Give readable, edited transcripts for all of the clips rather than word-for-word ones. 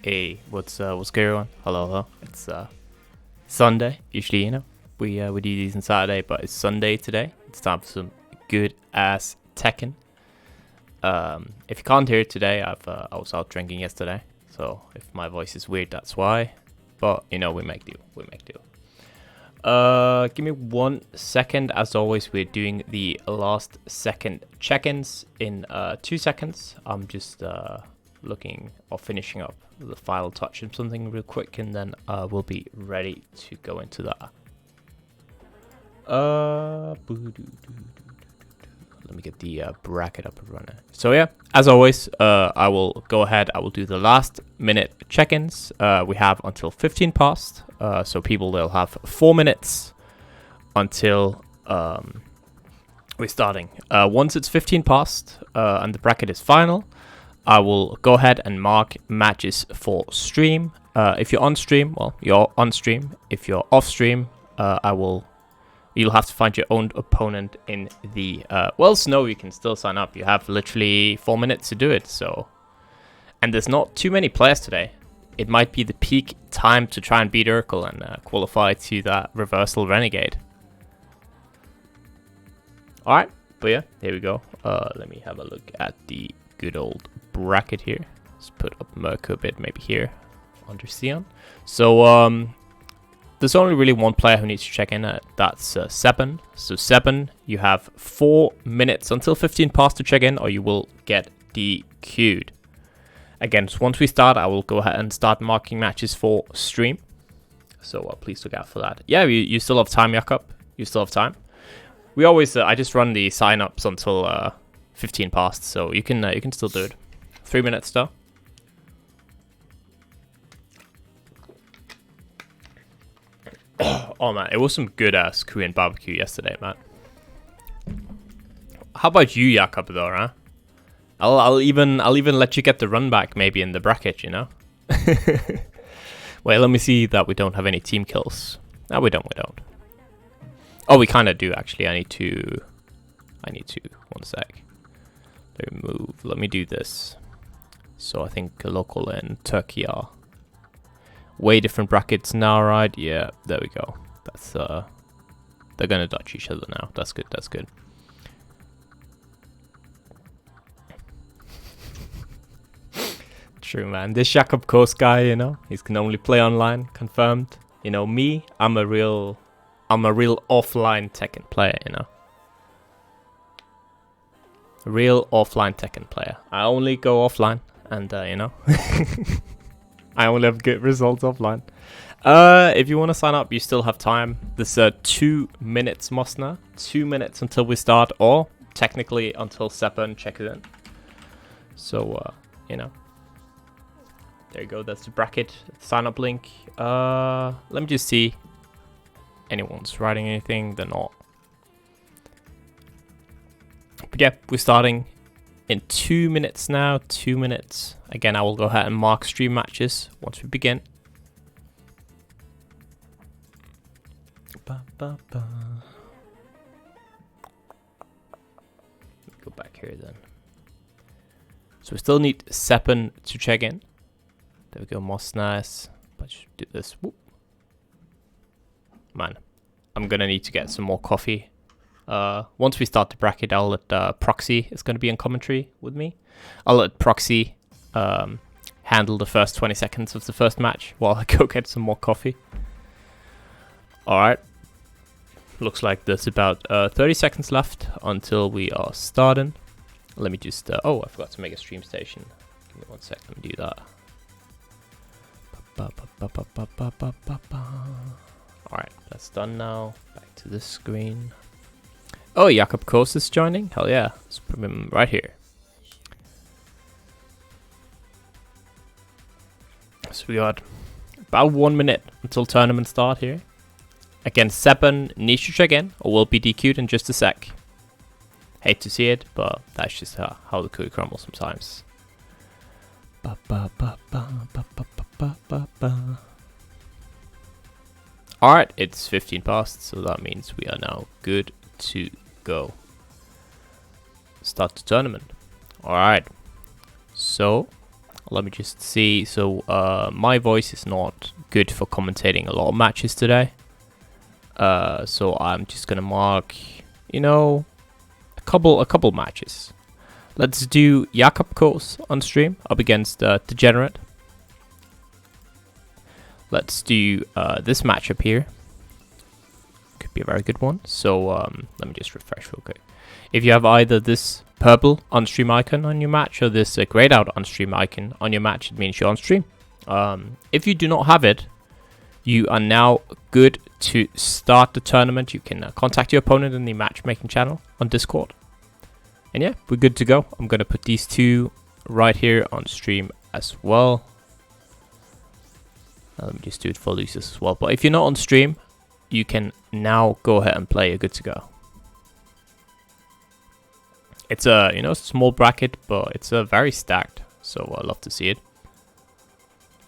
Hey, what's going on? Hello. It's Sunday. Usually, we do these on Saturday, but it's Sunday today. It's time for some good ass Tekken. If you can't hear it today, I was out drinking yesterday, so if my voice is weird, that's why. But we make do. Give me 1 second. As always, we're doing the last second check-ins in 2 seconds. I'm just looking or finishing up the final touch and something real quick, and then we'll be ready to go into that. Let me get the bracket up and running. So yeah, as always, I will go ahead. I will do the last minute check-ins. We have until 15 past. So people, they'll have 4 minutes until we're starting. Once it's 15 past and the bracket is final, I will go ahead and mark matches for stream. If you're on stream, well, you're on stream. If you're off stream, you'll have to find your own opponent in the... Snow, you can still sign up. You have literally 4 minutes to do it, so... And there's not too many players today. It might be the peak time to try and beat øracle and qualify to that reversal renegade. Alright, but yeah, here we go. Let me have a look at the good old bracket here. Let's put up Mirku a bit, maybe here, under Xeon. So, there's only really one player who needs to check in. That's Seven. So Seven, you have 4 minutes until 15 past to check in, or you will get DQ'd. Again, so once we start, I will go ahead and start marking matches for stream. So please look out for that. Yeah, you still have time, Jakob. You still have time. We always, I just run the sign-ups until 15 past, so you can still do it. 3 minutes though. Oh man, it was some good ass Korean barbecue yesterday, man. How about you, Jakob, though, huh? I'll even let you get the run back maybe in the bracket, Wait, let me see that we don't have any team kills. No, we don't. Oh, we kind of do actually. I need to 1 sec. Let me do this. So I think Locolei and Terkiey are way different brackets now, right? Yeah, there we go. That's they're gonna dodge each other now. That's good. True, man. This Jakob Coast guy, he can only play online, confirmed. Me, I'm a real offline Tekken player, Real offline Tekken player. I only go offline, and I only have good results offline. If you want to sign up, you still have time. There's 2 minutes, Mosna. 2 minutes until we start, or technically until Seppen check it in. So, there you go. That's the bracket sign up link. Let me just see. Anyone's writing anything? They're not. But yeah, we're starting in 2 minutes now. 2 minutes. Again, I will go ahead and mark stream matches once we begin. Let me go back here then. So we still need Seppen to check in. There we go, most nice. But should do this. Whoop. Man, I'm gonna need to get some more coffee. Once we start the bracket, I'll let Proxy is gonna be in commentary with me. I'll let Proxy handle the first 20 seconds of the first match while I go get some more coffee. Alright. Looks like there's about 30 seconds left until we are starting. Let me just... oh, I forgot to make a stream station. Give me 1 sec, let me do that. Alright, that's done now. Back to this screen. Oh, Jakob Kos is joining? Hell yeah. Let's put him right here. So we got about 1 minute until tournament start here. Again, Seppen needs to check in, or will be DQ'd in just a sec. Hate to see it, but that's just how the cookie crumbles sometimes. Alright, it's 15 past, so that means we are now good to go. Start the tournament. Alright, so Let me just see. So my voice is not good for commentating a lot of matches today. So I'm just gonna mark, you know, a couple matches. Let's do Jakob Kos on stream up against Degenerate. Let's do this matchup here. Could be a very good one. So let me just refresh real quick. If you have either this purple on-stream icon on your match or this grayed out on-stream icon on your match, it means you're on stream. If you do not have it, you are now good to start the tournament. You can contact your opponent in the matchmaking channel on Discord. And yeah, we're good to go. I'm going to put these two right here on stream as well. Let me just do it for losers as well. But if you're not on stream, you can now go ahead and play. You're good to go. It's a, you know, small bracket, but it's very stacked. So I love to see it.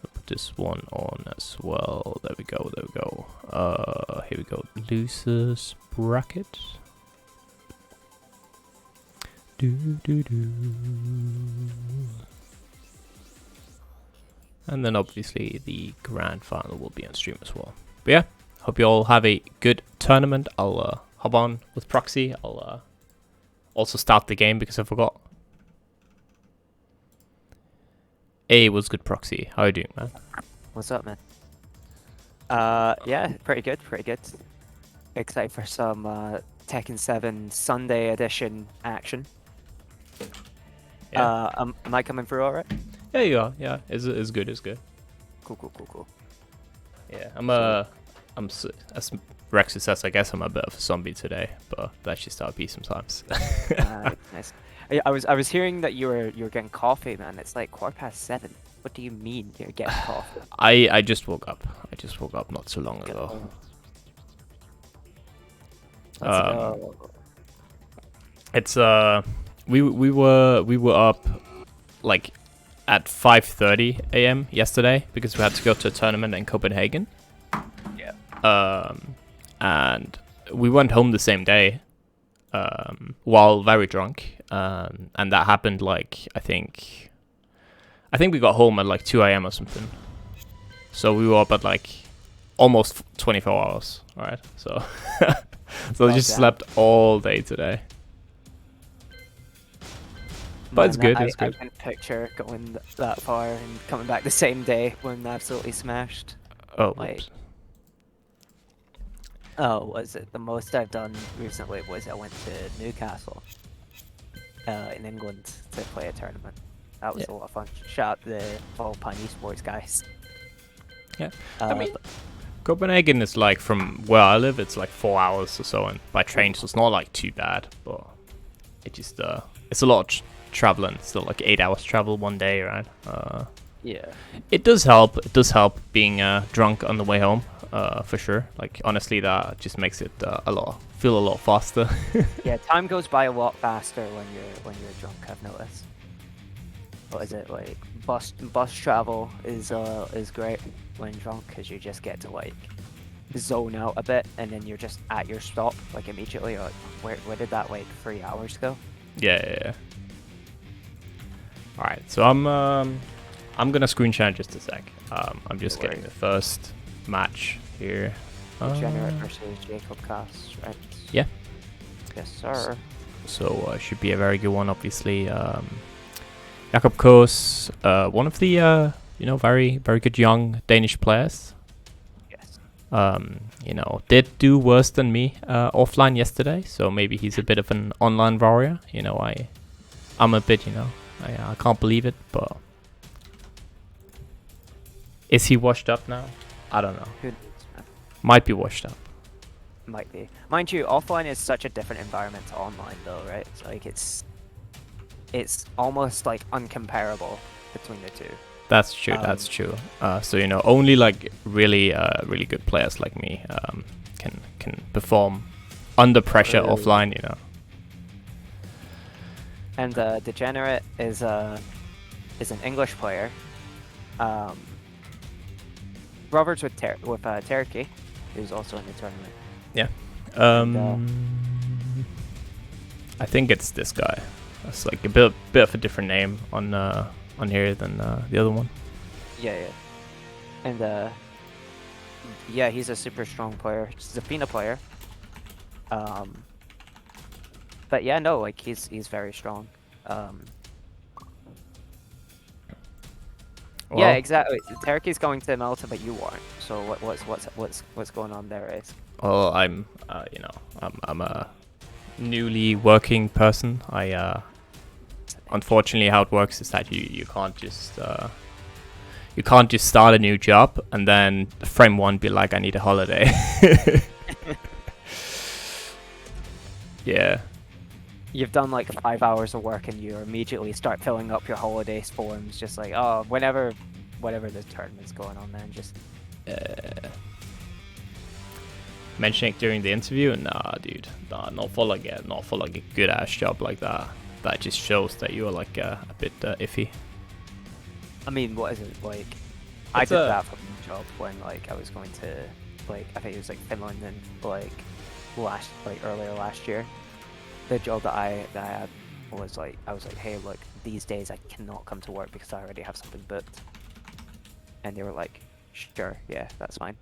I'll put this one on as well. There we go. There we go. Here we go. Losers bracket. And then obviously the grand final will be on stream as well. But yeah, hope you all have a good tournament. I'll hop on with proxy. I'll also start the game because I forgot. Hey, what's good, proxy? How are you doing, man? What's up, man? Yeah, pretty good, pretty good. Excited for some Tekken 7 Sunday edition action. Yeah. Am I coming through all right? Yeah, you are. Yeah, it's good. It's good. Cool. Yeah, as Rex says, I guess I'm a bit of a zombie today, but that's just how it be sometimes. Nice. I was hearing that you were getting coffee, man. It's like 7:15. What do you mean you're getting coffee? I just woke up. I just woke up not so long ago. Let's go. It's we were up like at 5:30 a.m. yesterday because we had to go to a tournament in Copenhagen. Yeah. And we went home the same day, while very drunk. And that happened like I think we got home at like 2 a.m. or something. So we were up at like almost 24 hours. All right. So so I just slept all day today. But it's good, it's good. I can picture going that far and coming back the same day when absolutely smashed. Oh, like, oh, was it the most I've done recently was I went to Newcastle in England to play a tournament. That was a lot of fun. Shout out the Volpine Esports guys. Yeah, I mean, Copenhagen is like from where I live, it's like 4 hours or so, and by train, so it's not like too bad. But it just it's a lot of traveling. Still like 8 hours travel one day, right? Yeah. It does help. It does help being drunk on the way home, for sure. Like honestly, that just makes it feel a lot faster. Yeah, time goes by a lot faster when you're drunk. I've noticed. What is it like? Bus travel is great when drunk because you just get to like zone out a bit and then you're just at your stop like immediately. Like, where did that like 3 hours go? Yeah. All right, so I'm gonna screen share in just a sec. I'm just getting the first match here. Degenerate versus Jacob Cass, right? Yeah. Yes, sir. So should be a very good one, obviously. Jakob Kos, one of the very very good young Danish players. Yes. Did do worse than me offline yesterday, so maybe he's a bit of an online warrior. I'm a bit, I can't believe it, but is he washed up now? I don't know. Good. Might be washed up. Might be. Mind you, offline is such a different environment to online, though, right? It's like it's almost like uncomparable between the two. That's true. That's true. So only like really really good players like me can perform under pressure offline. And Degenerate is an English player. Roberts with Terkiey, who's also in the tournament. Yeah. I think it's this guy. It's like a bit of a different name on on here than the other one. Yeah, yeah. And yeah, he's a super strong player. Zafina player. But yeah, no, like he's very strong. Well, Yeah, exactly. Terkiey's going to Malta, but you aren't. So what's going on there, Ace? well, I'm you know, I'm a newly working person. I unfortunately how it works is that you can't just start a new job and then frame one be like I need a holiday. Yeah. You've done like 5 hours of work and you immediately start filling up your holidays forms, just like, oh, whatever the tournament's going on, then just. Mentioning it during the interview, nah, dude, nah, not for like a good ass job like that. That just shows that you are like a bit iffy. I mean, what is it like? I did that for my job when like I was going to like I think it was like Finland and like earlier last year. The job that I had was like I was like, hey, look, these days I cannot come to work because I already have something booked. And they were like, sure, yeah, that's fine.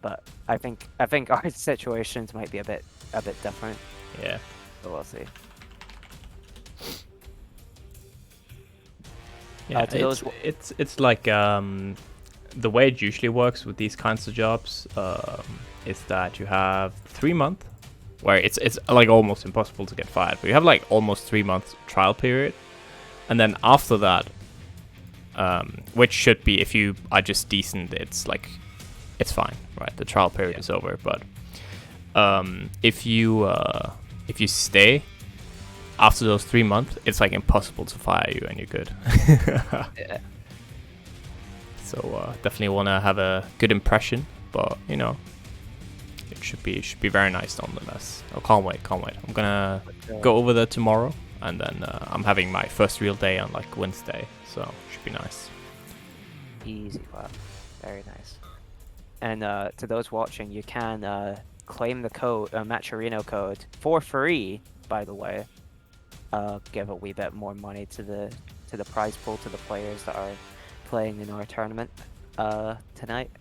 But I think our situations might be a bit different. Yeah. So we'll see. Yeah, it's like the way it usually works with these kinds of jobs is that you have 3 months where it's like almost impossible to get fired, but you have like almost 3 months trial period, and then after that, which should be if you are just decent, it's like it's fine, right? The trial period is over, but if you stay after those 3 months, it's like impossible to fire you and you're good. Yeah. So definitely want to have a good impression, but you know, it should be very nice nonetheless. Oh, can't wait. I'm gonna go over there tomorrow, and then I'm having my first real day on like Wednesday, so should be nice. Easy clap. Very nice. And to those watching, you can claim the code, Matcherino code, for free, by the way. Give a wee bit more money to the prize pool to the players that are playing in our tournament tonight.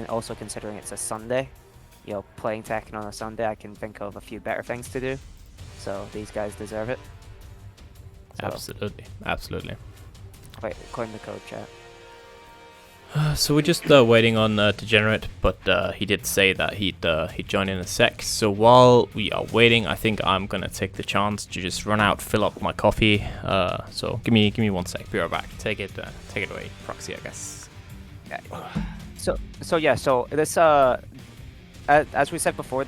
Also considering it's a Sunday, you know, playing Tekken on a Sunday, I can think of a few better things to do. So these guys deserve it. So, Absolutely. Wait, claim the code, chat. So we're just waiting on Degenerate, but he did say that he'd join in a sec. So while we are waiting, I think I'm gonna take the chance to just run out, fill up my coffee. So give me 1 sec. Be right back. Take it away, Proxy, I guess. Yeah. So yeah. So this as we said before,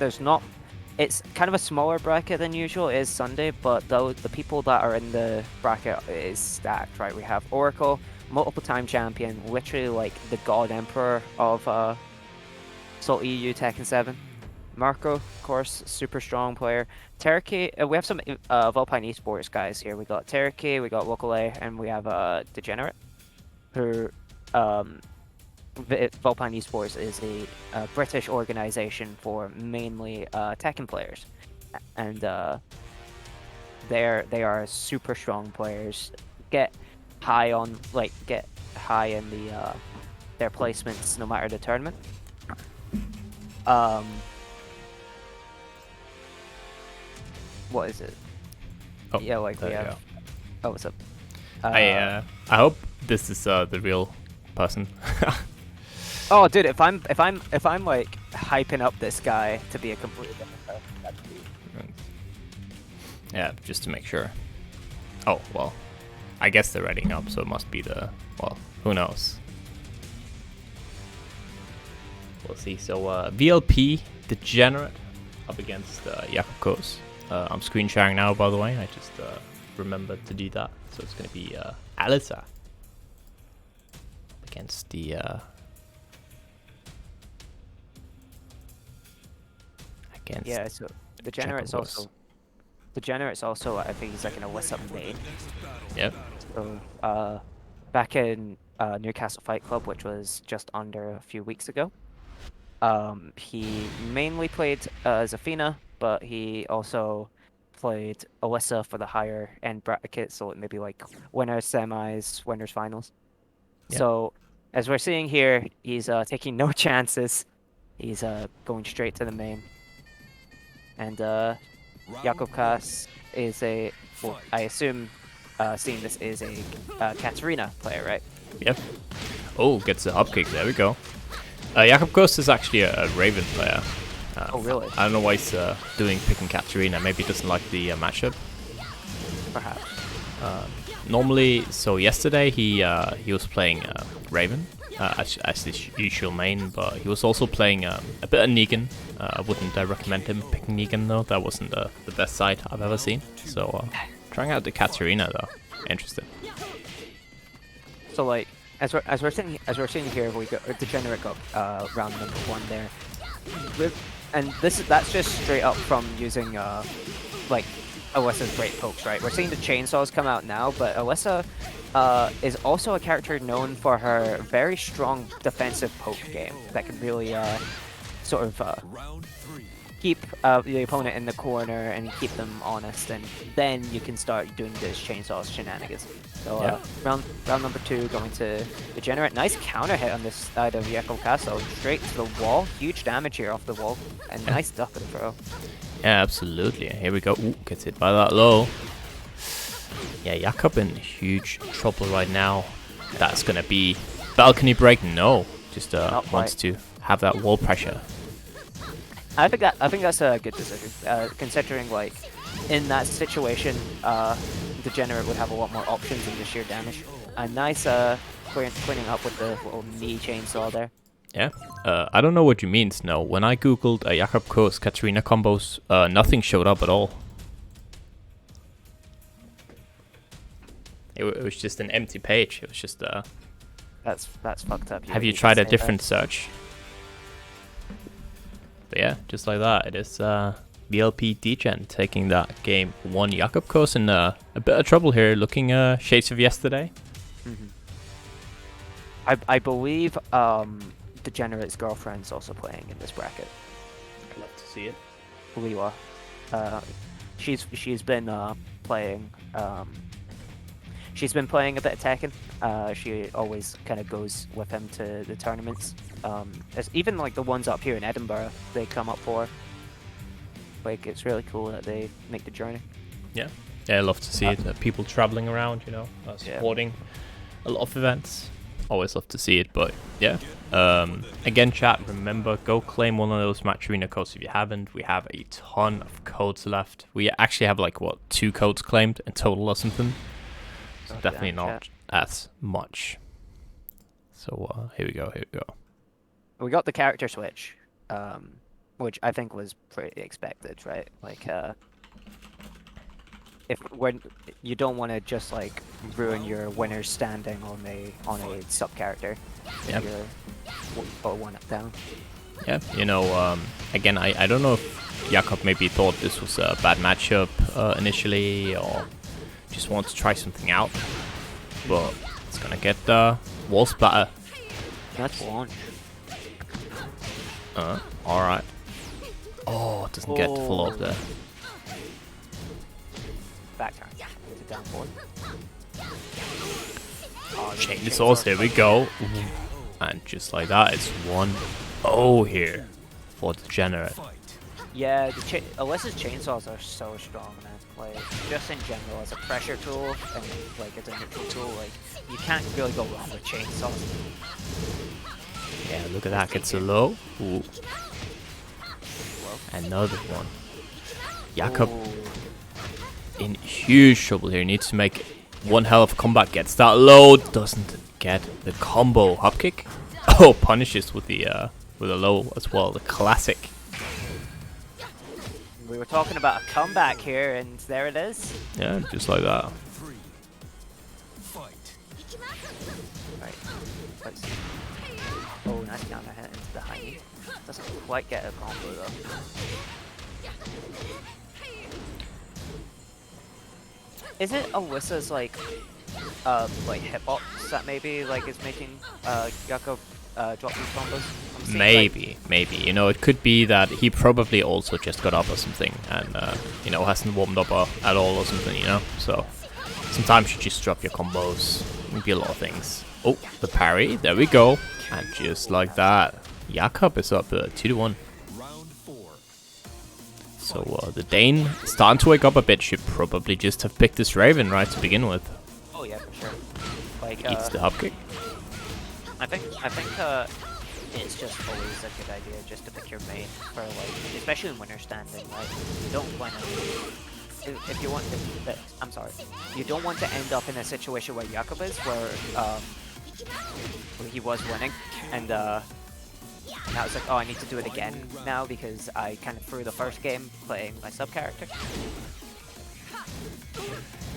it's kind of a smaller bracket than usual. It is Sunday, but the people that are in the bracket is stacked, right? We have Oracle, multiple time champion, literally like the god emperor of SaltyEU Tekken 7. Mirku, of course, super strong player. Terkiey, we have some Vulpine Esports guys here. We got Terkiey, we got Locolei, and we have Degenerate, who Vulpine Esports is a British organization for mainly Tekken players, and they are super strong players. Get high in the their placements no matter the tournament. What is it? Oh, yeah, like we have. Oh, what's up? I hope this is the real person. Oh, dude, if I'm like hyping up this guy to be a completely different person, that'd be... Yeah, just to make sure. Oh, well, I guess they're readying up, so it must be well, who knows? We'll see. So VLP Degenerate up against Jakub. I'm screen sharing now, by the way. I just remembered to do that. So it's going to be Alisa against the yeah. So Degenerate's also I think he's like an Alisa main. Yep. So back in Newcastle Fight Club, which was just under a few weeks ago, he mainly played Zafina, but he also played Alisa for the higher end bracket, so maybe like winners, semis, winners, finals. Yeah. So as we're seeing here, he's taking no chances. He's going straight to the main. And Jakob Kass is a, well, I assume, seeing this is a Katarina player, right? Yep. Oh, gets the hop kick. There we go. Jakob Ghost is actually a Raven player. Oh, really? I don't know why he's doing picking Katarina. Maybe he doesn't like the matchup. Perhaps. Normally, so yesterday he was playing Raven as his usual main, but he was also playing a bit of Negan. I wouldn't recommend him picking Negan though. That wasn't the best side I've ever seen. So trying out the Katarina though, interesting. So like as we're seeing here, we got Degenerate got round number 1 there. And that's just straight up from using like Alisa's great pokes, right? We're seeing the chainsaws come out now, but Alisa is also a character known for her very strong defensive poke game that can really sort of keep the opponent in the corner and keep them honest, and then you can start doing those chainsaws shenanigans. So Yeah. round number 2 going to Degenerate. Nice counter hit on this side of Jakob Castle, straight to the wall. Huge damage here off the wall, and nice duck and throw. Yeah, absolutely. Here we go. Ooh, gets hit by that low. Yeah, Jakob in huge trouble right now. That's gonna be balcony break. No, just wants to have that wall pressure. I think that's a good decision, considering like in that situation, Degenerate would have a lot more options than just sheer damage. A nice cleaning up with the little knee chainsaw there. Yeah. I don't know what you mean, Snow. When I googled Jakob Ko's Katarina combos, nothing showed up at all. It was just an empty page. It was just That's fucked up. Have you tried a different search? But yeah, just like that, it is VLP Degen taking that game 1. Jakob Ko's in a bit of trouble here, looking shades of yesterday. I believe Degenerate's girlfriend's also playing in this bracket. I'd love to see it. Liwa. She's been playing. She's been playing a bit of Tekken. She always kind of goes with him to the tournaments. Even like the ones up here in Edinburgh, they come up for. Like, it's really cool that they make the journey. Yeah, I love to see it. People traveling around, you know, supporting a lot of events. Always love to see it, but yeah. Again, chat, remember, go claim one of those Match Arena codes if you haven't. We have a ton of codes left. We actually have like, what, 2 codes claimed in total or something. So definitely not as much. So here we go. We got the character switch, which I think was pretty expected, right? Like, when you don't want to just like ruin your winner's standing on a sub character. Yep. You're 1 up down. Yeah, you know, again, I don't know if Jakob maybe thought this was a bad matchup initially, or just wanted to try something out, but it's gonna get the wall splatter. That's launch. Alright. Oh, it doesn't get full up there. Back turn. Into down forward. Chainsaws, here we go. And just like that, it's 1-0 here for Degenerate. Yeah, Alisa's chainsaws are so strong, man. Like, just in general, as a pressure tool and like as a neutral tool, like you can't really go wrong with chainsaws. Yeah, look at that, gets a low. Ooh. Another one. Jakob in huge trouble here. Needs to make one hell of a comeback. Gets that low. Doesn't get the combo hop kick. Oh, punishes with the low as well. The classic. We were talking about a comeback here, and there it is. Yeah, just like that. Right. Let's see. Oh, nice counter hit into the high knee. Doesn't quite get a combo though. Is it Alisa's like hitbox that maybe like is making Jakob drop these combos? maybe. You know, it could be that he probably also just got up or something, and you know, hasn't warmed up at all or something. You know, so sometimes you just drop your combos. It can be a lot of things. Oh, the parry. There we go. And just like that, Jakob is up 2-1. So the Dane starting to wake up a bit. Should probably just have picked this Raven right to begin with. Oh yeah, for sure. Like Eats the hop kick. I think it's just always a good idea just to pick your main for like, especially in winner standing. Like you don't want to, if you want, I'm sorry, you don't want to end up in a situation where Jakob is, where he was winning, and now it's like, oh, I need to do it again now because I kind of threw the first game playing my sub character.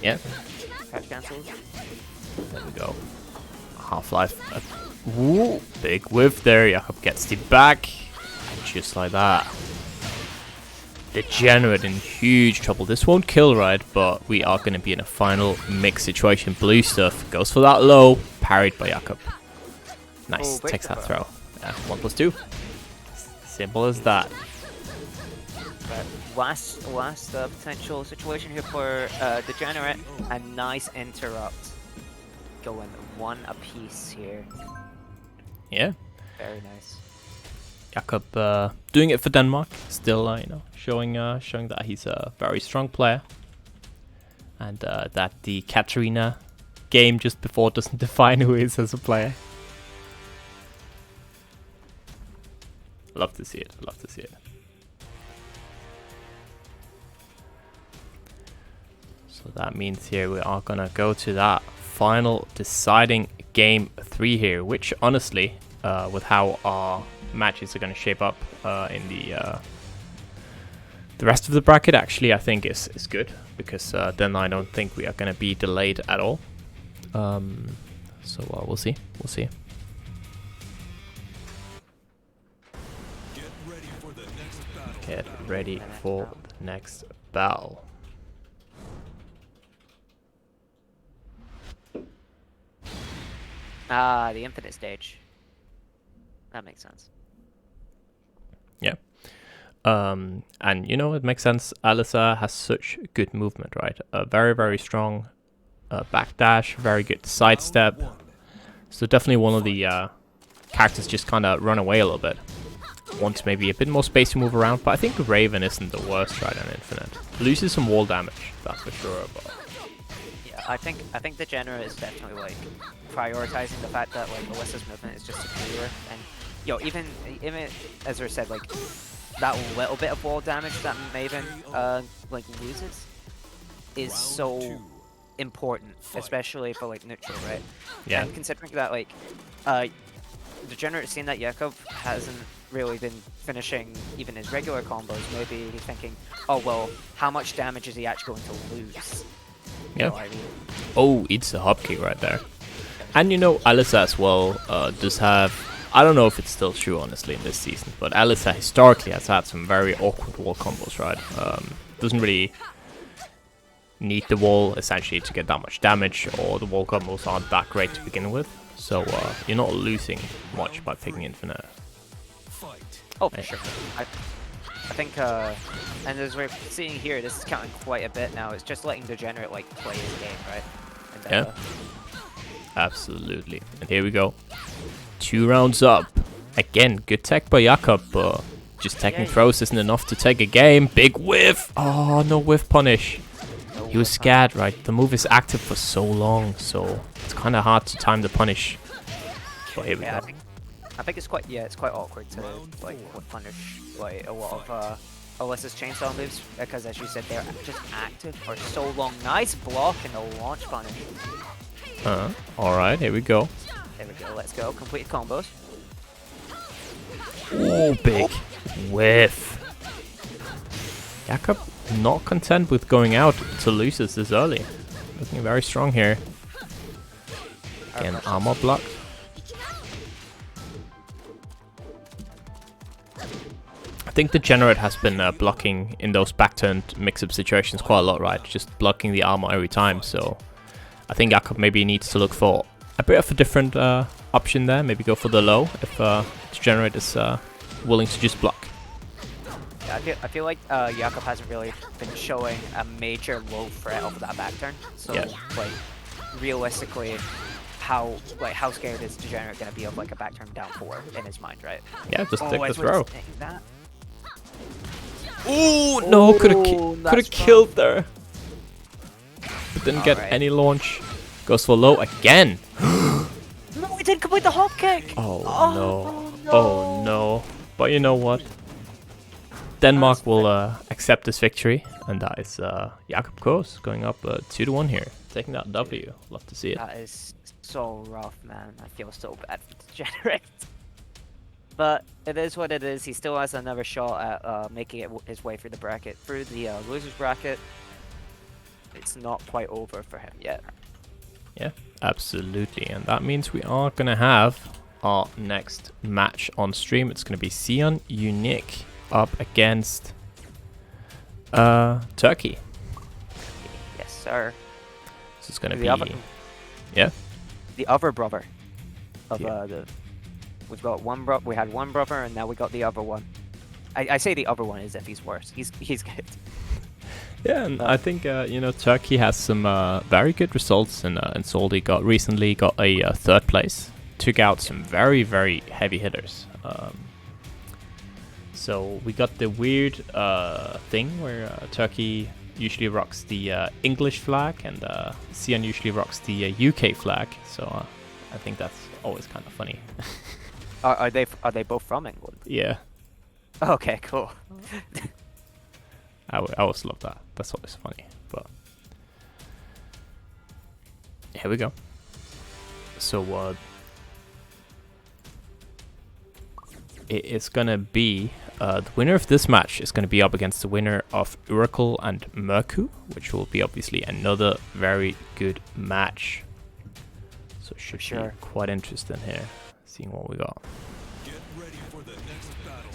Yeah. Catch cancels. There we go. Half-Life. Woo! Big whiff there. Jakob gets the back. And just like that. Degenerate in huge trouble. This won't kill, right? But we are going to be in a final mix situation. Blue stuff goes for that low. Parried by Jakob. Nice. Oh, takes that throw. Yeah, 1+2. Simple as that. But last potential situation here for Degenerate. A nice interrupt. Going one apiece here. Yeah. Very nice. Jakob doing it for Denmark. Still, you know, showing that he's a very strong player. And that the Katarina game just before doesn't define who he is as a player. Love to see it. Love to see it. So that means here we are gonna go to that final deciding game 3 here, which honestly, with how our matches are gonna shape up in the rest of the bracket, actually I think is good, because then I don't think we are gonna be delayed at all. So we'll see. We'll see. Get ready for the next battle. Ah, the infinite stage. That makes sense. Yeah. And you know, it makes sense. Alisa has such good movement, right? A very, very strong backdash, very good sidestep. So definitely one of the characters just kind of run away a little bit. Wants maybe a bit more space to move around, but I think Raven isn't the worst right on Infinite. Loses some wall damage, that's for sure. But yeah, I think Degenerate is definitely like prioritizing the fact that like Alisa's movement is just superior, and yo, even as I said, like that little bit of wall damage that Maven like loses is so important, especially for like neutral, right? yeah, And considering that like Degenerate seeing that Jakob hasn't really been finishing even his regular combos, maybe he's thinking, oh well, how much damage is he actually going to lose? yeah. You know what I mean? Oh, eats the hop kick right there. And you know, Alisa as well does have, I don't know if it's still true honestly in this season, but Alisa historically has had some very awkward wall combos, right? Doesn't really need the wall essentially to get that much damage, or the wall combos aren't that great to begin with. So you're not losing much by picking Infinite. Oh, for sure. I think, and as we're seeing here, this is counting quite a bit now. It's just letting Degenerate like play his game, right? And, yeah. Absolutely. And here we go. 2 rounds up. Again, good tech by Jakob, but just taking throws isn't enough to take a game. Big whiff. Oh, no whiff punish. He was scared, right? The move is active for so long, so it's kind of hard to time the punish. But here we go. I think it's quite awkward to like punish like a lot of Alisa's chainsaw moves, because as you said, they're just active for so long. Nice block and a launch punish. Alright, here we go. There we go, let's go. Complete combos. Oh, big whiff. Jakob not content with going out to losers this early. Looking very strong here. Again, armor blocked. I think Degenerate has been blocking in those back-turned mix-up situations quite a lot, right? Just blocking the armor every time, so I think Jakob maybe needs to look for a bit of a different option there. Maybe go for the low if Degenerate is willing to just block. Yeah, I feel like Jakob hasn't really been showing a major low threat of that back turn. So like realistically, how scared is Degenerate gonna be of like a back turn down 4 in his mind, right? Yeah, just take the throw. That. Ooh, no, could have killed there. But didn't get any launch. Goes for low again. No, he didn't complete the hop kick. Oh no. Oh no. But you know what? Denmark will accept this victory, and that is Jakob Kos going up 2-1 here, taking that W. Love to see it. That is so rough, man. I feel so bad for Degenerate. But it is what it is. He still has another shot at making it his way through the bracket, through the losers bracket. It's not quite over for him yet. Yeah, absolutely. And that means we are going to have our next match on stream. It's going to be Xeon Unique up against Terkiey. Yes, sir. This is going to be... Yeah? The other brother of we've got one bro. We had one brother, and now we got the other one. I say the other one as if he's worse. He's good. Yeah, and I think you know, Terkiey has some very good results in Salty. Recently got a 3rd place. Took out some very heavy hitters. So we got the weird thing where Terkiey usually rocks the English flag, and Xeon usually rocks the UK flag. So I think that's always kind of funny. Are they both from England? Yeah. Okay, cool. I always love that. That's always funny. But here we go. So it's gonna be the winner of this match is gonna be up against the winner of øracle and Mirku, which will be obviously another very good match. So it should be quite interesting here, seeing what we got. Get ready for the next battle.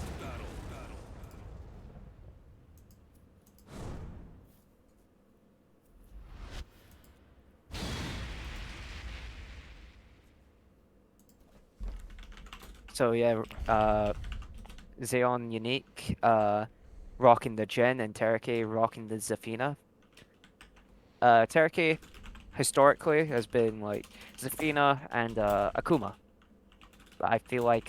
So yeah, Xeon Unique rocking the Jin, and Terkiey rocking the Zafina. Terkiey historically has been like Zafina and Akuma. But I feel like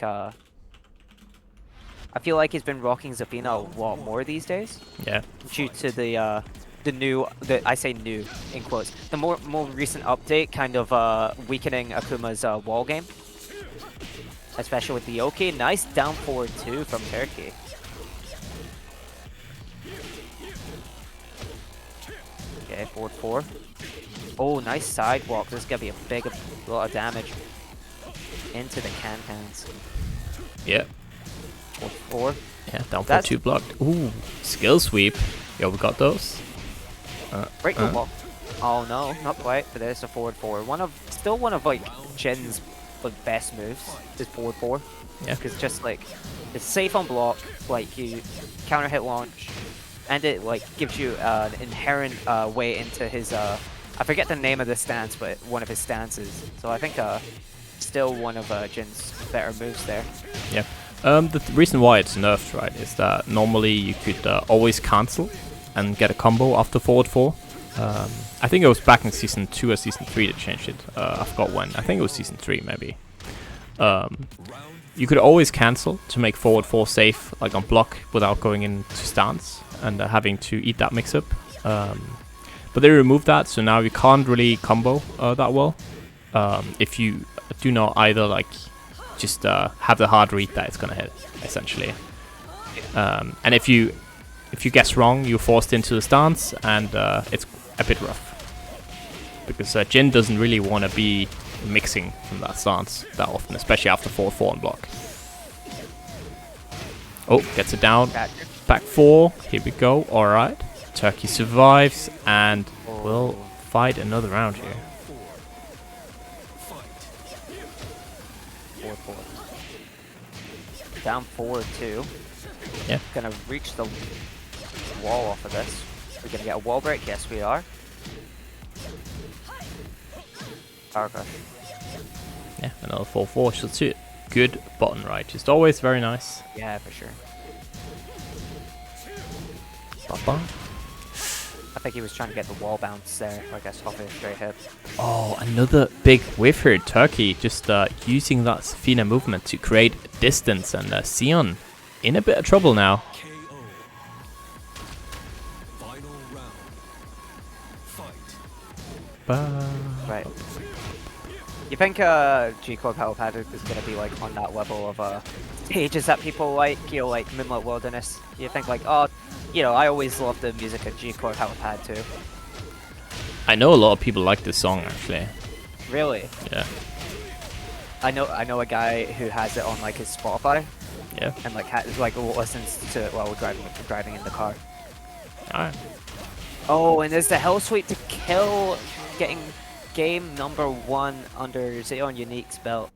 he's been rocking Zafina a lot more these days. Yeah. Due to the new, I say new in quotes, the more recent update kind of weakening Akuma's wall game. Especially with the OK. Nice down forward too from Terkiey. Okay, forward 4. Oh, nice sidewalk. This is gonna be a lot of damage into the can-cans. Yeah. Forward 4. Yeah, down forward 2 blocked. Ooh, skill sweep. Yo, we got those. Break the wall. Oh no, not quite. But there's a forward 4. Still one of like Jin's best moves is forward 4. Yeah. Because just like it's safe on block, like you counter hit launch, and it like gives you an inherent way into his I forget the name of the stance, but one of his stances. So I think still one of Jin's better moves there. Yeah. The reason why it's nerfed, right, is that normally you could always cancel and get a combo after forward 4. I think it was back in Season 2 or Season 3 that changed it. I forgot when. I think it was Season 3, maybe. You could always cancel to make forward 4 safe, like on block, without going into stance and having to eat that mix-up. But they removed that, so now you can't really combo that well. If you do not either, like, just have the hard read that it's gonna hit, essentially. And if you guess wrong, you're forced into the stance, and it's a bit rough. Because Jin doesn't really want to be mixing from that stance that often, especially after 4-4 on block. Oh, gets it down. Back 4. Here we go. Alright. Terkiey survives and will fight another round here. 4-4. Down forward 2. Yeah. Gonna reach the wall off of this. We're gonna get a wall break. Yes, we are. Power crush. Yeah, another 4-4. So it's a good button, right? Just always very nice. Yeah, for sure. Bye-bye. I think he was trying to get the wall bounce there, I guess, off his straight hip. Oh, another big whiff here. Terkiey just using that Zafina movement to create distance, and Xeon in a bit of trouble now. KO. Final round. Fight. Right. You think G-Core Power Pad is going to be like on that level of stages that people like, you know, like Moonlit Wilderness? You think like, oh, you know, I always love the music of G-Core Power Pad too. I know a lot of people like this song actually. Really? Yeah. I know a guy who has it on like his Spotify. Yeah. And like listens to it while driving in the car. Alright. Oh, and there's the Hell Sweep to kill, getting game number 1 under Xeon Unique's belt.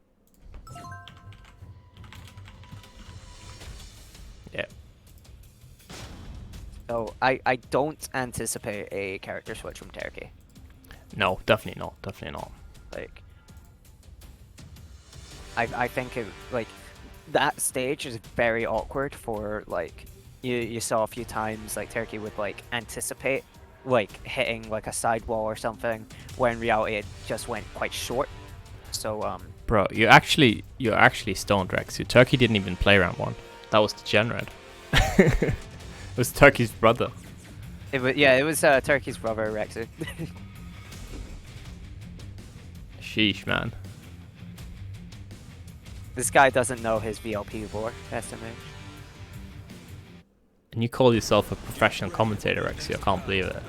Yeah. So I don't anticipate a character switch from Terkiey. No, definitely not. Definitely not. Like, I think it, like, that stage is very awkward for, like, you saw a few times like Terkiey would like anticipate like hitting like a sidewall or something, where in reality it just went quite short. So Bro, you're actually stoned, Rex. Your Terkiey didn't even play round 1. That was Degenerate. It was Terkiey's brother. it was Terkiey's brother Rexy. Sheesh, man. This guy doesn't know his VLP lore, estimate. And you call yourself a professional commentator, Rexy. I can't believe it.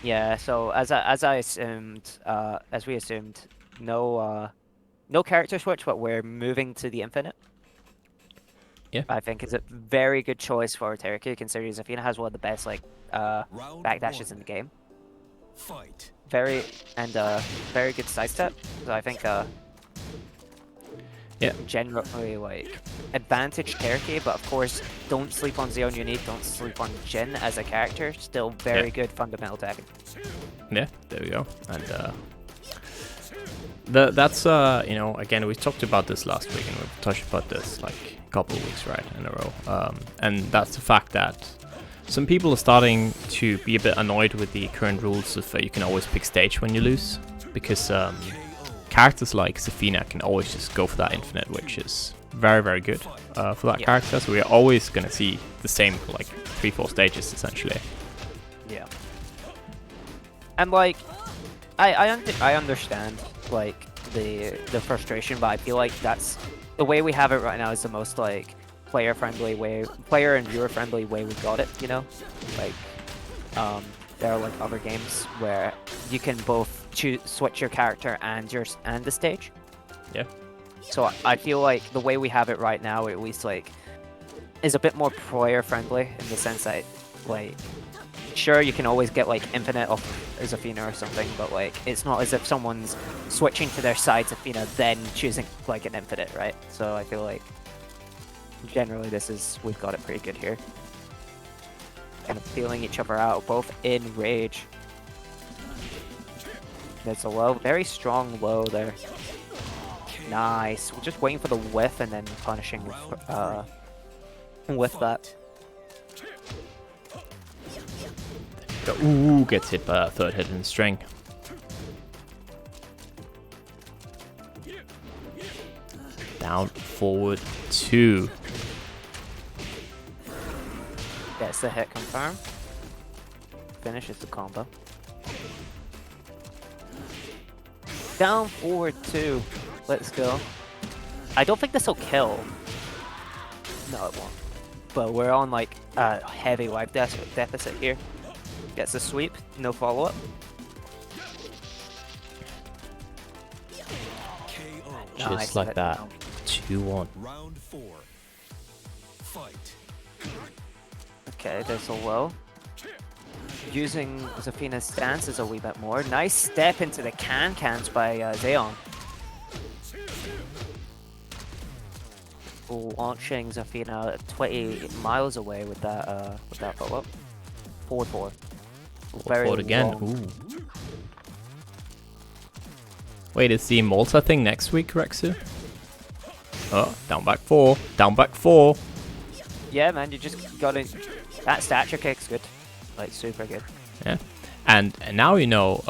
Yeah, so as we assumed, no character switch, but we're moving to the infinite. Yeah. I think is a very good choice for Terkiey, considering Zafina has one of the best like backdashes in the game. Fight. Very good sidestep. So I think Yeah. generally like advantage Terkiey, but of course don't sleep on Xeon Unique, don't sleep on Jin as a character. Still very good fundamental attacking. Yeah, there we go. And that's you know, again, we talked about this last week, and we've touched about this like a couple of weeks right in a row. And that's the fact that some people are starting to be a bit annoyed with the current rules of you can always pick stage when you lose, because characters like Zafina can always just go for that infinite, which is very, very good for that character. So we're always going to see the same like 3-4 stages essentially. Yeah. And like, I understand like the frustration, but I feel like that's the way we have it right now is the most like player and viewer friendly way we got it. You know, like there are like other games where you can both switch your character and the stage. Yeah. So I feel like the way we have it right now, at least like, is a bit more player friendly in the sense that like, sure you can always get like infinite off Zafina or something, but like it's not as if someone's switching to their side Zafina then choosing like an infinite, right? So I feel like generally we've got it pretty good here. Kind of feeling each other out, both in rage. There's a low, very strong low there. Nice. We're just waiting for the whiff and then punishing with that. Ooh, gets hit by a third hit in the string. Down, forward, 2. Gets the hit confirmed. Finishes the combo. Down, forward, 2. Let's go. I don't think this will kill. No, it won't. But we're on like a heavy life deficit here. Gets a sweep, no follow-up. Just Nice, like that. down. 2-1. Round 4. Fight. Okay, there's a low. Using Zafina's stance is a wee bit more. Nice step into the cans by Xeon. Launching Zafina 20 miles away with that follow-up. forward 4. Forward again. long. Ooh. Wait, is the Malta thing next week, Rexu? Oh, down back 4. Down back 4. Yeah, man, you just gotta... That stature kick's good. Like, super good. Yeah. And now you know,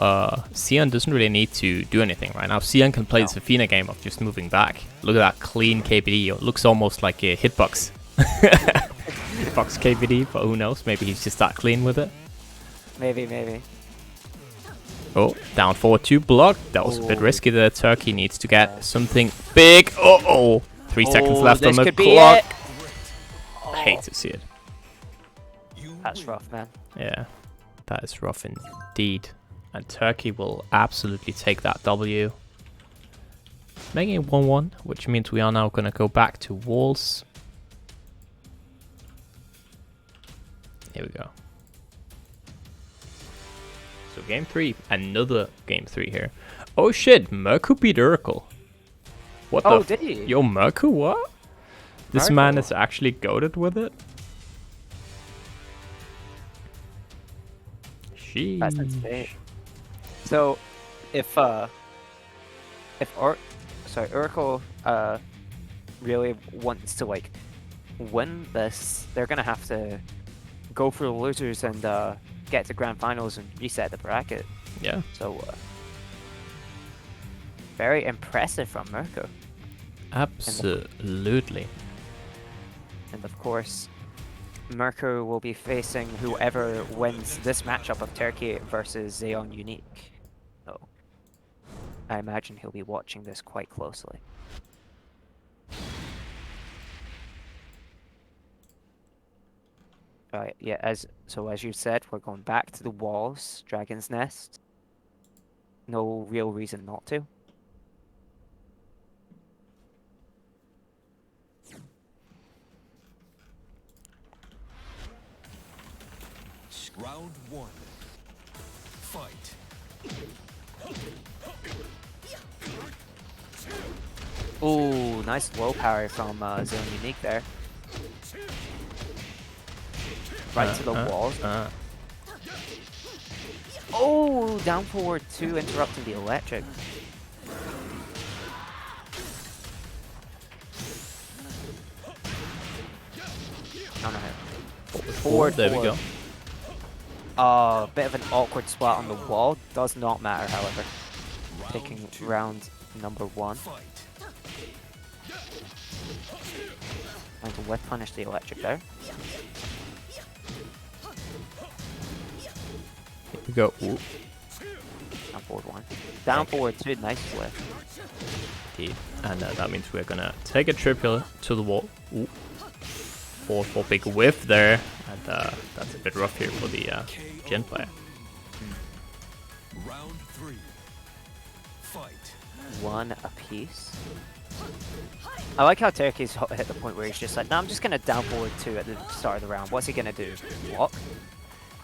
Xeon doesn't really need to do anything right now. Xeon can play the Zafina game of just moving back. Look at that clean KBD. It looks almost like a hitbox. Hitbox KBD, but who knows? Maybe he's just that clean with it. Maybe. Oh, down forward 2 block. That was a bit risky there. Terkiey needs to get something big. Uh-oh. 3 seconds left on the clock. I hate to see it. That's rough, man. Yeah, that is rough indeed. And Terkiey will absolutely take that W. Making it 1-1, which means we are now going to go back to walls. Here we go. So game 3, another game 3 here. Oh shit, Mirku beat øracle. What Oh, the? did he? Yo, Mirku, what? This Mirku. man is actually goated with it. Sheesh. That's insane. So, if øracle really wants to like win this, they're gonna have to go for the losers and get to grand finals and reset the bracket. Yeah. So, very impressive from Mirku. Absolutely. And of course, Mirku will be facing whoever wins this matchup of Terkiey versus Xeon Unique. So, I imagine he'll be watching this quite closely. Alright, yeah, as you said, we're going back to the walls, Dragon's Nest. No real reason not to. Round 1. Fight. Ooh, nice low power from Xeon Unique there. Right to the walls. Oh, down forward 2, interrupting the electric. Counter hit. Forward, there we go. Bit of an awkward spot on the wall. Does not matter, however. Taking round number 1. Trying to whip punish the electric there. Here we go. Ooh. Down forward 1. Down forward 2, nice flip. Indeed. And that means we're gonna take a triple to the wall. Ooh. 4 big whiff there. And that's a bit rough here for the Gen player. Round 3. Fight. 1 apiece. I like how Terkiey's hit the point where he's just like, no, I'm just gonna down forward 2 at the start of the round. What's he gonna do? Block?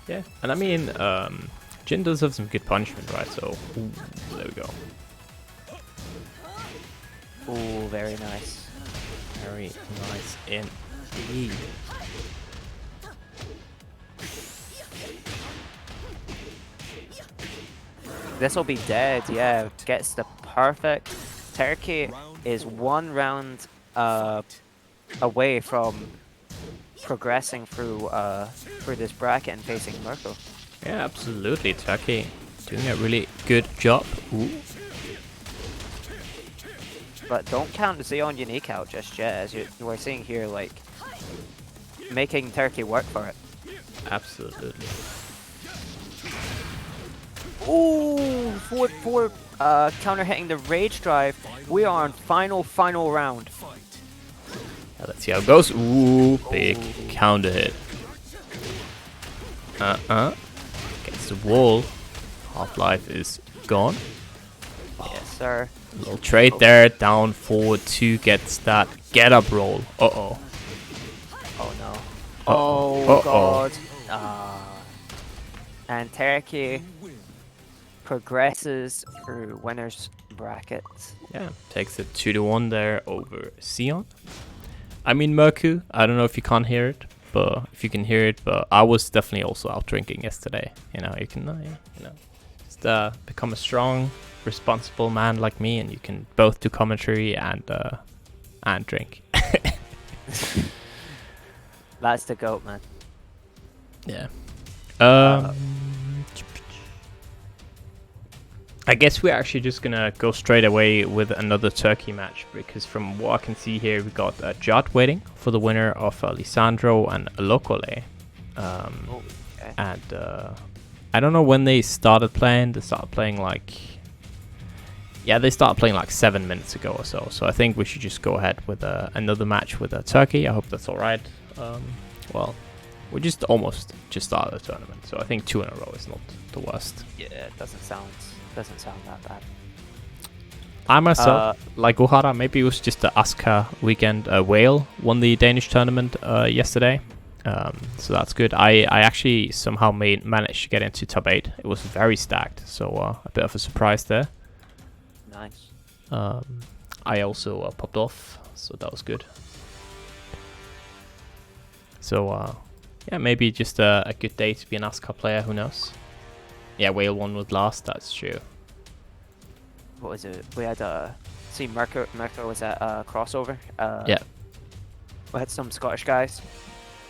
Yeah, and I mean, Jin does have some good punishment, right? So, ooh, there we go. Ooh, very nice. Very nice indeed. This will be dead, yeah. Gets the perfect. Terkiey is 1 round away from progressing through this bracket and facing Mirku. Yeah, absolutely. Terkiey doing a really good job. Ooh. But don't count Xeon Unique out just yet, as you are seeing here, like, making Terkiey work for it. Absolutely. Ooh, forward, counter hitting the rage drive. We are on final round. Yeah, let's see how it goes. Ooh, big counter hit. Against the wall. Half-life is gone. Yes, sir. Little trade there. Down forward 2 gets that get up roll. Uh-oh. Oh no. Uh-oh. Oh god. And Terkiey progresses through winners bracket. Yeah, takes it 2-1 there over Xeon. I mean, Mirku, I don't know if you can't hear it, but if you can hear it. But I was definitely also out drinking yesterday. You know, you can, just become a strong, responsible man like me, and you can both do commentary and drink. That's the goat, man. Yeah. I guess we're actually just gonna go straight away with another Terkiey match, because from what I can see here, we got Jodd waiting for the winner of Lisandro and Locolei. Okay. And I don't know when they started playing. They started playing like... Yeah, they started playing like 7 minutes ago or so. So I think we should just go ahead with another match with Terkiey. I hope that's alright. Well, we just started the tournament, so I think 2 in a row is not the worst. Yeah, it doesn't sound that bad. I myself, like Uhara, maybe it was just the Asuka weekend. Whale won the Danish tournament yesterday, so that's good. I actually somehow managed to get into top 8. It was very stacked, so a bit of a surprise there. Nice. I also popped off, so that was good. So yeah, maybe just a good day to be an Asuka player, who knows. Yeah, Whale won with last, that's true. What was it? We had see Mirku was at crossover. Yeah. We had some Scottish guys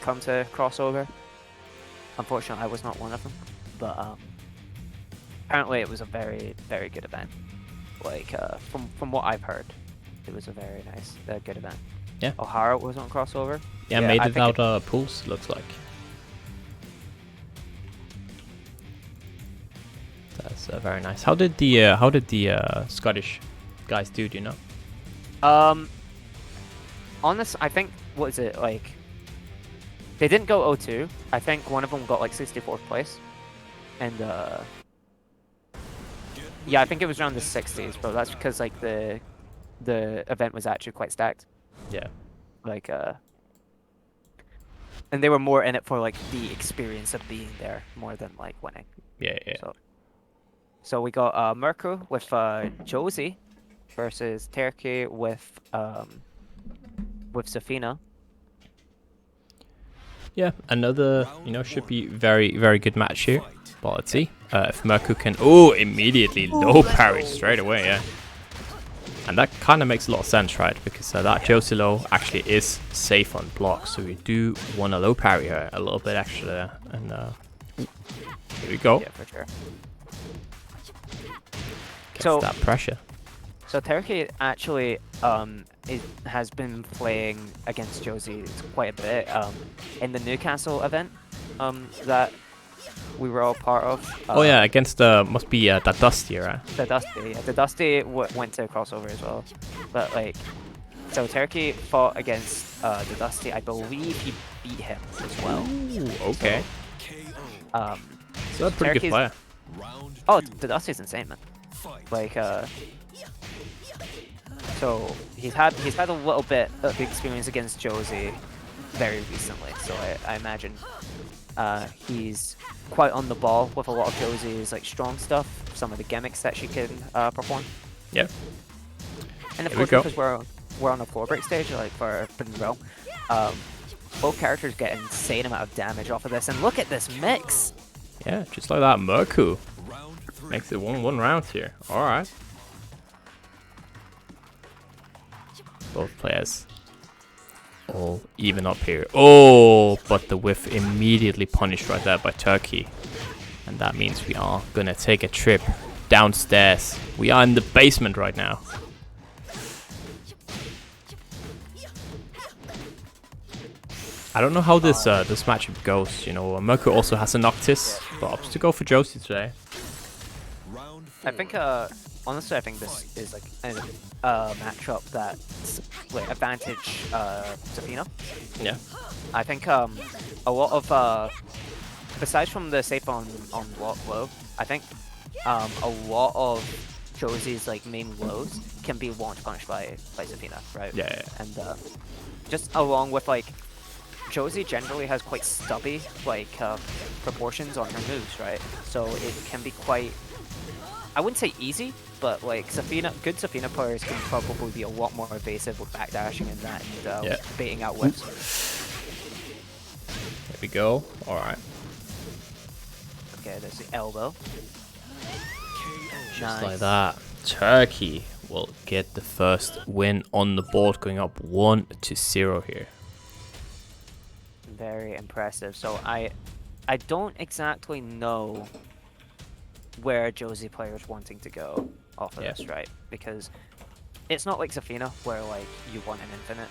come to crossover. Unfortunately, I was not one of them, but apparently it was a very, very good event. Like from what I've heard, it was a very nice, good event. Yeah. O'Hara was on crossover. Yeah, made it out pools, looks like. That's very nice. How did the Scottish guys do? Do you know? Honest, I think what is it like? They didn't go 0-2. I think one of them got like 64th place, and yeah, I think it was around the 60s, but that's because like the event was actually quite stacked. Yeah. Like and they were more in it for like the experience of being there more than like winning. Yeah. So we got Mirku with Josie versus Terkiey with Zafina. Yeah, another, should be very, very good match here. But let's see if Mirku can... Oh, immediately low parry straight away, yeah. And that kind of makes a lot of sense, right? Because that Josie low actually is safe on block. So we do want to low parry her a little bit extra there. And here we go. Yeah, for sure. Gets that pressure. So Terkiey actually has been playing against Josie quite a bit in the Newcastle event that we were all part of. Oh yeah, against must be that Dusty, right? The Dusty, yeah. The Dusty went to crossover as well, but like, so Terkiey fought against the Dusty. I believe he beat him as well. Ooh, okay. So that's a pretty good player. Oh, the Dusty's insane, man. Like so he's had a little bit of experience against Josie very recently, so I imagine he's quite on the ball with a lot of Josie's like strong stuff, some of the gimmicks that she can perform. Yeah. And of course, because we're on a floor break stage, like for the row, both characters get insane amount of damage off of this, and look at this mix. Yeah, just like that, Mirku makes it one round here. All right. Both players all even up here. Oh, but the whiff immediately punished right there by Terkiey. And that means we are gonna take a trip downstairs. We are in the basement right now. I don't know how this matchup goes. Mirku also has a Noctis, but opts to go for Josie today. I think honestly, I think this is like a matchup that's like advantage Zafina. Yeah. I think a lot of besides from the safe on block low, I think a lot of Josie's like main lows can be launch punished by Zafina, right? Yeah. And just along with like Josie generally has quite stubby like proportions on her moves, right? So it can be quite, I wouldn't say easy, but like good Zafina players can probably be a lot more evasive with backdashing and that, and baiting out whips. we go. All right. Okay, there's the elbow. Just like that. Terkiey will get the first win on the board, going up 1-0 here. Very impressive. So I don't exactly know where Josie player's wanting to go off of this, right? Because it's not like Zafina where like you want an infinite.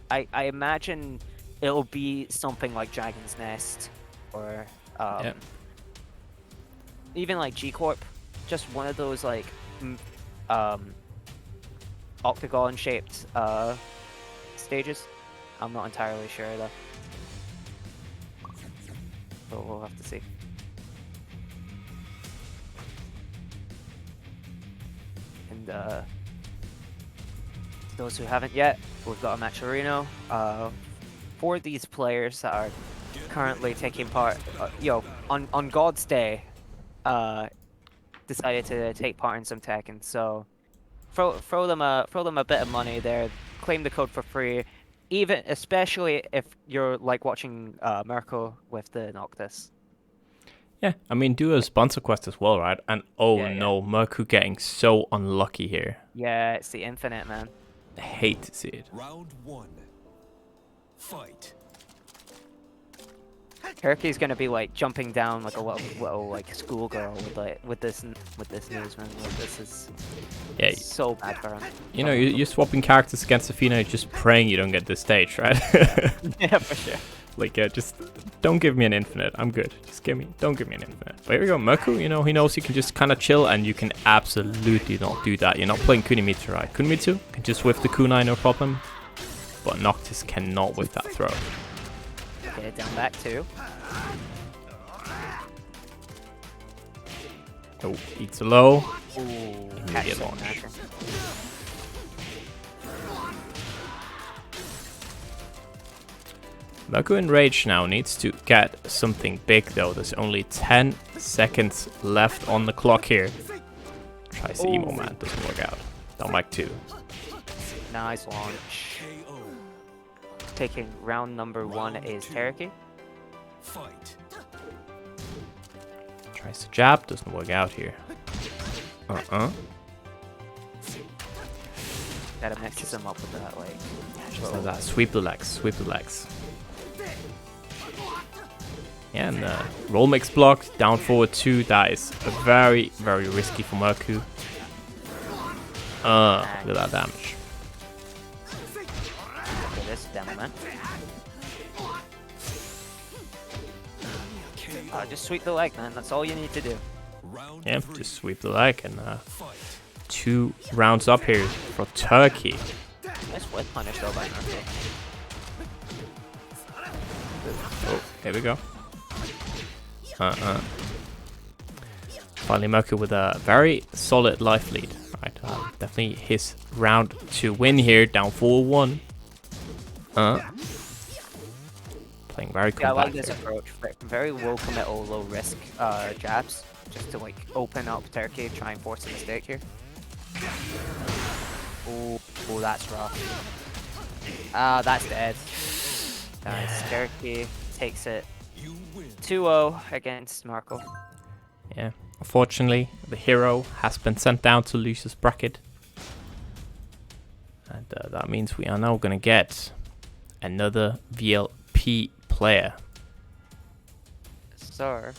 I imagine it'll be something like Dragon's Nest or even like G Corp, just one of those like octagon shaped stages. I'm not entirely sure though, but we'll have to see. And those who haven't yet, we've got a match arena for these players that are currently taking part. On God's Day, decided to take part in some Tekken. So throw them a bit of money there. Claim the code for free, especially if you're like watching Mirku with the Noctis. Yeah, I mean, do a sponsor quest as well, right? And no, Mirku getting so unlucky here. Yeah, it's the infinite, man. I hate to see it. Round 1. Fight. Terkiey's gonna be like jumping down like a little like schoolgirl with this news, man. Like, this is so bad for him. You know, you're swapping characters against Zafina, just praying you don't get this stage, right? Yeah, for sure. Like, just don't give me an infinite. I'm good. Just don't give me an infinite. But here we go, Mirku. You know, he knows he can just kind of chill, and you can absolutely not do that. You're not playing Kunimitsu, right? Kunimitsu can just whiff the kunai, no problem. But Noctis cannot with that throw. Get it down back too. Oh, eats a low. Ooh, Immediate launch. Mirku in rage now needs to get something big though. There's only 10 seconds left on the clock here. Tries the emo man, doesn't work out. Down like 2. Nice launch. Taking round number 1 is Terkiey. Fight. Tries to jab, doesn't work out here. Gotta mix him up with that, like. Just like that. Sweep the legs, sweep the legs. Yeah, and roll mix block, down forward 2. That is very, very risky for Mirku. Look at that damage. Look at this demo, man. Just sweep the leg, man. That's all you need to do. Yeah, just sweep the leg, and 2 rounds up here for Terkiey. Nice whip punish though by Mirku. Oh, here we go. Finally, Mirku with a very solid life lead. Right, definitely his round to win here. Down 4-1. Playing very combative. Yeah, I like this approach. Very low committal, low risk jabs, just to like open up Terkiey, try and force a mistake here. Oh, that's rough. That's dead. Nice. Terkiey takes it 2-0 against Mirku. Yeah, unfortunately, the hero has been sent down to losers bracket. And that means we are now going to get another VLP player. Sir.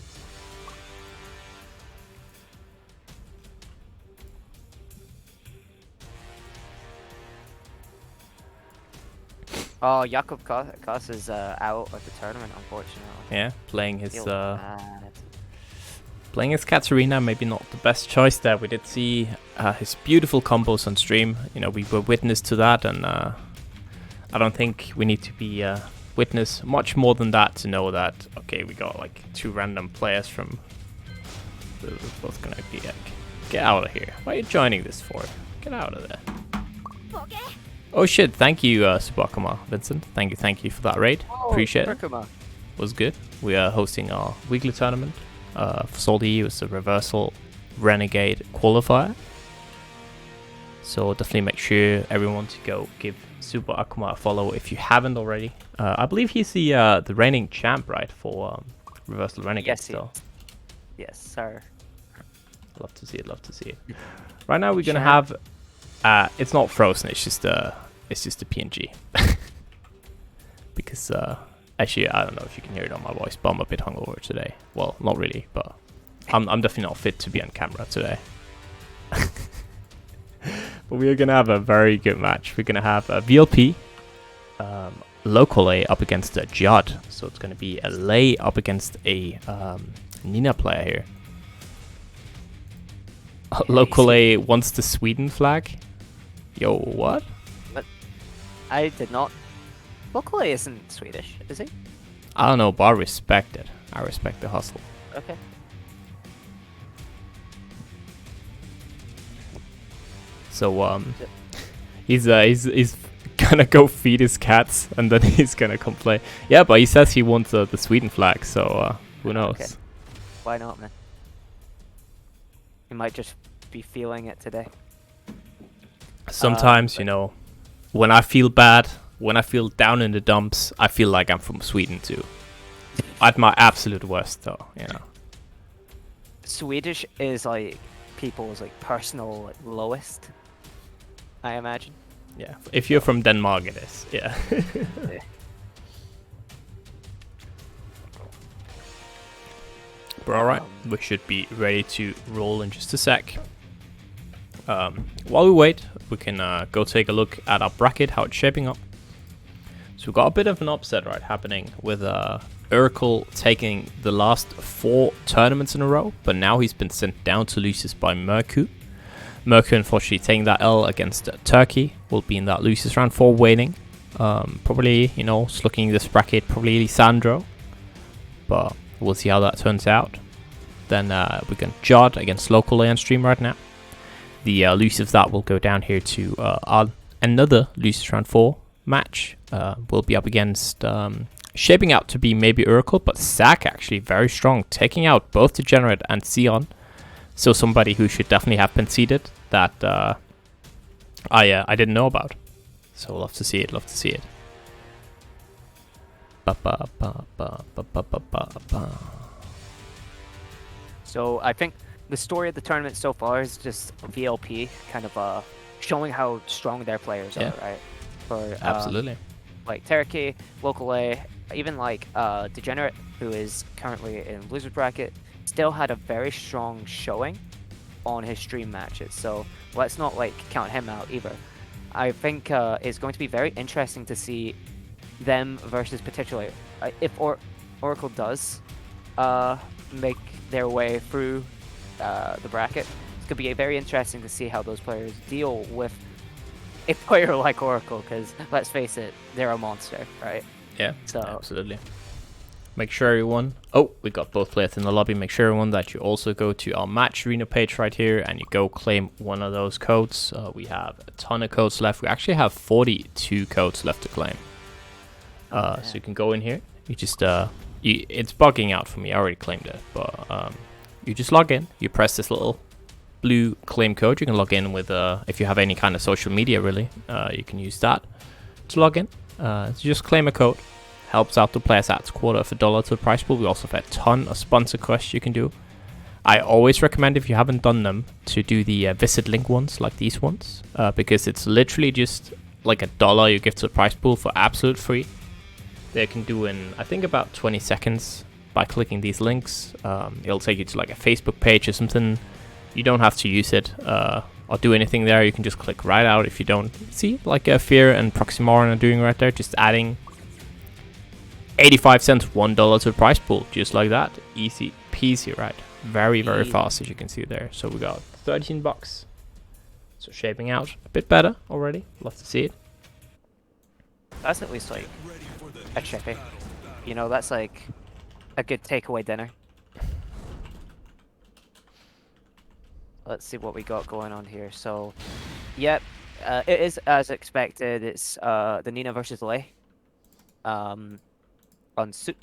Oh, Jakob Koss is out of the tournament, unfortunately. Yeah, playing his Katarina, maybe not the best choice there. We did see his beautiful combos on stream. You know, we were witness to that, and I don't think we need to be witness much more than that to know that, okay, we got like 2 random players from... We're both gonna be like, get out of here. Why are you joining this for? Get out of there. Oh shit, thank you, Subakama, Vincent. Thank you for that raid. Appreciate it. Was good. We are hosting our weekly tournament. For SaltyEU, it's a reversal renegade qualifier. So definitely make sure everyone to go give Super Akuma a follow if you haven't already. I believe he's the reigning champ, right, for Reversal Renegade Yes, still. Yes, sir. Love to see it. Love to see it. Right now we're gonna Champ. have. It's not frozen. It's just a PNG. Because actually I don't know if you can hear it on my voice, but I'm a bit hungover today. Well, not really, but I'm definitely not fit to be on camera today. But we are gonna have a very good match. We're gonna have a VLP, Locolei up against a Jodd. So it's gonna be a Lei up against a Nina player here. Locolei wants the Sweden flag. Yo, what? I did not. Locolei isn't Swedish, is he? I don't know, but I respect it. I respect the hustle. Okay. So he's gonna go feed his cats and then he's gonna come play. Yeah, but he says he wants the Sweden flag, so who knows? Okay. Why not, man? He might just be feeling it today. Sometimes, you know, when I feel bad, when I feel down in the dumps, I feel like I'm from Sweden too. At my absolute worst, though, you know. Swedish is like people's like personal like, lowest, I imagine. Yeah, if you're from Denmark, it is. Yeah. Yeah. But alright, we should be ready to roll in just a sec. While we wait, we can go take a look at our bracket, how it's shaping up. So we've got a bit of an upset right happening with øracle taking the last 4 tournaments in a row, but now he's been sent down to losers by Mirku. Mirku unfortunately taking that L against Terkiey, will be in that losers round 4 waiting. Probably, you know, just looking at this bracket, probably Lisandro, but we'll see how that turns out. Then we got Jodd against Locolei on stream right now. The losers of that will go down here to another losers round 4 match. Will be up against shaping out to be maybe øracle, but Zack actually very strong, taking out both Degenerate and Xeon. So somebody who should definitely have been seeded that I didn't know about. So love to see it. Love to see it. So I think the story of the tournament so far is just VLP kind of showing how strong their players are, right? For Absolutely. like Terkiey, Locolei, even like Degenerate, who is currently in Blizzard bracket, still had a very strong showing on his stream matches. So let's not like count him out either. I think it's going to be very interesting to see them versus potentially if øracle does make their way through the bracket. It's going to be very interesting to see how those players deal with a player like øracle, because let's face it, they're a monster, right? Yeah, so absolutely. Make sure everyone, oh, we got both players in the lobby. Make sure everyone that you also go to our match arena page right here and you go claim one of those codes. We have a ton of codes left. We actually have 42 codes left to claim. So you can go in here. You just it's bugging out for me. I already claimed it, but you just log in. You press this little blue claim code. You can log in with if you have any kind of social media, really, you can use that to log in. So just claim a code. Helps out the players at $0.25 to the prize pool. We also have a ton of sponsor quests you can do. I always recommend, if you haven't done them, to do the visit link ones, like these ones, because it's literally just like $1 you give to the prize pool for absolute free. They can do in, I think, about 20 seconds by clicking these links. It'll take you to like a Facebook page or something. You don't have to use it or do anything there. You can just click right out if you don't see, like Fear and Proximoran are doing right there, just adding 85 cents, $1 to the prize pool, just like that. Easy peasy, right? Very, very fast, as you can see there. So we got 13 bucks. So shaping out a bit better already. Love to see it. that's at least like a chippy. You know, that's like a good takeaway dinner. Let's see what we got going on here. So, yep, it is as expected. It's the Nina versus Lei. On Suk,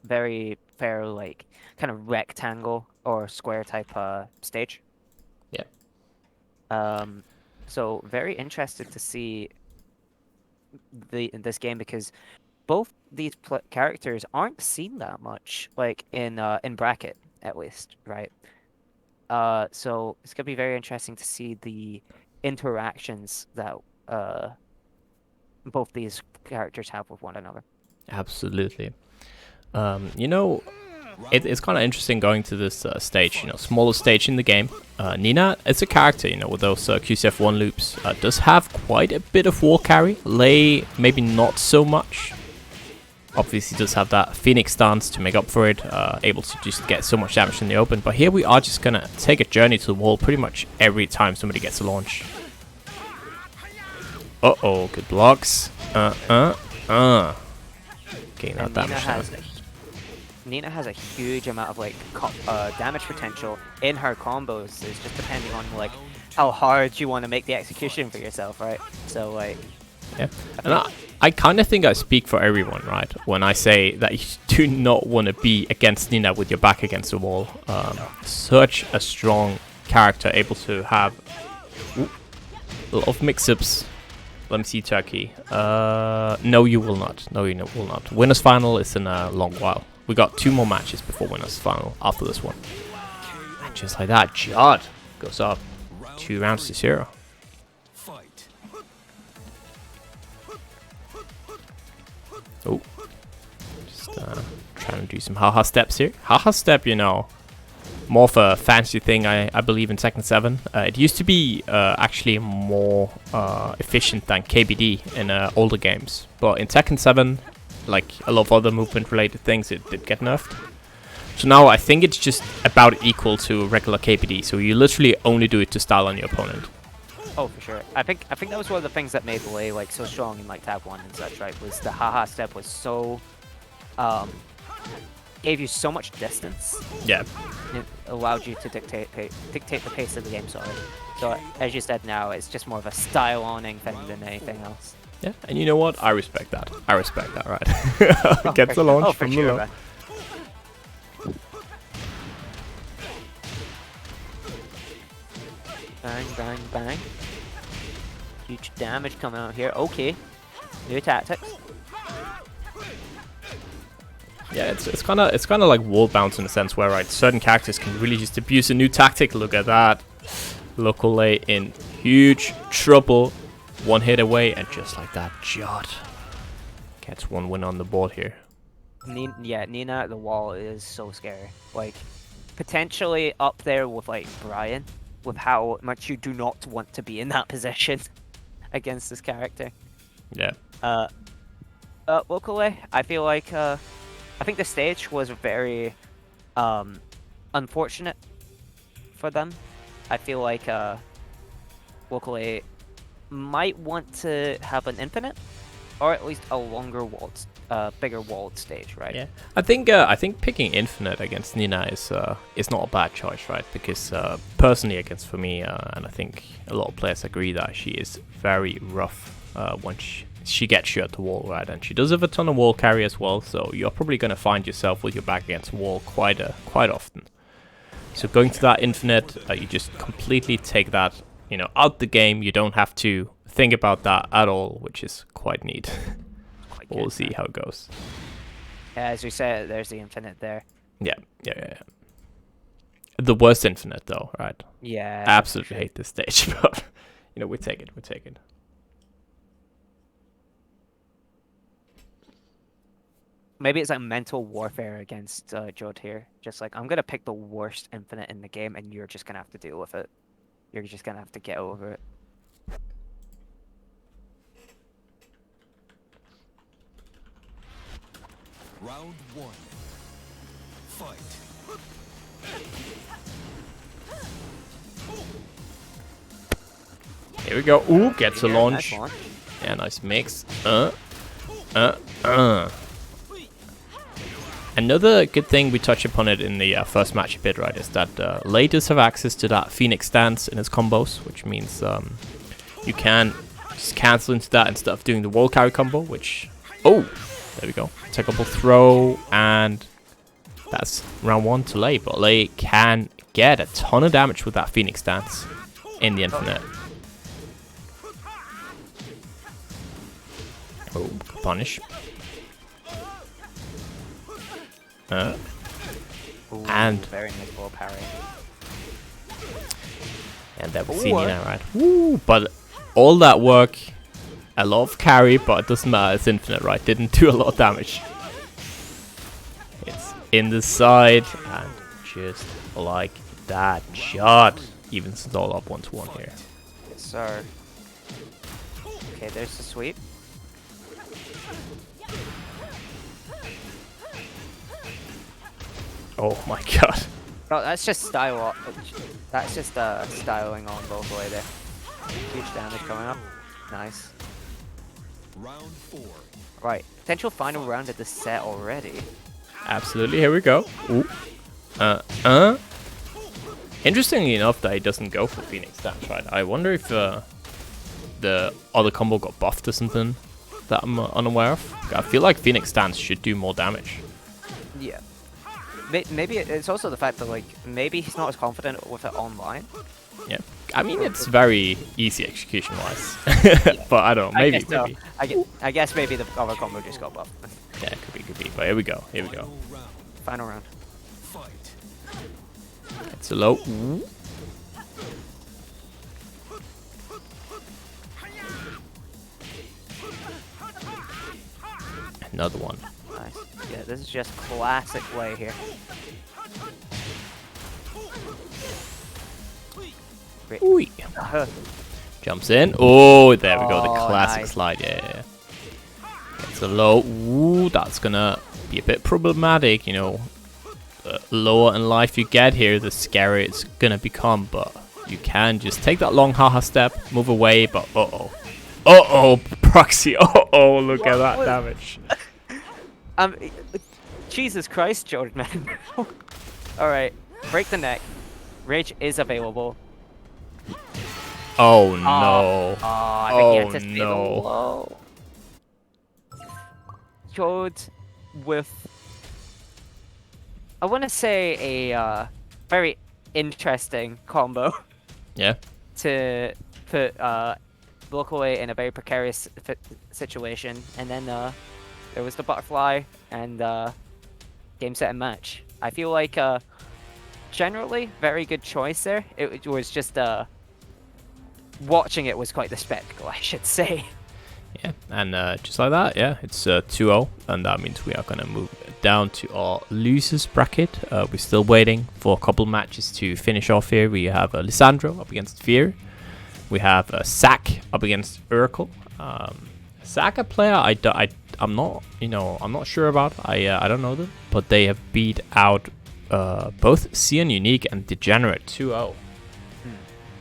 very fair, like kind of rectangle or square type stage. Yeah. So very interested to see this game because both these characters aren't seen that much, like in bracket at least, right? So it's gonna be very interesting to see the interactions that both these characters have with one another. Absolutely. You know, it's kind of interesting going to this stage, you know, smaller stage in the game. Nina, as a character, you know, with those QCF1 loops, does have quite a bit of wall carry. Lei, maybe not so much. Obviously does have that Phoenix stance to make up for it, able to just get so much damage in the open. But here we are just gonna take a journey to the wall pretty much every time somebody gets a launch. Uh-oh, good blocks. Getting that damage down. Nina has a huge amount of like damage potential in her combos. It's just depending on like how hard you want to make the execution for yourself, right? So like, yeah, and I kind of think I speak for everyone, right? When I say that you do not want to be against Nina with your back against the wall. Such a strong character, able to have a lot of mix-ups. Let me see Terkiey. No, you will not. No, you will not. Winners final is in a long while. We got 2 more matches before winners final after this one. And just like that, Jodd goes up 2 rounds to 0. Oh, just trying to do some haha steps here. Haha step, you know, more of a fancy thing, I believe, in Tekken 7. It used to be actually more efficient than KBD in older games. But in Tekken 7, like a lot of other movement-related things, it did get nerfed. So now I think it's just about equal to regular KBD. So you literally only do it to style on your opponent. Oh, for sure. I think that was one of the things that made Lei like so strong in like tab 1 and such, right? Was the haha step was so gave you so much distance. Yeah. It allowed you to dictate the pace of the game, sorry. So as you said, now it's just more of a style owning thing than anything else. Yeah, and you know what? I respect that. I respect that, right? Gets the launch from the low. Bang, bang, bang. Huge damage coming out here. Okay. New tactics. Yeah, it's kind of like wall bounce in a sense where, right, certain characters can really just abuse a new tactic. Look at that. Locolei in huge trouble. 1 hit away, and just like that, Jodd gets 1 win on the board here. Yeah, Nina at the wall is so scary. Like, potentially up there with like Brian, with how much you do not want to be in that position against this character. Yeah. Locolei, I feel like I think the stage was very unfortunate for them. I feel like Locolei might want to have an infinite, or at least a longer walled, bigger walled stage, right? Yeah, I think picking infinite against Nina is not a bad choice, right? Because personally, against for me, and I think a lot of players agree that she is very rough once she gets you at the wall, right? And she does have a ton of wall carry as well, so you're probably going to find yourself with your back against the wall quite often. So going to that infinite, you just completely take that, you know, out the game. You don't have to think about that at all, which is quite neat. We'll see how it goes. Yeah, as we said, there's the infinite there. Yeah. The worst infinite, though, right? Yeah. Absolutely hate this stage, but you know, we take it. Maybe it's like mental warfare against Jodd here. Just like, I'm gonna pick the worst infinite in the game, and you're just gonna have to deal with it. You're just gonna have to get over it. Round 1. Fight. Here we go. Ooh, gets a launch. Nice launch. Yeah, nice mix. Another good thing, we touch upon it in the first match a bit, right, is that Lei does have access to that Phoenix stance in his combos, which means you can just cancel into that instead of doing the wall carry combo, which... Oh! There we go. Takeable throw, and that's round 1 to Lei, but Lei can get a ton of damage with that Phoenix stance in the infinite. punish. Ooh, And very nice ball parry. And that was Zafina, right? Woo! But all that work, a lot of carry, but it doesn't matter, it's infinite, right? Didn't do a lot of damage. It's in the side, and just like that, Jodd evens it all up 1-1 here. Yes, sir. Okay, there's the sweep. Oh my god. Oh, that's just style. That's just styling on Locolei there. Huge damage coming up. Nice. Round 4. Right, potential final round of the set already. Absolutely, here we go. Ooh. Interestingly enough that he doesn't go for Phoenix Dance, right? I wonder if the other combo got buffed or something that I'm unaware of. I feel like Phoenix Dance should do more damage. Yeah. Maybe it's also the fact that like maybe he's not as confident with it online. Yeah, I mean it's very easy execution wise, but I don't know. Maybe. I guess maybe the other combo just got buffed. Yeah, could be. But here we go. Final round. Fight. It's a low. Ooh. Another one. Nice. Yeah, this is just classic play here. Great. Ooh. Jumps in. Oh, there we go. The Oh, classic nice. slide. Yeah. It's a low. Ooh, that's gonna be a bit problematic. You know, the lower in life you get here, the scarier it's gonna become. But you can just take that long haha step, move away. But proxy. Look at that damage. Jesus Christ, Jodd, man. Alright, break the neck. Rage is available. Oh no. I think he anticipated the no. low. Jodd with, I want to say a very interesting combo Yeah. to put Locolei in a very precarious situation, and then there was the butterfly and game, set, and match. I feel like generally very good choice there. It was just watching it was quite the spectacle, I should say. Yeah, and just like that, yeah, it's 2-0, and that means we are going to move down to our losers bracket. We're still waiting for a couple matches to finish off here. We have Lissandro up against Fear. We have Zack up against øracle. Zack, a player I'm not sure about. I don't know them, but they have beat out both Xeon Unique and Degenerate 2-0.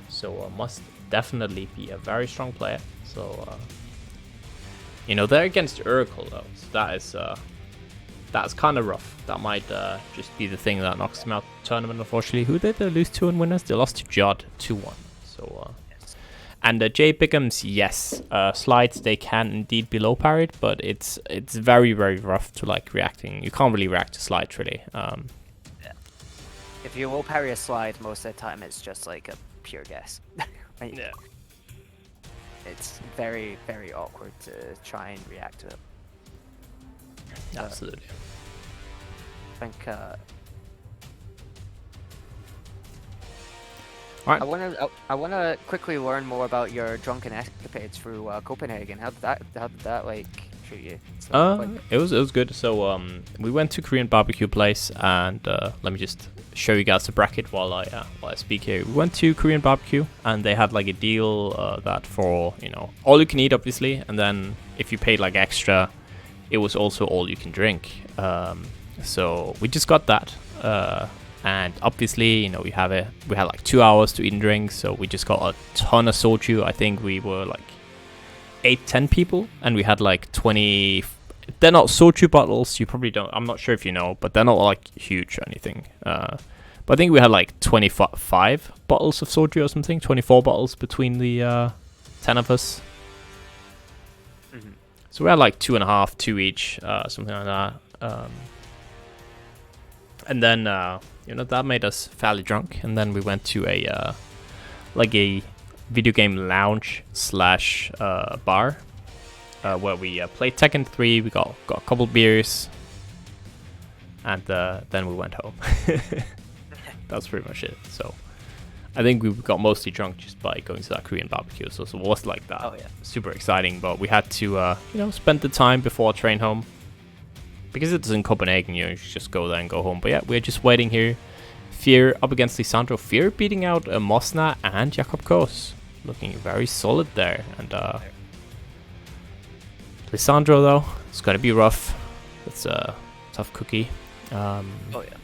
So must definitely be a very strong player. So they're against øracle though, so that's kind of rough. That might just be the thing that knocks them out of the tournament, unfortunately. Who did they lose to in winners? They lost to Jodd 2-1. So and Jay Bickham's, yes, slides, they can indeed be low parried, but it's very, very rough to like reacting. You can't really react to slides really. Yeah. If you will parry a slide, most of the time it's just like a pure guess. Like, Yeah. it's very, very awkward to try and react to it. Absolutely. I think All right. I wanna quickly learn more about your drunken escapades through Copenhagen. How did that like treat you? It was good. So we went to Korean barbecue place, and let me just show you guys the bracket while I speak here. We went to Korean barbecue, and they had like a deal that for all you can eat, obviously, and then if you paid like extra, it was also all you can drink. So we just got that. And obviously, we had like 2 hours to eat and drink, so we just got a ton of soju. I think we were like 8-10 people, and we had like 20. They're not soju bottles. You probably don't. I'm not sure if you know, but they're not like huge or anything. But I think we had like 25 bottles of soju or something. 24 bottles between the 10 of us. Mm-hmm. So we had like 2.5, 2 each, something like that. And then that made us fairly drunk, and then we went to a video game lounge / bar, where we played Tekken 3. We got a couple beers, and then we went home. That's pretty much it. So I think we got mostly drunk just by going to that Korean barbecue. So it was like that. Oh yeah. Super exciting, but we had to spend the time before our train home. Because it's in Copenhagen, you just go there and go home. But yeah, we're just waiting here. Fear up against Lisandro. Fear beating out Mosna and Jakob Kos. Looking very solid there. And Lisandro, though, it's going to be rough. It's a tough cookie. Oh yeah.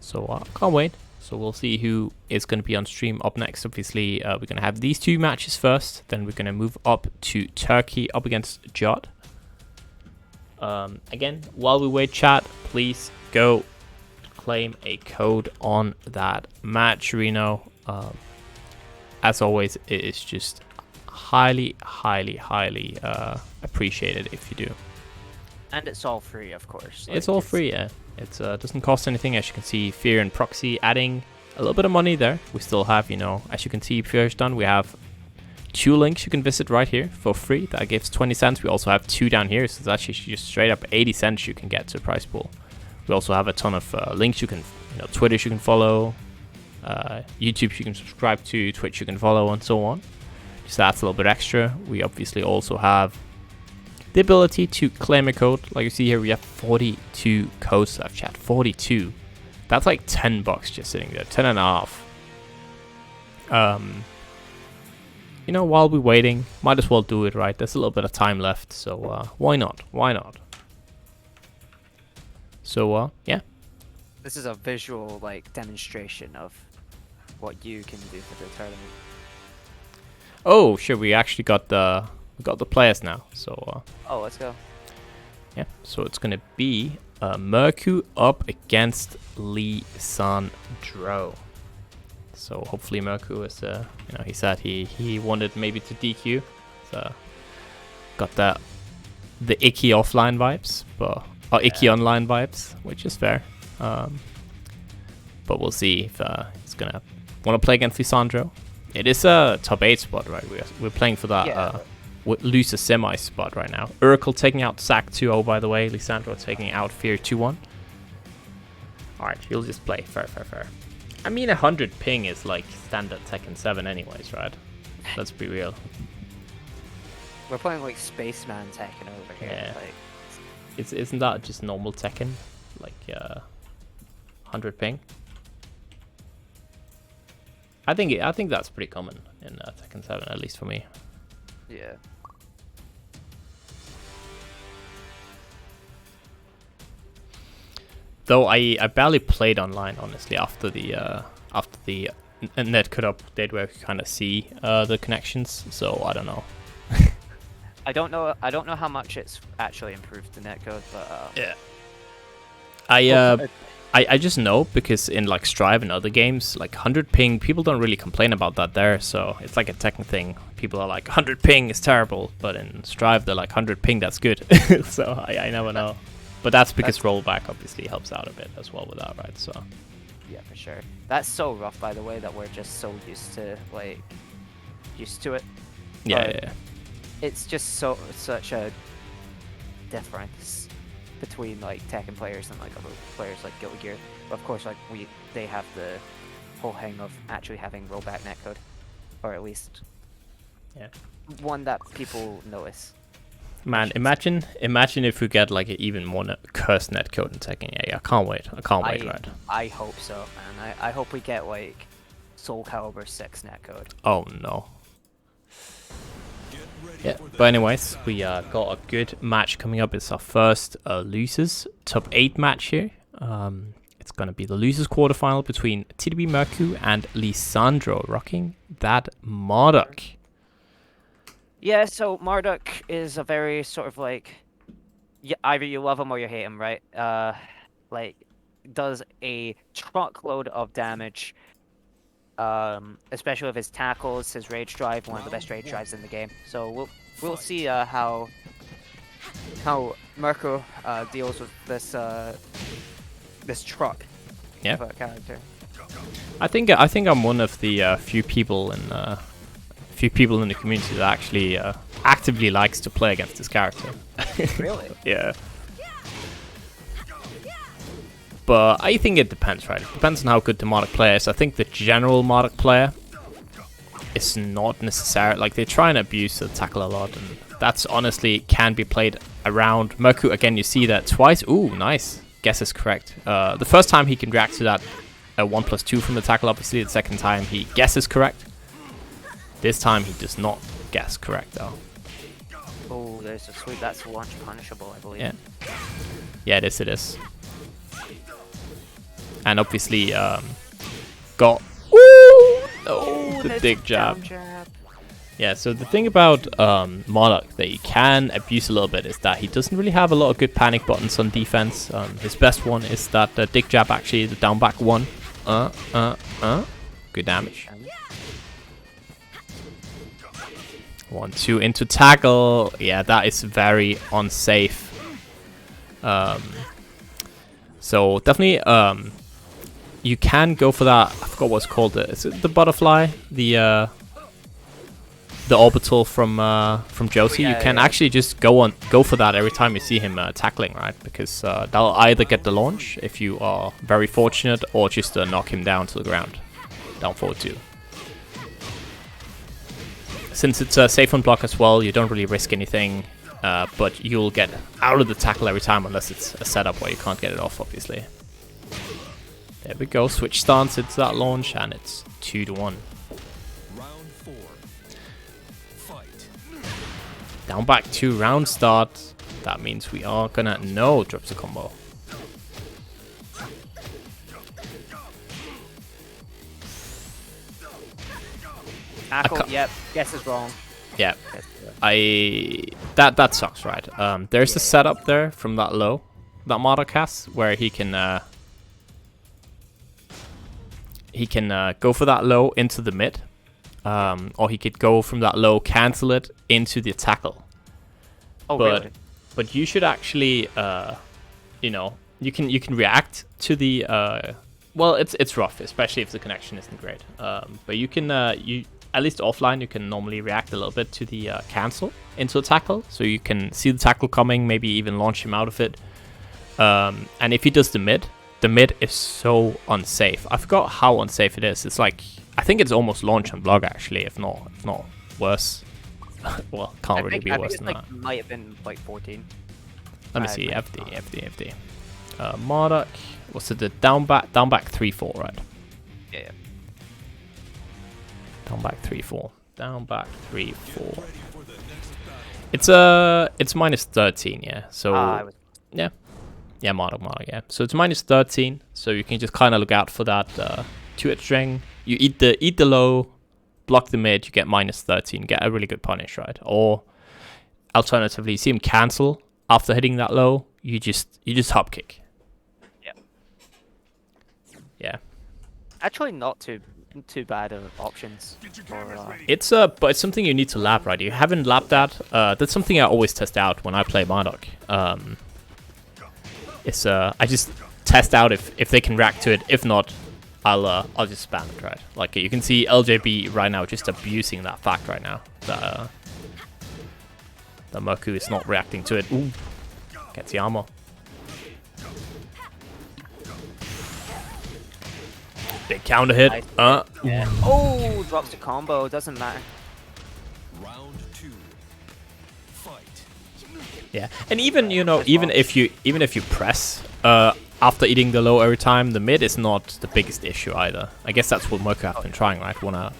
So can't wait. So we'll see who is going to be on stream up next. Obviously, we're going to have these 2 matches first. Then we're going to move up to Terkiey up against Jodd. Again, while we wait, chat, please go claim a code on that match, Reno. As always, it is just highly appreciated if you do. And it's all free, of course. It's all free, yeah. It doesn't cost anything. As you can see, Fear and Proxy adding a little bit of money there. We still have, as you can see, Fear's done. We have 2 links you can visit right here for free. That gives 20 cents. We also have 2 down here, so it's actually just straight up 80 cents you can get to prize pool. We also have a ton of links you can, Twitter you can follow, YouTube you can subscribe to, Twitch you can follow, and so on. Just that's a little bit extra. We obviously also have the ability to claim a code. Like you see here, we have 42 codes left, chat. 42. That's like $10 just sitting there. 10 and a half. While we're waiting, might as well do it, right? There's a little bit of time left, so why not? Why not? So, yeah. This is a visual, demonstration of what you can do for the tournament. Oh, sure. We actually got the players now. So. Oh, let's go. Yeah. So it's gonna be Mirku up against Lisandro. So hopefully Mirku is, he said he wanted maybe to DQ. So got the icky offline vibes, icky online vibes, which is fair. But we'll see if he's gonna want to play against Lisandro. It is a top 8 spot, right? We're playing for that loser semi spot right now. Øracle taking out Zac 2-0, by the way. Lisandro taking out Fear 2-1. Alright, he'll just play. Fair. I mean, 100 ping is like standard Tekken 7 anyways, right? Let's be real. We're playing like Spaceman Tekken over here. Yeah. Isn't that just normal Tekken? Like 100 ping? I think that's pretty common in Tekken 7, at least for me. Yeah. Though I barely played online, honestly, after the netcode update where you kind of see the connections. So I don't know. I don't know how much it's actually improved the netcode, but yeah. I just know because in like Strive and other games, like 100 ping, people don't really complain about that there. So it's like a Tekken thing. People are like 100 ping is terrible, but in Strive they're like 100 ping, that's good. So I never know. But that's because rollback obviously helps out a bit as well with that, right? So yeah, for sure. That's so rough, by the way, that we're just so used to it. Yeah. It's just such a difference between like Tekken players and like other players like Guilty Gear. But of course, like they have the whole hang of actually having rollback netcode, or at least one that people notice. Man, imagine if we get like an even more cursed netcode in Tekken. Yeah, I can't wait. Right? I hope so, man. I hope we get like Soul Calibur 6 netcode. Oh no. Yeah, but anyways, we got a good match coming up. It's our first losers top 8 match here. It's gonna be the losers quarterfinal between TDB Mirku and Lisandro, rocking that Marduk. Yeah, so Marduk is a very sort of like, either you love him or you hate him, right? Like, does a truckload of damage, especially with his tackles, his rage drive, one of the best rage drives in the game. So we'll see how Mirku deals with this truck. of a character. I think I'm one of the few people in few people in the community that actually actively likes to play against this character. Really? Yeah. But I think it depends, right? It depends on how good the Marduk player is. I think the general Marduk player is not necessarily... Like, they try and abuse the tackle a lot, and that's honestly can be played around. Mirku, again, you see that twice. Ooh, nice. Guess is correct. The first time he can react to that 1+2 from the tackle, obviously. The second time he guesses correct. This time he does not guess correct, though. Oh, there's a sweep. That's launch punishable, I believe. Yeah. Yeah, it is. And obviously, got... Ooh! No, the dig jab. Yeah, so the thing about Marduk that you can abuse a little bit is that he doesn't really have a lot of good panic buttons on defense. His best one is that dig jab, actually, the down back one. Good damage. 1-2 into tackle. Yeah, that is very unsafe. So definitely, you can go for that. I forgot what's called. Is it the butterfly? The orbital from Josie. You can actually just go for that every time you see him tackling, right? Because that'll either get the launch if you are very fortunate, or just knock him down to the ground. Down forward 2. Since it's safe on block as well, you don't really risk anything, but you'll get out of the tackle every time unless it's a setup where you can't get it off, obviously. There we go, switch stance into that launch, and it's 2-1. Round 4. Fight. Down back 2 round start. That means we are gonna drops the combo. Tackle, yep, guess is wrong. Yeah, that sucks, right? There's a setup there from that low that Marduk has where he can go for that low into the mid, or he could go from that low, cancel it into the tackle. Oh, really? But you should actually, you know, you can react to the. Well, it's rough, especially if the connection isn't great. But you can at least offline, you can normally react a little bit to the cancel into a tackle. So you can see the tackle coming, maybe even launch him out of it. And if he does the mid is so unsafe. I forgot how unsafe it is. It's like, I think it's almost launch and block, actually, if not worse. Well, can't really be worse than that. Might have been like 14. Let me see, FD. Marduk, what's it, the down back 3-4, right? Yeah. Down back 3-4. Down back 3-4. It's minus 13, yeah. So yeah, Marduk, yeah. So it's minus 13. So you can just kind of look out for that 2-hit string. You eat the low, block the mid. You get minus 13. Get a really good punish, right? Or alternatively, you see him cancel after hitting that low. You just hop kick. Yeah. Yeah. Actually, not too bad of options. For, but it's something you need to lab, right? You haven't labbed that. That's something I always test out when I play Marduk. I just test out if they can react to it. If not, I'll just spam it, right? Like you can see LJB right now just abusing that fact right now. That Mirku is not reacting to it. Ooh, gets the armor. Big counter hit. Yeah. Oh, drops the combo. Doesn't matter. Round 2. Fight. Yeah, and even even if you press after eating the low every time, the mid is not the biggest issue either. I guess that's what Mirku have been trying, right? Wanna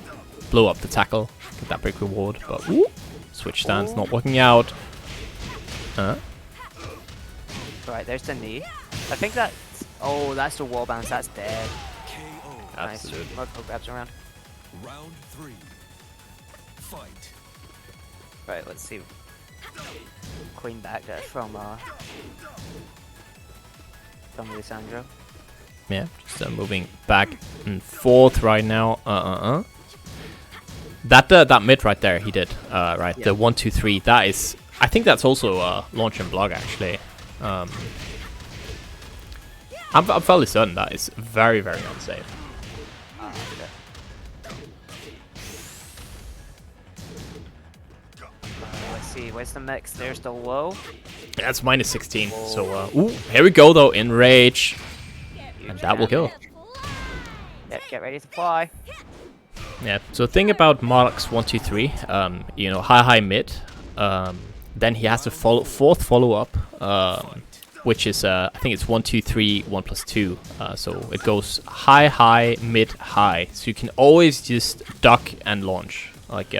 blow up the tackle, get that big reward, but switch stance not working out. Right, there's the knee. I think that's that's the wall bounce. That's dead. Absolutely. Nice. Mirku grabs around. Round 3. Fight. Right, let's see. Queen back there from Lisandro. Yeah, just moving back and forth right now. That mid right there, he did. Right, the 1-2-3. That is, I think that's also launch and block actually. I'm fairly certain that is very, very unsafe. Okay. see. Where's the mix? There's the low. That's minus 16. So, ooh, here we go though. Enrage. And that will kill. Yep, get ready to fly. Yeah, so the thing about Marduk's 1, 2, 3, you know, high, mid, then he has the fourth follow-up, which is, I think it's 1, 2, 3, 1 plus 2, so it goes high, mid, high, so you can always just duck and launch, like,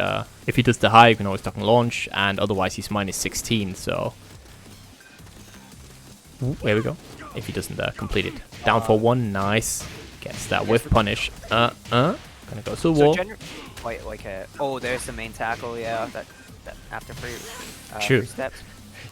if he does the high, you can always duck and launch, and otherwise he's minus 16, so, ooh, there we go, if he doesn't complete it. Down for 1, nice, gets that whiff punish, gonna go to the wall. Quite like a. Oh, there's the main tackle. Yeah, that after three. True. 3 steps.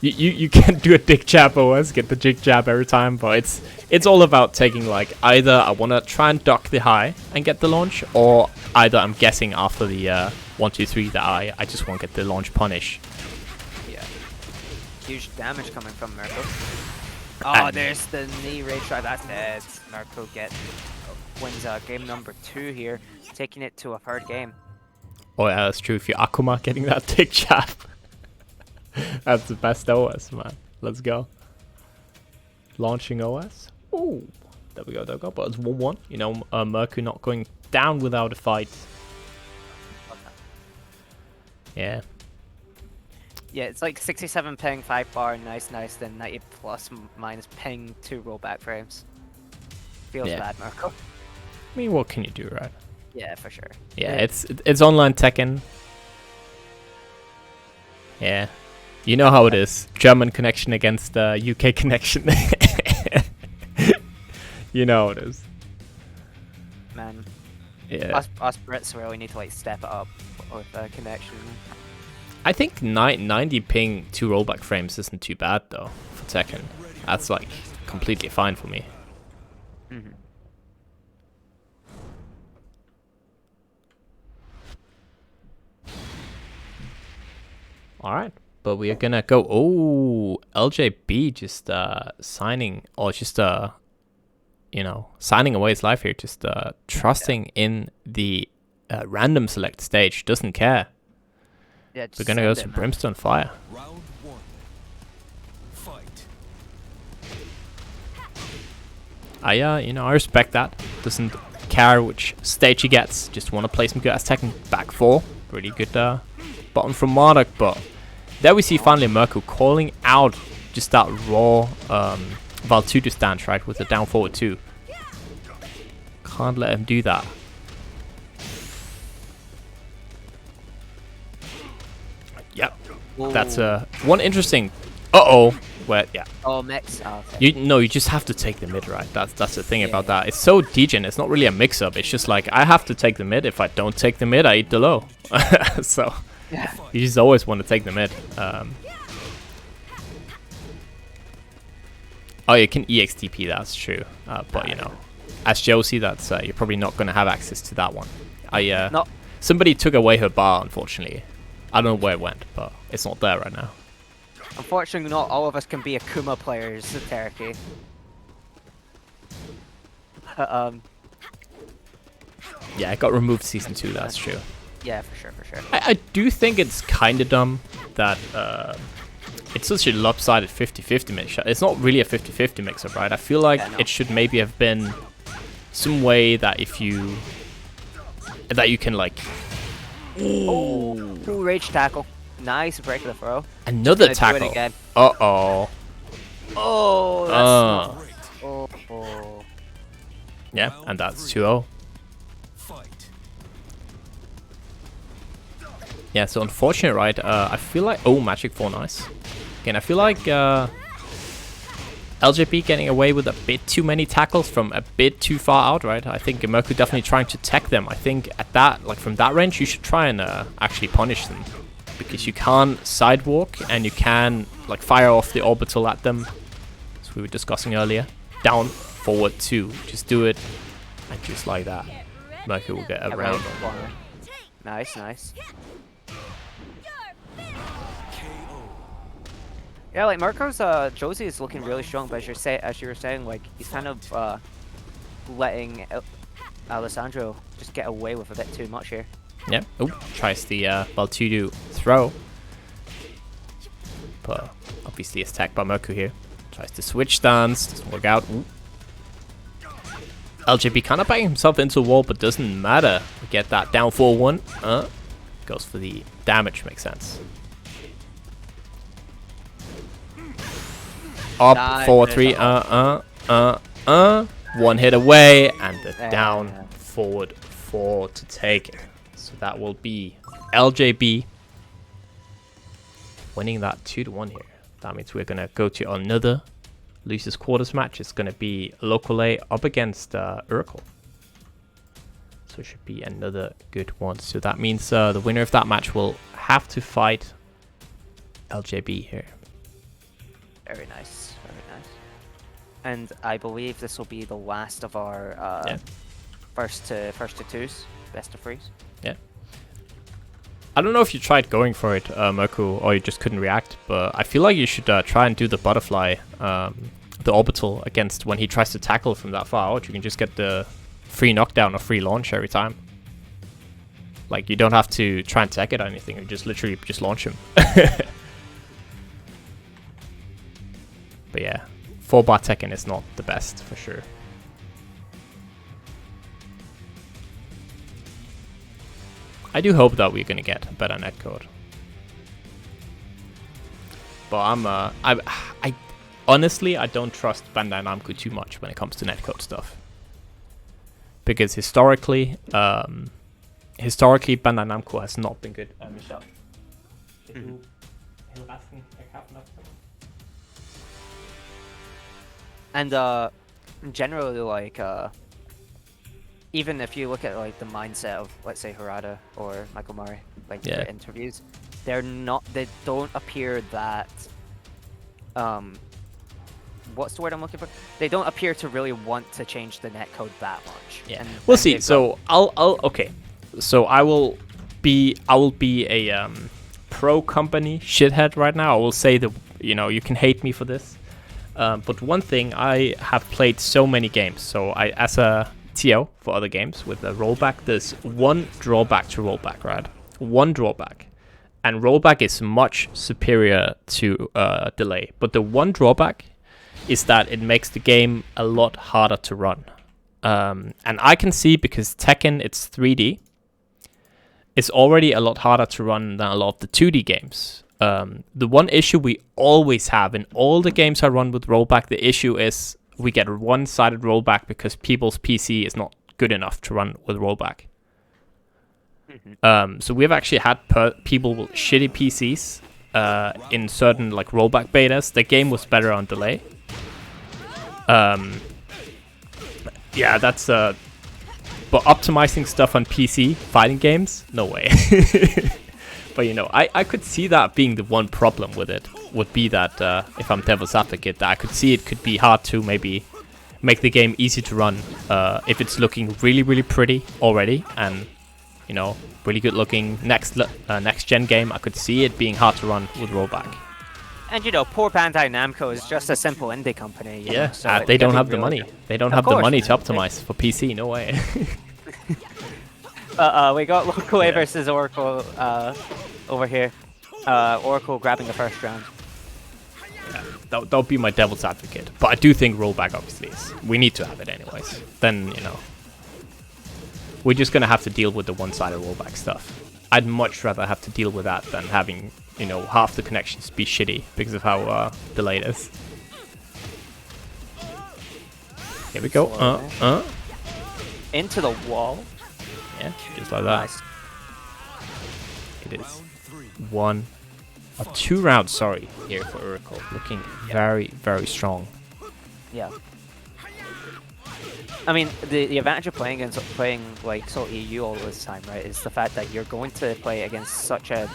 You can do a dig jab OS, get the jig jab every time, but it's all about taking like either I want to try and duck the high and get the launch, or either I'm guessing after the 1, 2, 3 that I just want to get the launch punish. Yeah. Huge damage coming from Mirku. Oh, there's the knee rage shot. That's dead. Mirku wins game number 2 here, taking it to a 3rd game. Oh yeah, that's true. If you're Akuma getting that dig jab, that's the best OS, man. Let's go. Launching OS. Ooh, there we go. But it's 1-1. You know, Mirku not going down without a fight. Yeah. Yeah, it's like 67 ping, 5 bar, nice, then 90 plus minus ping, 2 rollback frames. Feels bad, Mirku. I mean, what can you do, right? Yeah, for sure. Yeah, it's online Tekken. Yeah, you know how it is. German connection against UK connection. You know how it is. Man. Yeah. Us Brits really need to like step it up with connection. I think 90 ping 2 rollback frames isn't too bad though for Tekken. That's like completely fine for me. Mm-hmm. Alright, but we are gonna go. Oh, LJB just signing, or just you know, signing away his life here, just trusting in the random select stage, doesn't care. Yeah, we're gonna go to Brimstone Fire. Round 1. Fight. You know, I respect that. Doesn't care which stage he gets, just want to play some good as Tekken. Back 4, really good bottom from Marduk, but there we see finally Mirku calling out just that raw Val 2 to stance, right, with the down forward 2. Can't let him do that. Yep, Ooh. that's one interesting. Where Oh, mix. Oh, okay. You just have to take the mid, right? That's the thing about that. It's so degen. It's not really a mix-up. It's just like I have to take the mid. If I don't take the mid, I eat the low. So Yeah. you just always want to take the mid. Oh, you can EXTP. That's true. But you know, as Josie, that's you're probably not going to have access to that one. No. Somebody took away her bar, unfortunately. I don't know where it went, but it's not there right now. Unfortunately, not all of us can be Akuma players, Terkiey. Yeah, it got removed season 2. That's true. Yeah, for sure. I do think it's kind of dumb that it's such a lopsided 50-50 mix. It's not really a 50-50 mix-up, right? I feel like it should maybe have been some way that if you can like. Ooh, full rage tackle. Nice break of the throw. Another tackle. Uh-oh. Oh, that's oh. Yeah, and that's 2-0. Fight. Yeah, so unfortunate, right? I feel like... Oh, Magic 4, nice. Again, I feel like LJB getting away with a bit too many tackles from a bit too far out, right? I think Mirku definitely trying to tech them. I think at that, like from that range, you should try and actually punish them. Because you can't sidewalk and you can like fire off the orbital at them, as we were discussing earlier. Down, forward 2, just do it, and just like that, Mirku will get around. Nice. Yeah, like Mirku's Josie is looking really strong, but as you were saying, like he's kind of letting Alessandro just get away with a bit too much here. Yeah. Oh, tries the Baltudu throw. obviously is tagged by Mirku here. Tries to switch stance, doesn't work out. Ooh. LJB kind of banging himself into a wall, but doesn't matter. We get that down 4-1. Goes for the damage, makes sense. Up, 4-3, one hit away, and the down forward 4 to take it. So that will be LJB winning that 2-1 here. That means we're gonna go to another losers quarters match. It's gonna be Locolei up against øracle. So it should be another good one. So that means the winner of that match will have to fight LJB here. Very nice, very nice. And I believe this will be the last of our first to twos, best of threes. Yeah. I don't know if you tried going for it, Mirku, or you just couldn't react, but I feel like you should try and do the butterfly, the orbital, against when he tries to tackle from that far out. You can just get the free knockdown or free launch every time. Like, you don't have to try and tech it or anything, you just literally just launch him. But yeah, 4-bar Tekken is not the best, for sure. I do hope that we're gonna get a better netcode. But I honestly, I don't trust Bandai Namco too much when it comes to netcode stuff. Because historically, Bandai Namco has not been good. Michelle. And generally, like, even if you look at like the mindset of, let's say, Harada or Michael Murray, like their interviews, they don't appear that what's the word I'm looking for? They don't appear to really want to change the netcode that much. Yeah, we'll see. So okay. So I will be a pro company shithead right now. I will say that, you know, you can hate me for this. But one thing, I have played so many games. So I, as a TO for other games with a rollback, there's one drawback to rollback, right? One drawback. And rollback is much superior to delay. But the one drawback is that it makes the game a lot harder to run. And I can see, because Tekken, it's 3D, it's already a lot harder to run than a lot of the 2D games. The one issue we always have in all the games I run with rollback, the issue is we get one-sided rollback because people's PC is not good enough to run with rollback. So we've actually had people with shitty PCs in certain like rollback betas. The game was better on delay. Yeah, that's but optimizing stuff on PC fighting games, no way. But you know, I could see that being the one problem with it, would be that if I'm devil's advocate, that I could see it could be hard to maybe make the game easy to run if it's looking really, really pretty already, and you know, really good looking next gen game. I could see it being hard to run with rollback. And you know, poor Bandai Namco is just a simple indie company. Yeah, know, so they don't have the money. They don't have the money to optimize for PC. No way. We got Locolei versus øracle over here. øracle grabbing the first round. Yeah, that would be my devil's advocate. But I do think rollback obviously is. We need to have it anyways. Then, you know, we're just going to have to deal with the one-sided rollback stuff. I'd much rather have to deal with that than having, you know, half the connections be shitty because of how delayed it is. Here we go. Into the wall. Yeah, just like that. Nice. It is 2 rounds, sorry, here for øracle. Looking very, very strong. Yeah. I mean, the advantage of playing like SaltyEU all this time, right, is the fact that you're going to play against such a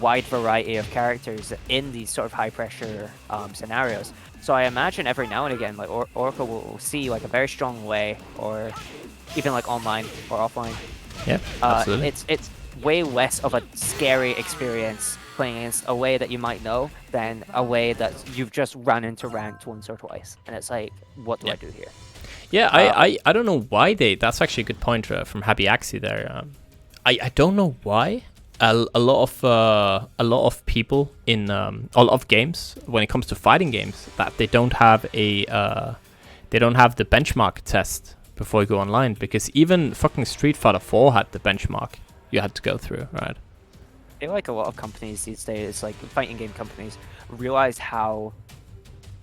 wide variety of characters in these sort of high pressure scenarios. So I imagine every now and again, like øracle will see like a very strong way, or even like online or offline. Yeah, absolutely. It's way less of a scary experience playing against a way that you might know than a way that you've just run into ranked once or twice, and it's like, what do I do here? Yeah, I don't know why that's actually a good point from Happy Axie there. I don't know why a lot of people in a lot of games when it comes to fighting games that they don't have the benchmark test before you go online, because even fucking Street Fighter 4 had the benchmark you had to go through, right? I feel like a lot of companies these days, like fighting game companies, realize how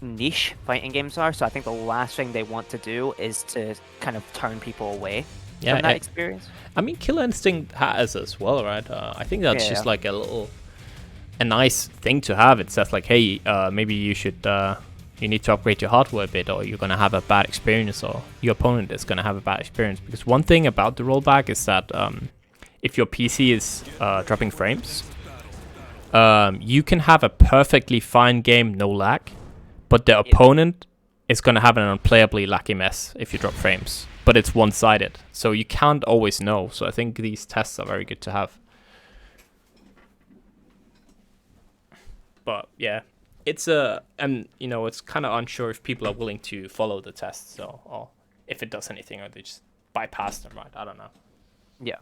niche fighting games are. So I think the last thing they want to do is to kind of turn people away from that experience. I mean, Killer Instinct has as well, right? I think that's just like a nice thing to have. It says like, hey, maybe you should, you need to upgrade your hardware a bit, or you're gonna have a bad experience, or your opponent is gonna have a bad experience. Because one thing about the rollback is that if your PC is dropping frames, you can have a perfectly fine game, no lag, but the opponent is gonna have an unplayably laggy mess if you drop frames. But it's one-sided, so you can't always know. So I think these tests are very good to have. But yeah, it's and you know, it's kind of unsure if people are willing to follow the tests, so or if it does anything, or they just bypass them, right? I don't know. Yeah.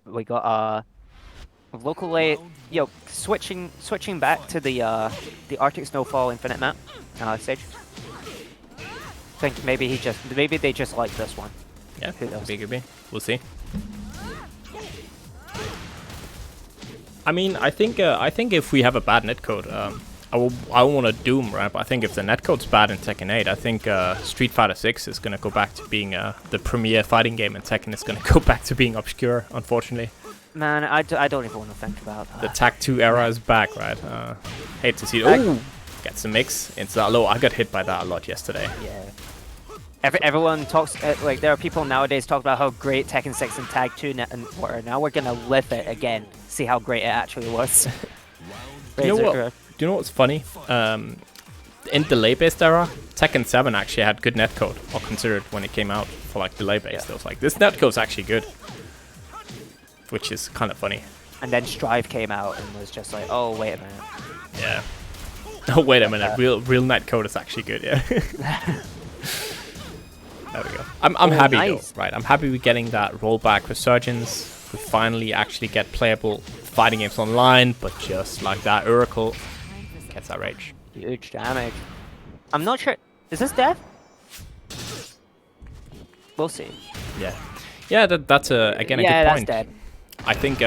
We got Locolei, switching back to the Arctic Snowfall Infinite map stage. I think maybe they just like this one. Yeah, could be. We'll see. I mean, I think if we have a bad netcode, I want to Doom, right? But I think if the netcode's bad in Tekken 8, I think Street Fighter 6 is gonna go back to being the premier fighting game, and Tekken is gonna go back to being obscure, unfortunately. Man, I don't even want to think about that. The Tag 2 era is back, right? Hate to see it. Oh, gets a mix. It's that low. I got hit by that a lot yesterday. Yeah. Everyone talks, like, there are people nowadays talking about how great Tekken 6 and Tag 2 were. Now we're gonna live it again, see how great it actually was. Do you know what's funny? In delay-based era, Tekken 7 actually had good netcode, or considered when it came out for like delay-based. It was like, this netcode's actually good, which is kind of funny. And then Strive came out and was just like, oh, wait a minute. Yeah. Oh, wait a minute. Real netcode is actually good, yeah. There we go. I'm happy though, right? I'm happy we're getting that rollback resurgence. We finally actually get playable fighting games online, but just like that, Oracle gets our rage. Huge damage. I'm not sure. Is this death? We'll see. Yeah. Yeah, that's again a good point. That's dead. I think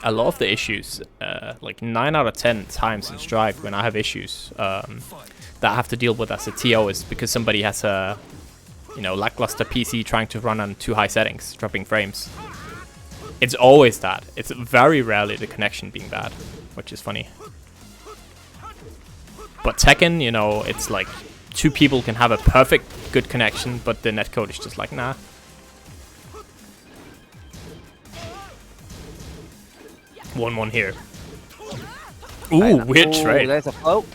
a lot of the issues, like 9 out of 10 times in Strive when I have issues that I have to deal with as a TO, is because somebody has a, lackluster PC trying to run on too high settings, dropping frames. It's always that. It's very rarely the connection being bad, which is funny. But Tekken, it's like 2 people can have a perfect good connection, but the netcode is just like, nah. One here. Ooh, weird trade. There's a float.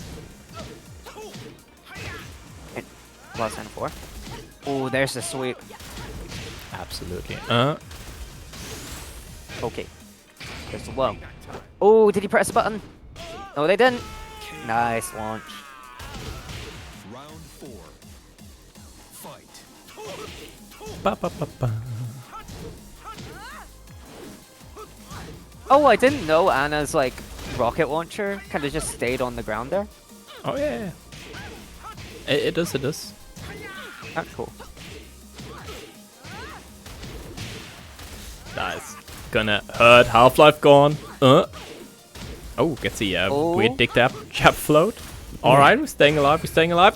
Plus and 4. Ooh, there's a sweep. Absolutely. Okay. There's the low. Oh, did he press a button? No, they didn't. Nice launch. Round 4. Fight. Ba, ba, ba, ba. Oh, I didn't know Anna's like rocket launcher kind of just stayed on the ground there. Oh yeah. It does. That's cool. That's gonna hurt. Half-Life gone. Oh, gets the weird dick jab float. Alright, we're staying alive.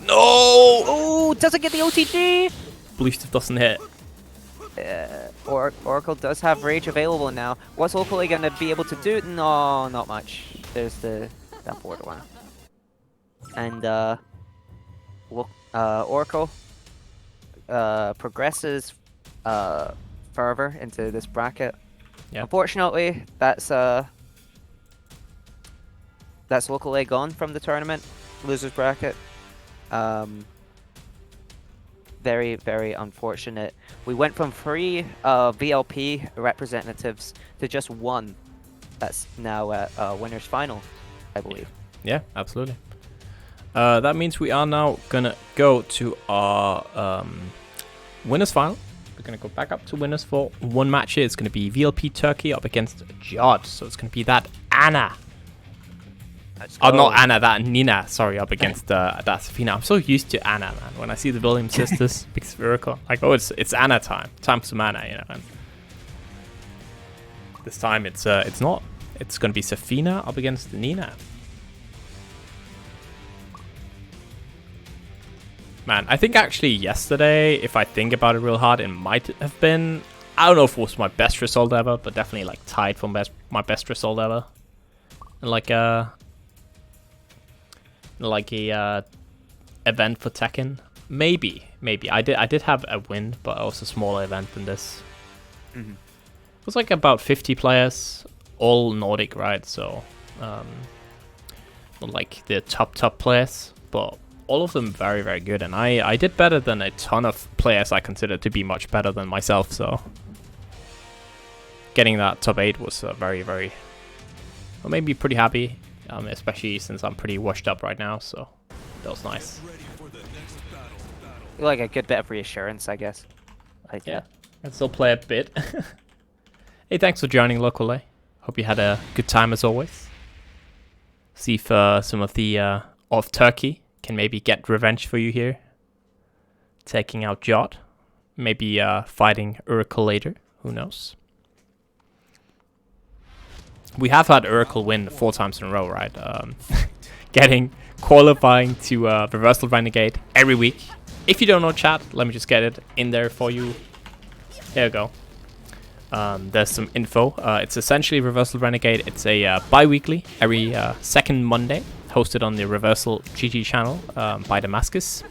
No! Oh, doesn't get the OTG! Blue stuff doesn't hit. Oracle does have rage available now. What's Locolei gonna be able to do? No, not much. There's that border one. And Oracle progresses further into this bracket. Yep. Unfortunately, that's Locolei gone from the tournament, losers bracket. Very, very unfortunate. We went from 3 VLP representatives to just 1. That's now at winners final, I believe. Yeah, absolutely. That means we are now gonna go to our winners final. We're going to go back up to winners for one match here. It's going to be VLP Terkiey up against Jodd. So it's going to be that Anna. Oh, not Anna, that Nina. Sorry, up against that Zafina. I'm so used to Anna, man. When I see the Williams sisters, big spherical. Like, oh, it's Anna time. Time for some Anna, you know. And this time it's not. It's going to be Zafina up against Nina. Man, I think actually yesterday, if I think about it real hard, it might have been, I don't know if it was my best result ever, but definitely like tied for my best result ever. Like a event for Tekken. Maybe. I did have a win, but it was a smaller event than this. It was like about 50 players, all Nordic, right? So, not like the top players, but all of them very, very good, and I did better than a ton of players I consider to be much better than myself, so getting that top 8 was very, very, well, made me pretty happy, especially since I'm pretty washed up right now, so that was nice. Like a good bit of reassurance, I guess. Like, yeah, and still play a bit. Hey, thanks for joining, Locolei. Hope you had a good time as always. See if some of the of Terkiey can maybe get revenge for you here. Taking out Jodd. Maybe fighting Øracle later. Who knows? We have had Øracle win 4 times in a row, right? Qualifying to Reversal Renegade every week. If you don't know chat, let me just get it in there for you. There you go. There's some info. It's essentially Reversal Renegade. It's a bi-weekly, every second Monday, hosted on the Reversal GG channel by Damascus.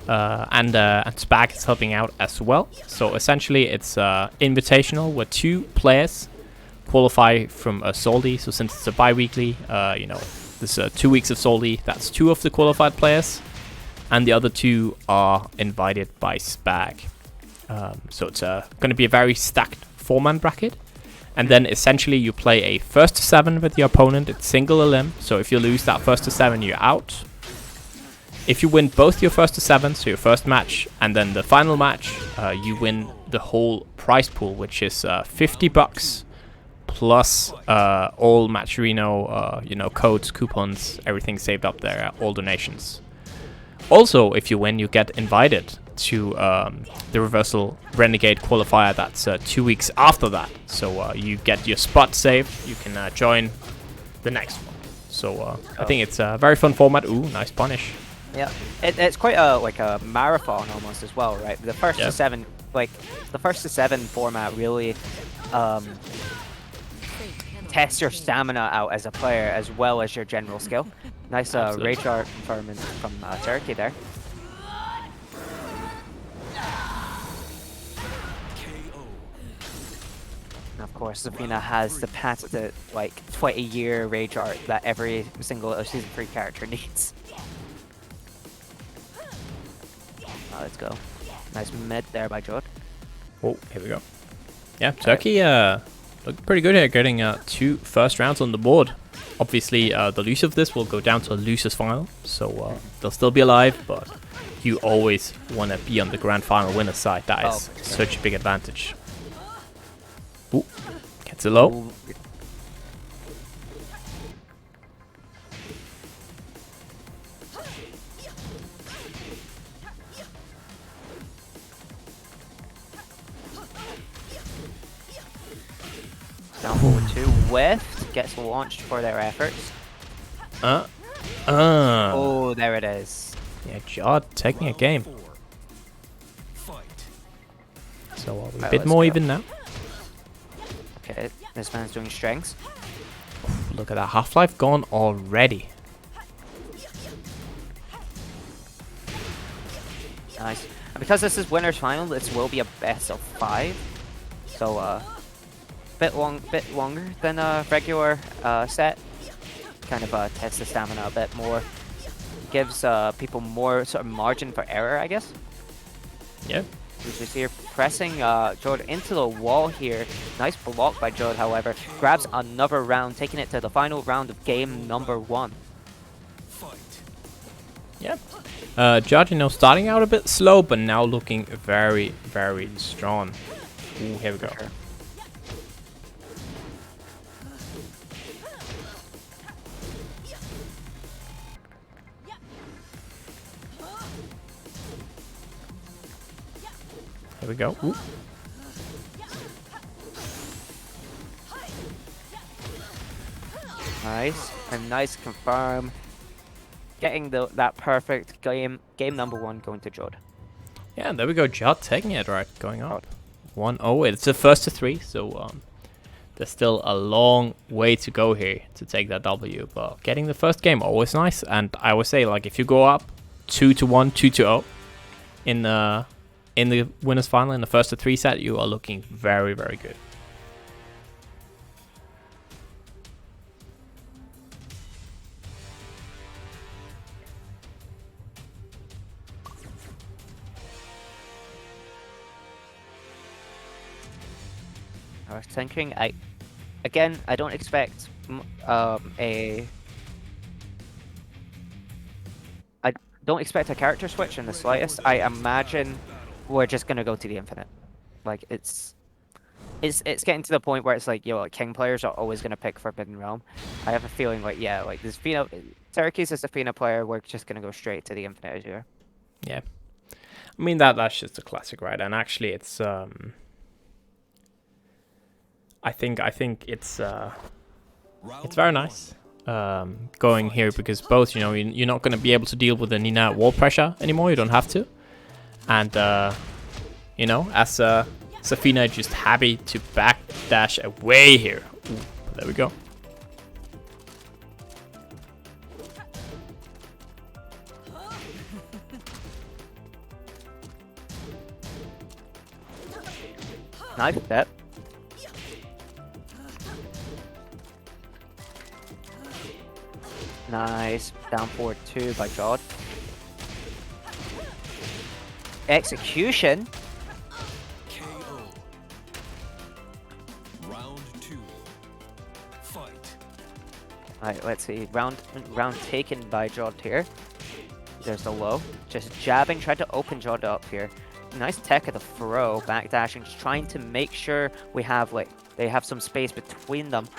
And Spag is helping out as well. So essentially it's invitational where 2 players qualify from a Salty. So since it's a bi-weekly, you know, there's 2 weeks of Salty. That's 2 of the qualified players. And the other 2 are invited by Spag. So it's going to be a very stacked 4-man bracket. And then essentially you play a 1st to 7 with your opponent. It's single elim. So if you lose that 1st to 7, you're out. If you win both your 1st to 7, so your first match and then the final match, you win the whole prize pool, which is $50 plus all Matcherino, you know, codes, coupons, everything saved up there, all donations. Also, if you win, you get invited to the Reversal Renegade qualifier. That's 2 weeks after that. So you get your spot saved. You can join the next one. So I think it's a very fun format. Ooh, nice punish. Yeah, it's quite like a marathon almost as well, right? The 1st to 7, like the 1st to 7 format really tests your stamina out as a player as well as your general skill. Nice rage art from Terkiey there. And of course, Zafina has the patented like 20-year rage art that every single Season 3 character needs. Let's go. Nice mid there by Jodd. Oh, here we go. Yeah, Terkiey looked pretty good here, getting 2 first rounds on the board. Obviously, the loser of this will go down to a loser's final, so they'll still be alive, but you always want to be on the grand final winner's side. That is such a big advantage. Ooh, gets it low. Ooh. Down forward 2, whiffed, gets launched for their efforts. Oh, there it is. Yeah, Jodd taking a game. So we're a bit more even now. Okay, this man's doing strengths. Look at that, Half-Life gone already. Nice. And because this is winner's final, this will be a best of 5. So bit longer than a regular set. Kind of tests the stamina a bit more. Gives people more sort of margin for error, I guess. Yeah. We just here pressing Jodd into the wall here. Nice block by Jodd, however. Grabs another round, taking it to the final round of game number 1. Yeah. Jodd, you know, starting out a bit slow, but now looking very, very strong. Ooh, here we go. Sure. Here we go. Ooh. Nice. And nice confirm. Getting that perfect game number 1 going to Jodd. Yeah, there we go. Jodd taking it right, going up. 1-0. It's the first to 3, so there's still a long way to go here to take that W. But getting the first game always nice. And I would say, like, if you go up 2-1, 2-0 in the winners final in the first to 3 set, you are looking very, very good. I was thinking, I don't expect I don't expect a character switch in the slightest. I imagine we're just gonna go to the infinite. Like it's getting to the point where it's like, yo, like, king players are always gonna pick Forbidden Realm. I have a feeling like, yeah, like this Terkiey's a Zafina player, we're just gonna go straight to the infinite here. Yeah. I mean that's just a classic, right? And actually it's I think it's very nice going here, because both, you know, you're not going to be able to deal with the Nina wall pressure anymore. You don't have to, and you know, as Zafina just happy to backdash away here. Ooh, there we go. Nice step. Nice. Down forward 2 by Jodd. Execution. KO. Round 2. Fight. Alright, let's see. Round taken by Jodd here. There's the low. Just jabbing, trying to open Jodd up here. Nice tech of the throw, backdashing, just trying to make sure we have, like, they have some space between them.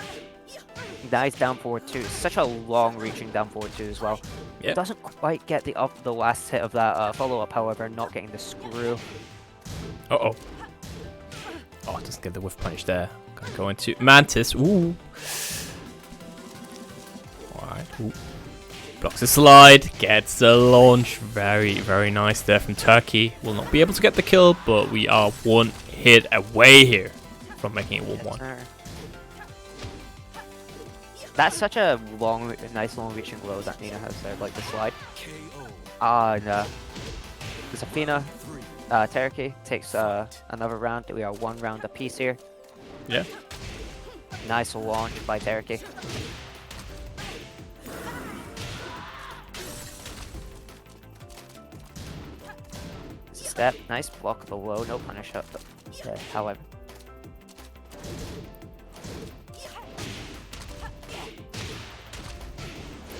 Nice down forward 2. Such a long reaching down forward 2 as well. Yep. Doesn't quite get the last hit of that follow up, however, not getting the screw. Oh, doesn't get the whiff punish there. Gonna go into Mantis. Ooh. Alright. Ooh. Blocks the slide, gets the launch. Very, very nice there from Terkiey. Will not be able to get the kill, but we are 1 hit away here from making it 1-1. Yes, that's such a nice long reaching low that Nina has there, like the slide. KO. And Zafina, Terkiey takes another round. We are 1 round apiece here. Yeah. Nice launch by Terkiey. Step, nice block of the low, no punish up, however.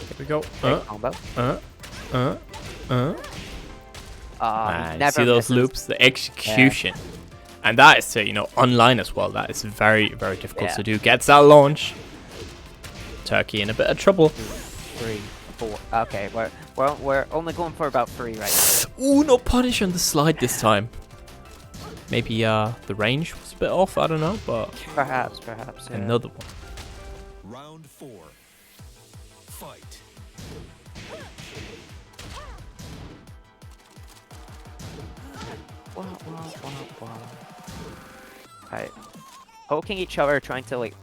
Here we go. Combo. Man, Never see those misses. loops? The execution. Yeah. And that is, you know, online as well. That is very, very difficult to do. Gets that launch. Terkiey in a bit of trouble. 3, 4. Okay, we're only going for about 3 right now. Ooh, no punish on the slide this time. Maybe the range was a bit off. I don't know, but Perhaps. Yeah. Another one. Round 4. Fight. Alright. Poking each other, trying to like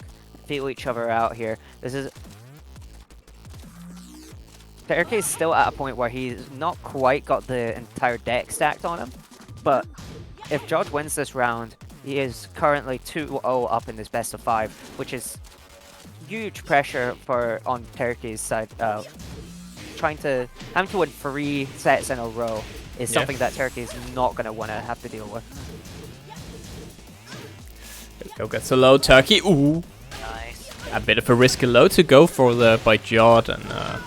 feel each other out here. This is Terkiey's still at a point where he's not quite got the entire deck stacked on him, but if Jodd wins this round, he is currently 2-0 up in this best of 5, which is huge pressure on Terkiey's side. Having to win 3 sets in a row is something that Terkiey's not going to want to have to deal with. Go gets a low Terkiey. Ooh. Nice. A bit of a risky low to go for by Jodd, and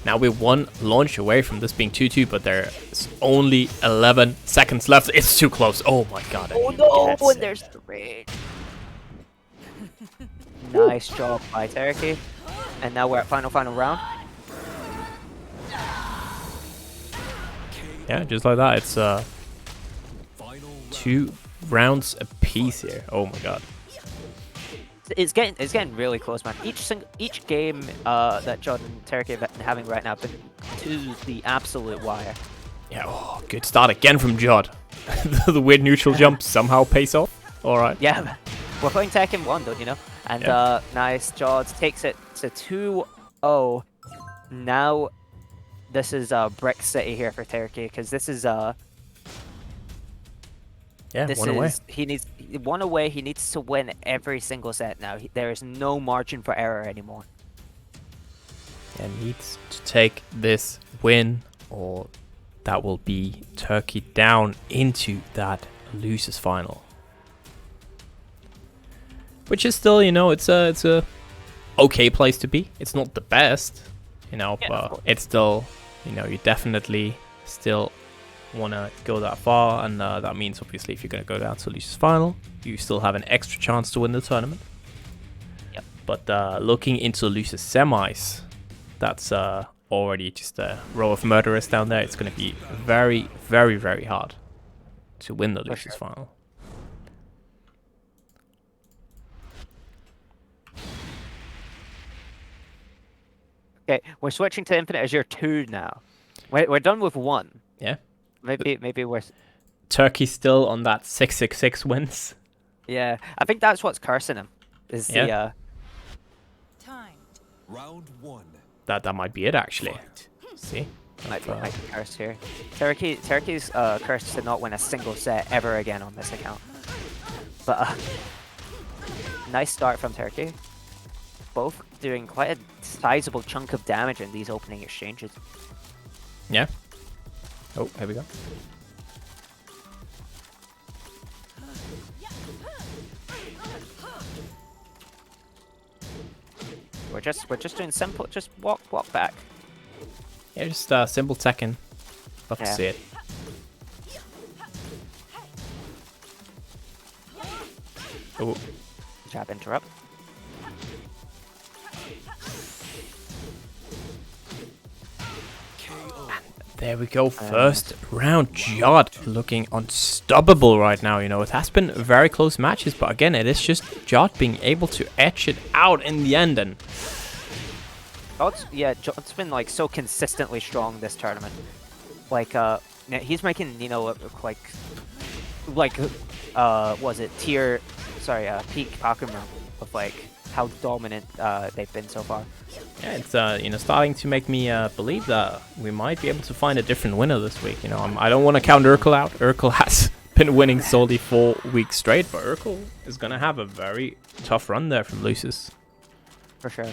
Now we're one launch away from this being 2-2, but there's only 11 seconds left. It's too close. Oh my god. Oh no, and there's the rage. Nice job by Terkiey. And now we're at final round. Yeah, just like that. It's Final 2 rounds apiece here. Oh my god. It's getting really close, man. Each game that Jodd and Terkiey are having right now been to the absolute wire. Yeah, oh, good start again from Jodd. The weird neutral jump somehow pays off. All right. Yeah, we're playing Tekken 1, don't you know? And nice, Jodd takes it to 2-0. Now, this is Brick City here for Terkiey, because this is Yeah, one away. He needs one away. He needs to win every single set now. There is no margin for error anymore. And needs to take this win, or that will be Terkiey down into that losers final. Which is still, you know, it's a okay place to be. It's not the best, you know, Yeah, but it's still, you know, you definitely still want to go that far, and that means obviously if you're going to go down to losers final, you still have an extra chance to win the tournament. Yep. But looking into losers semis, that's already just a row of murderers down there. It's going to be very, very, very hard to win the losers final. Okay, we're switching to Infinite Azure 2 now. We're done with 1. Yeah. Maybe we're... Terkiey still on that 666 wins. Yeah, I think that's what's cursing him. Is the round 1. That might be it actually. Fight. See? might be cursed here. Terkiey's cursed to not win a single set ever again on this account. But nice start from Terkiey. Both doing quite a sizable chunk of damage in these opening exchanges. Yeah. Oh, here we go. We're just doing simple. Just walk back. Yeah, just simple Tekken. Love to see it. Oh, Jab interrupt. there we go. First round. Jodd looking unstoppable right now. You know, it has been very close matches, but again, it is just Jodd being able to edge it out in the end. And Jodd's been like so consistently strong this tournament. Like he's making, you know, was it peak Pokemon of like how dominant they've been so far. yeah, it's you know, starting to make me believe that we might be able to find a different winner this week. You know, I don't want to count øracle out. øracle has been winning solely 4 weeks straight, but øracle is gonna have a very tough run there from losers. For sure.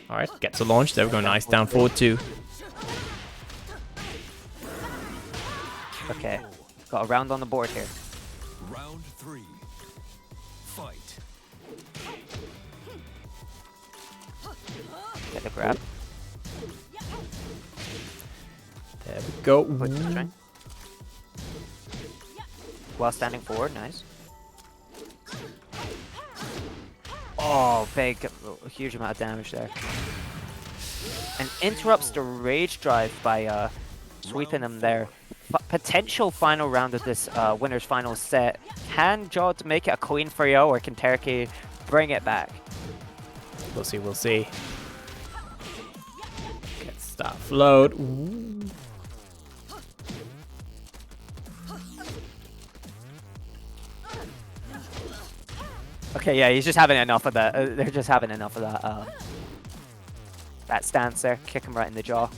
All right, gets a launch. There we go. Nice down forward too. Okay, got a round on the board here. Round 3. Fight. Get the grab. There we go. Put the string. While standing forward, nice. Oh, huge amount of damage there. And interrupts the rage drive by sweeping him there. Potential final round of this winner's final set. Can Jodd make it a clean 3-0, or can Terkiey bring it back? We'll see. We'll see. Gets that float. Ooh. Okay, yeah, he's just having enough of that. They're just having enough of that. That stance there, kick him right in the jaw.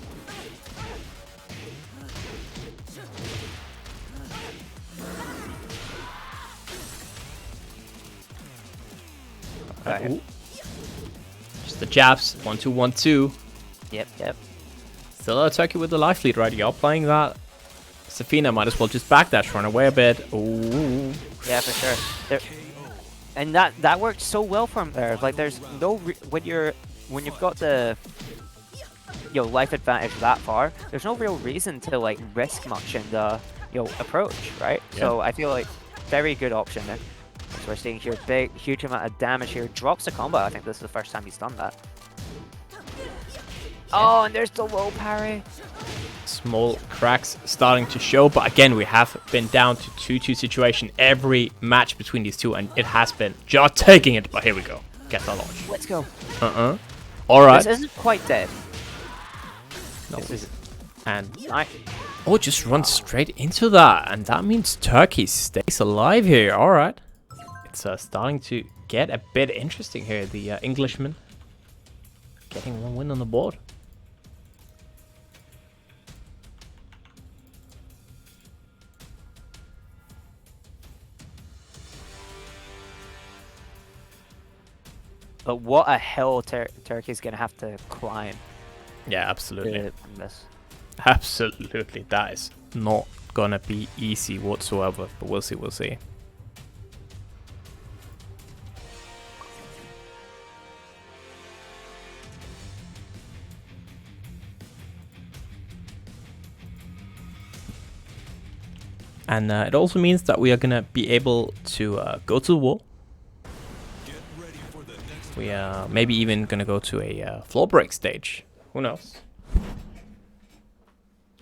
Ooh. Just the jabs. 1-2, 1-2. Yep. Still a Terkiey with the life lead right. Y'all playing that. Zafina might as well just backdash, run away a bit. Ooh. Yeah, for sure. And that worked so well for him there. Like, there's no when you've got the life advantage that far, there's no real reaon to like risk much in the approach, right? Yeah. So I feel like very good option there. So we're seeing here huge amount of damage here. Drops the combo. I think this is the first time he's done that. Oh, and there's the low parry. Small cracks starting to show, but again, we have been down to 2-2 situation every match between these two, and it has been Jodd taking it. But here we go. Get the launch. Let's go. All right. This isn't quite dead. No. This is And nice. oh, just run straight into that, and that means Terkiey stays alive here. All right. It's starting to get a bit interesting here. The Englishman getting one win on the board. But what a hill Terkiey's gonna have to climb Yeah, absolutely. to win this. Absolutely. That is not gonna be easy whatsoever, but we'll see, we'll see. And it also means that we are gonna be able to go to the wall. Get ready for the next We are maybe even gonna go to a floor break stage. Who knows?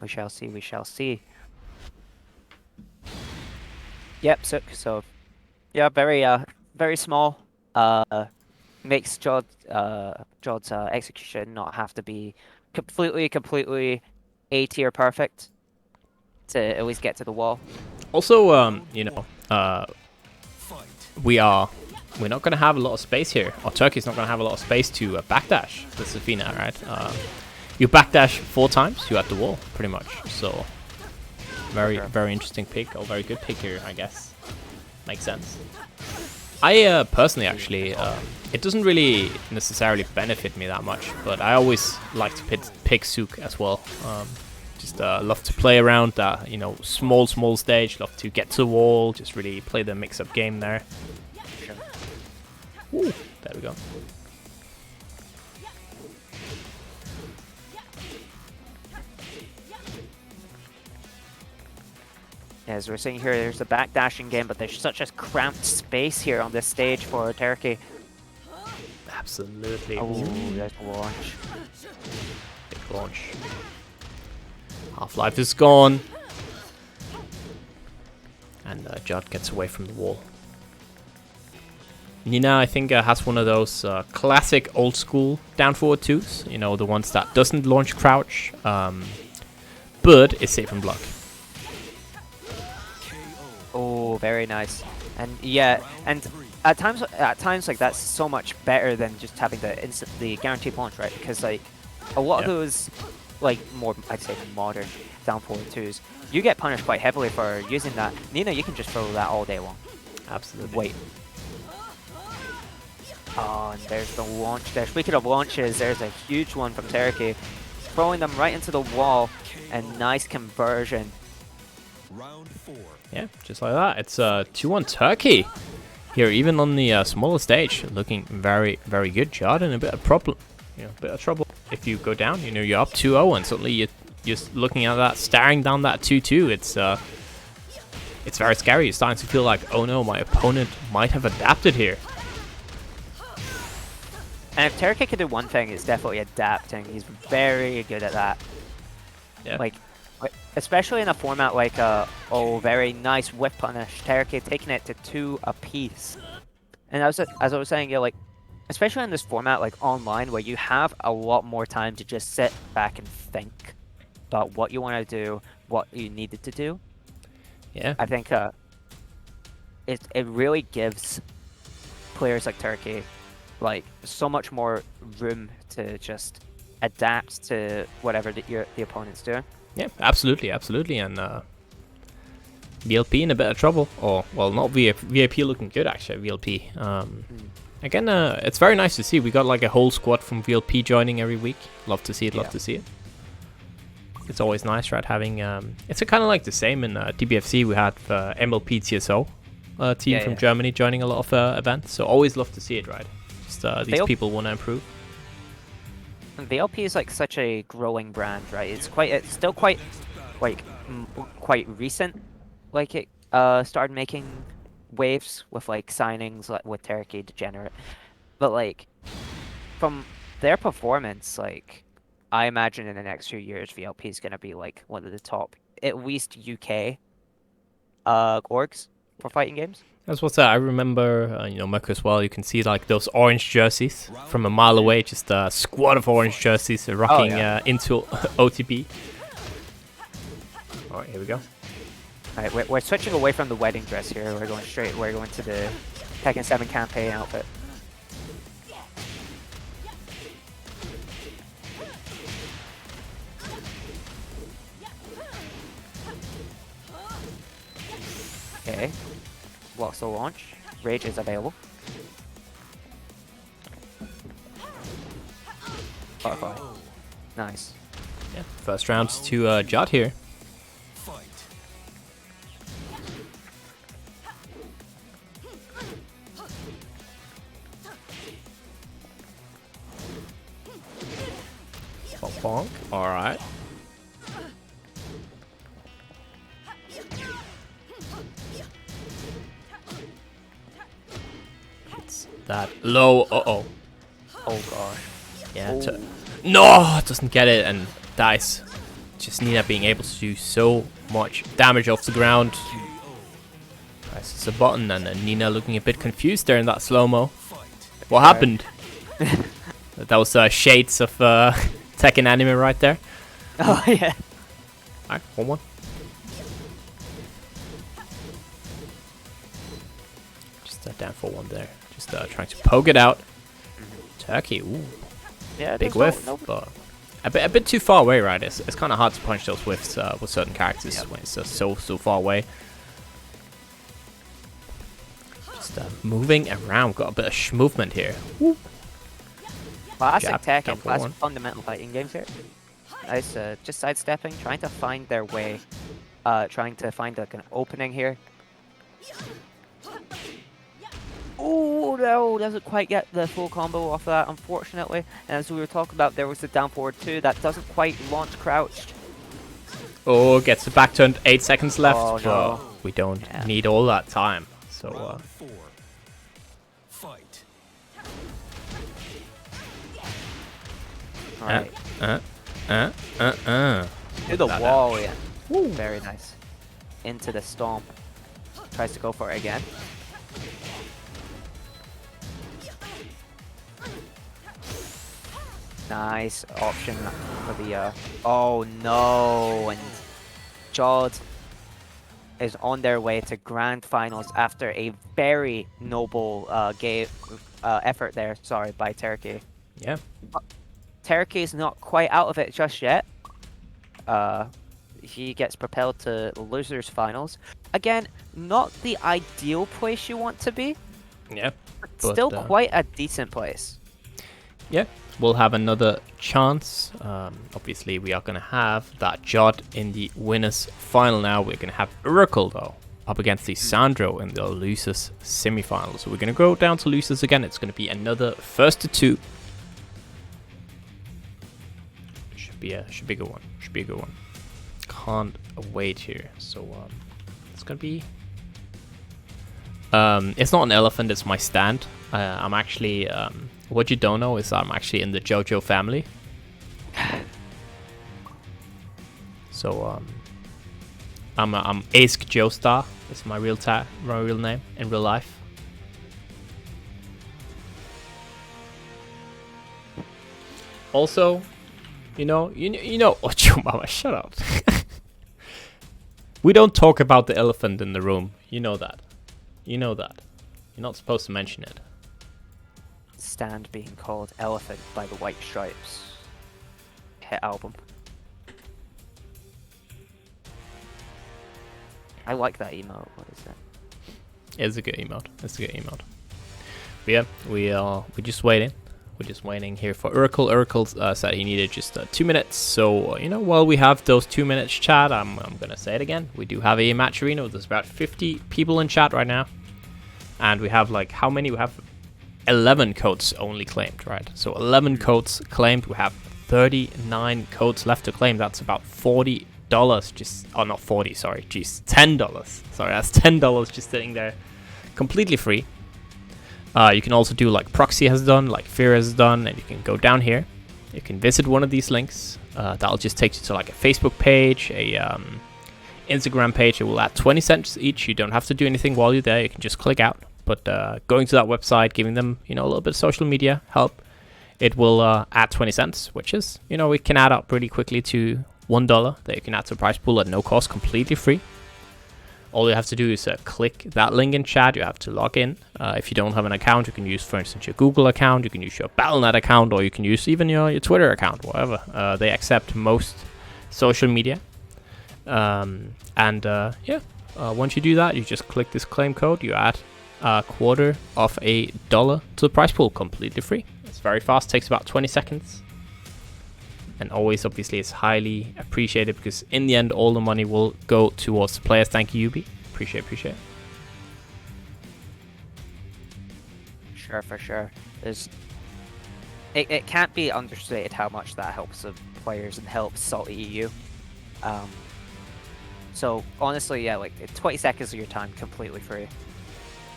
We shall see, we shall see. Yep, so yeah, very small. Makes Jodd's execution not have to be completely A tier perfect to at least get to the wall. Also, you know, fight. we're not gonna have a lot of space here. Or Terkiey's not gonna have a lot of space to backdash the Zafina, right? You backdash 4 times, you're at the wall, pretty much. So, very interesting pick, or very good pick here, I guess. Makes sense. I personally, actually, it doesn't really necessarily benefit me that much, but I always like to pick Zook as well. Just love to play around that, you know, small stage. Love to get to the wall, just really play the mix-up game there. Ooh, there we go. As we're seeing here, there's a backdashing game, but there's such a cramped space here on this stage for Terkiey. Absolutely. Oh, there's the launch. Big launch. Half-life is gone. And Jodd gets away from the wall. Nina, I think, has one of those classic old-school down-forward 2s. You know, the ones that doesn't launch crouch, but is safe and block. Oh, very nice. And yeah, and at times like that's so much better than just having the guaranteed launch, right? Because like a lot of those like more, I'd say, modern down forward 2s, you get punished quite heavily for using that. Nina, you can just throw that all day long. Absolutely. Wait. Oh, and there's the launch there. Speaking of launches, there's a huge one from Terkiey, throwing them right into the wall, and nice conversion. Round 4. Yeah, just like that. It's 2-1 Terkiey here, even on the smaller stage, looking very good. Jodd in a bit of problem, trouble. If you go down, you know, you're up 2-0, and suddenly you're just looking at that, staring down that 2-2. It's very scary. You're starting to feel like, oh no, my opponent might have adapted here. And if Terkiey can do one thing, it's definitely adapting. He's very good at that. Yeah. Like, especially in a format like very nice whip punish. Terkiey taking it to 2 apiece. And as I was saying, like, especially in this format like online, where you have a lot more time to just sit back and think about what you want to do, what you needed to do. Yeah. I think it really gives players like Terkiey like so much more room to just adapt to whatever the opponent's doing. Yeah, absolutely, and VLP in a bit of trouble, or well, not VIP looking good actually. VLP. Again, it's very nice to see. We got like a whole squad from VLP joining every week. Love to see it. Love to see it. It's always nice, right? Having it's kind of like the same in DBFC. We had MLP TSO team from Germany joining a lot of events. So always love to see it, right? Just these people want to improve. VLP is like such a growing brand, right? It's still quite like quite recent. Like it started making waves with like signings like with Terkiey, Degenerate, but like from their performance, like I imagine in the next few years VLP is gonna be like one of the top, at least UK orgs for fighting games. That's what's that. I remember, you know, Mirku as well. You can see like those orange jerseys from a mile away, just a squad of orange jerseys rocking into OTP. All right, here we go. All right, we're switching away from the wedding dress here. We're going to the Tekken 7 campaign outfit. Okay. Blocks the launch. Rage is available. Butterfly. Nice. Yeah, first round to Jodd here. Fight. Bonk, bonk. All right. It's that low. Uh-oh. Oh gosh. Yeah. Oh. No, doesn't get it and dies. Just Nina being able to do so much damage off the ground. Presses a button and then Nina looking a bit confused there in that slow-mo. What happened? That was shades of Tekken anime right there. Oh yeah. Alright, 1-1. Just down for one there. Just trying to poke it out. Terkiey, ooh. Yeah, Big whiff, but a bit too far away, right? It's kind of hard to punch those whiffs with certain characters when it's so far away. Just moving around, got a bit of movement here. Woo. Classic Jab, Tekken, down for classic one. fundamental fighting games here. Nice, just sidestepping, trying to find their way, trying to find like an opening here. Oh no, doesn't quite get the full combo off that, unfortunately. And as we were talking about, there was the down forward too. That doesn't quite launch crouched. Oh, gets the back turned. 8 seconds left, Oh, but no. we don't need all that time. So, Round 4. Fight. Alright. To the That wall, yeah. Woo. Very nice. Into the stomp. Tries to go for it again. Nice option for the oh no, and Jodd is on their way to grand finals after a very noble effort there, sorry, by Terkiey. yeah. Terkiey is not quite out of it just yet. He gets propelled to losers finals. Again, not the ideal place you want to be, Yeah. but But, still quite a decent place. Yeah, we'll have another chance. Obviously, we are going to have that Jodd in the winners final now. We're going to have øracle, though, up against the Sandro in the losers semifinals. So we're going to go down to losers again. It's going to be another first to two. Should be a good one. Should be a good one. Can't wait here. So it's going to be... it's not an elephant, it's my stand. I'm actually... what you don't know is I'm actually in the JoJo family. So I'm Ace Joestar. It's my real name in real life. Also, you know. Oh, Chumama, shut up. We don't talk about the elephant in the room. You know that. You know that. You're not supposed to mention it. Stand being called Elephant by the White Stripes. Hit album. I like that emote. What is that? It's a good emote. It's a good emote. But yeah, we're just waiting. We're just waiting here for øracle. øracle said he needed just 2 minutes. So while we have those 2 minutes chat, I'm gonna say it again. We do have a match arena. There's about 50 people in chat right now, and we have like how many? We have 11 codes only claimed, right? So 11 codes claimed. We have 39 codes left to claim. That's about $40. Just, oh, not 40, sorry. Jeez, $10. Sorry, that's $10 just sitting there, completely free. You can also do like Proxy has done, like Fear has done, and you can go down here. You can visit one of these links. That'll just take you to like a Facebook page, a Instagram page. It will add 20 cents each. You don't have to do anything while you're there. You can just click out. But going to that website, giving them, a little bit of social media help, it will add 20 cents, which is, it can add up pretty quickly to $1 that you can add to a prize pool at no cost, completely free. All you have to do is click that link in chat. You have to log in. If you don't have an account, you can use, for instance, your Google account. You can use your Battle.net account, or you can use even your Twitter account, whatever. They accept most social media. Once you do that, you just click this claim code. You add $0.25 to the prize pool, completely free. It's very fast. Takes about 20 seconds. And always, obviously, it's highly appreciated because in the end, all the money will go towards the players. Thank you, Yubi. Appreciate it. Sure, for sure. It can't be understated how much that helps the players and helps SaltyEU. So honestly, yeah, like 20 seconds of your time, completely free.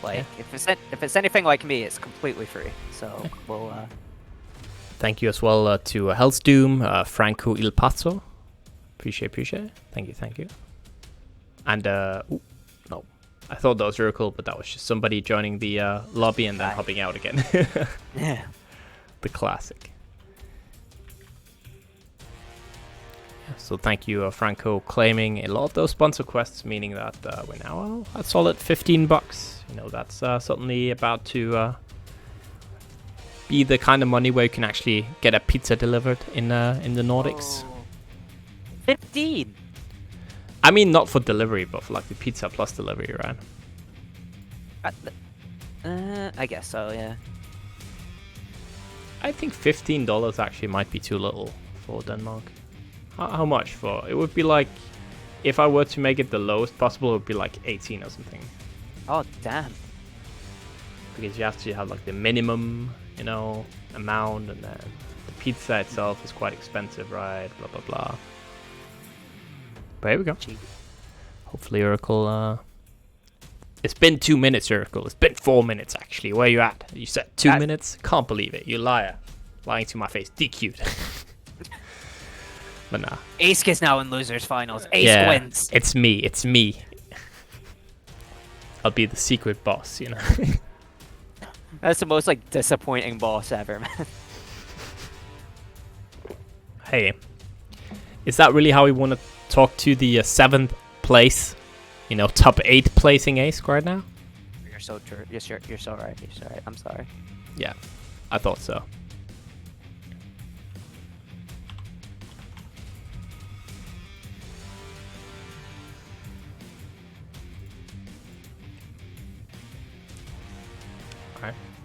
Like if it's anything like me, it's completely free. So we'll. Thank you as well to Hell's Doom, Franco Il Pazzo. Appreciate it. Thank you. And, no. I thought that was øracle, but that was just somebody joining the lobby and then hopping out again. Yeah. The classic. Yeah, so thank you, Franco, claiming a lot of those sponsor quests, meaning that we're now at solid $15. That's certainly about to... be the kind of money where you can actually get a pizza delivered in the Nordics. 15. I mean, not for delivery, but for like the pizza plus delivery, right? I guess so, yeah. I think $15 actually might be too little for Denmark. How much for? It would be like, if I were to make it the lowest possible, it would be like 18 or something. Oh, damn. Because you have to have like the minimum, amount, and then the pizza itself is quite expensive, right? Blah blah blah. But here we go. Hopefully øracle. It's been 2 minutes, øracle. It's been 4 minutes actually. Where are you at? You said 2 minutes? Can't believe it. You liar. Lying to my face. DQ'd. But nah. Ace is now in losers finals. Ace wins. It's me. I'll be the secret boss, That's the most disappointing boss ever, man. Hey, is that really how we want to talk to the 7th place, top 8 placing ace right now? You're so true. You're so right. You're so right. I'm sorry. Yeah, I thought so.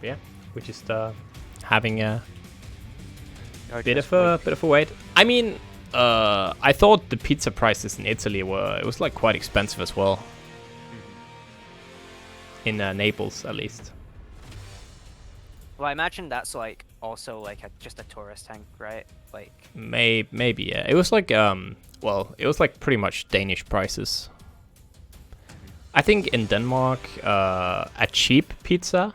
Yeah, we're just having a bit of a wait. I mean, I thought the pizza prices in Italy was quite expensive as well. In Naples, at least. Well, I imagine that's also just a tourist thing, right? Maybe yeah. It was it was pretty much Danish prices. I think in Denmark, a cheap pizza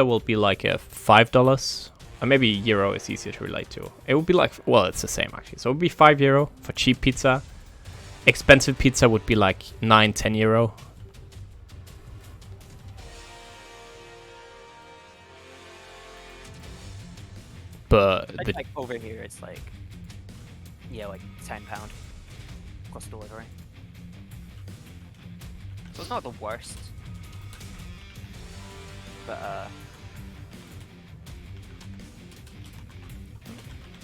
will be like $5, or maybe euro is easier to relate to. It would be it's the same actually. So it would be €5 for cheap pizza. Expensive pizza would be like 9-10 euro. But over here, it's £10 plus delivery. So it's not the worst. But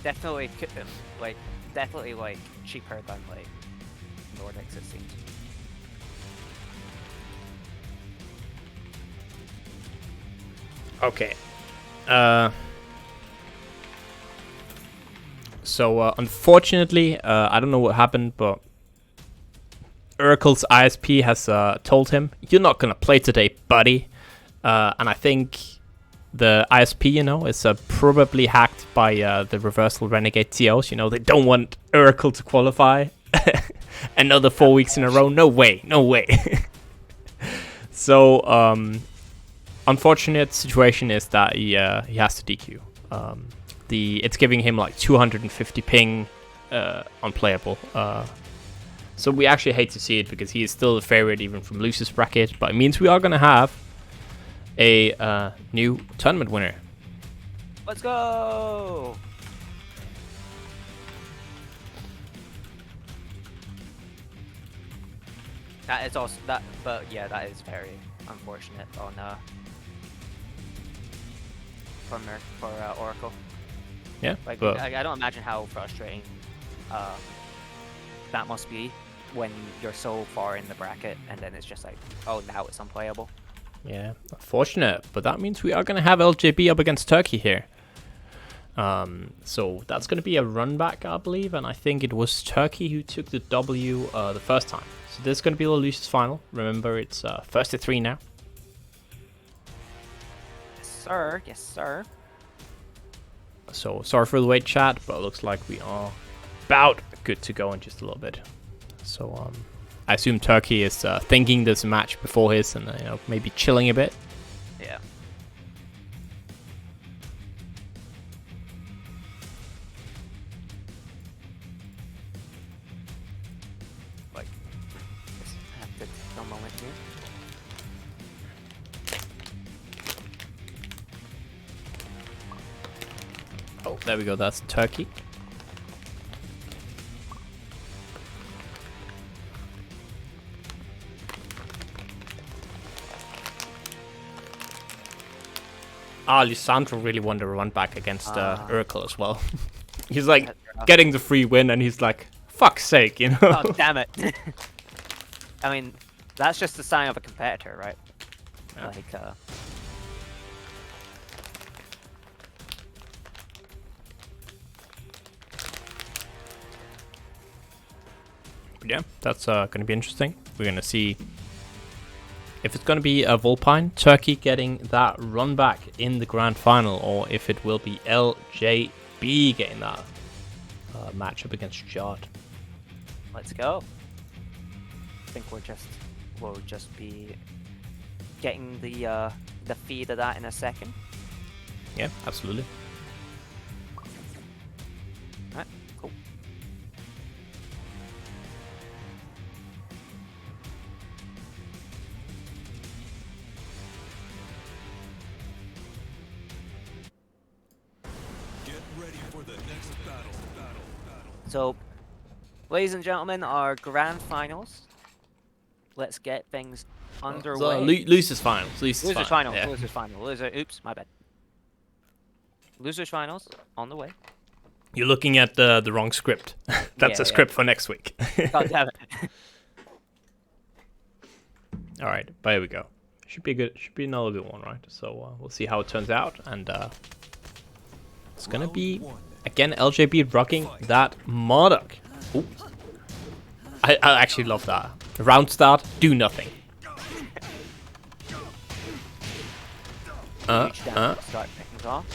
definitely cheaper than Nordics, it seems. Okay. So unfortunately, I don't know what happened, but øracle's ISP has told him, "You're not gonna play today, buddy." And I think the ISP, you know, is probably hacked by the Reversal Renegade TOs. You know, they don't want Oracle to qualify another 4 weeks in a row. No way, no way. So, unfortunate situation is that he has to DQ. It's giving him like 250 ping, unplayable. So we actually hate to see it because he is still the favorite even from Luce's bracket. But it means we are gonna have a new tournament winner. Let's go! That is also that, but yeah, that is very unfortunate on for Oracle. Yeah, like but I don't imagine how frustrating that must be when you're so far in the bracket and then it's just like, oh, now it's unplayable. yeah, unfortunate. But that means we are gonna have LJB up against Terkiey here. So that's gonna be a run back, I believe, and I think it was Terkiey who took the W the first time. So this is gonna be the Luce's final. Remember, it's first to 3 now. Yes, sir. Yes, sir. So sorry for the wait, chat, but it looks like we are about good to go in just a little bit. So I assume Terkiey is thinking this match before his and you know, maybe chilling a bit. Yeah. Like, just have to take a moment here. Oh, there we go. That's Terkiey. Lisandro really wanted to run back against øracle as well. He's like getting the free win and he's like, fuck's sake, you know? Oh, damn it. I mean, that's just a sign of a competitor, right? Yeah. Like, yeah, that's going to be interesting. We're going to see if it's going to be a Vulpine, Terkiey getting that run back in the grand final, or if it will be LJB getting that matchup against Jodd. let's go. I think we'll just be getting the feed of that in a second. Yeah, absolutely. Alright, cool. Get ready for the next battle. So, ladies and gentlemen, our grand finals. Let's get things underway. Losers finals. Losers finals. Yeah. Losers final. Oops, my bad. Losers finals on the way. You're looking at the wrong script. That's Yeah, a script for next week. God damn it. All right, but here we go. Should be good. Should be another good one, right? So we'll see how it turns out, and it's gonna be again LJB rocking that Marduk. Ooh. I actually love that. Round start, do nothing. Reach down, start picking things off.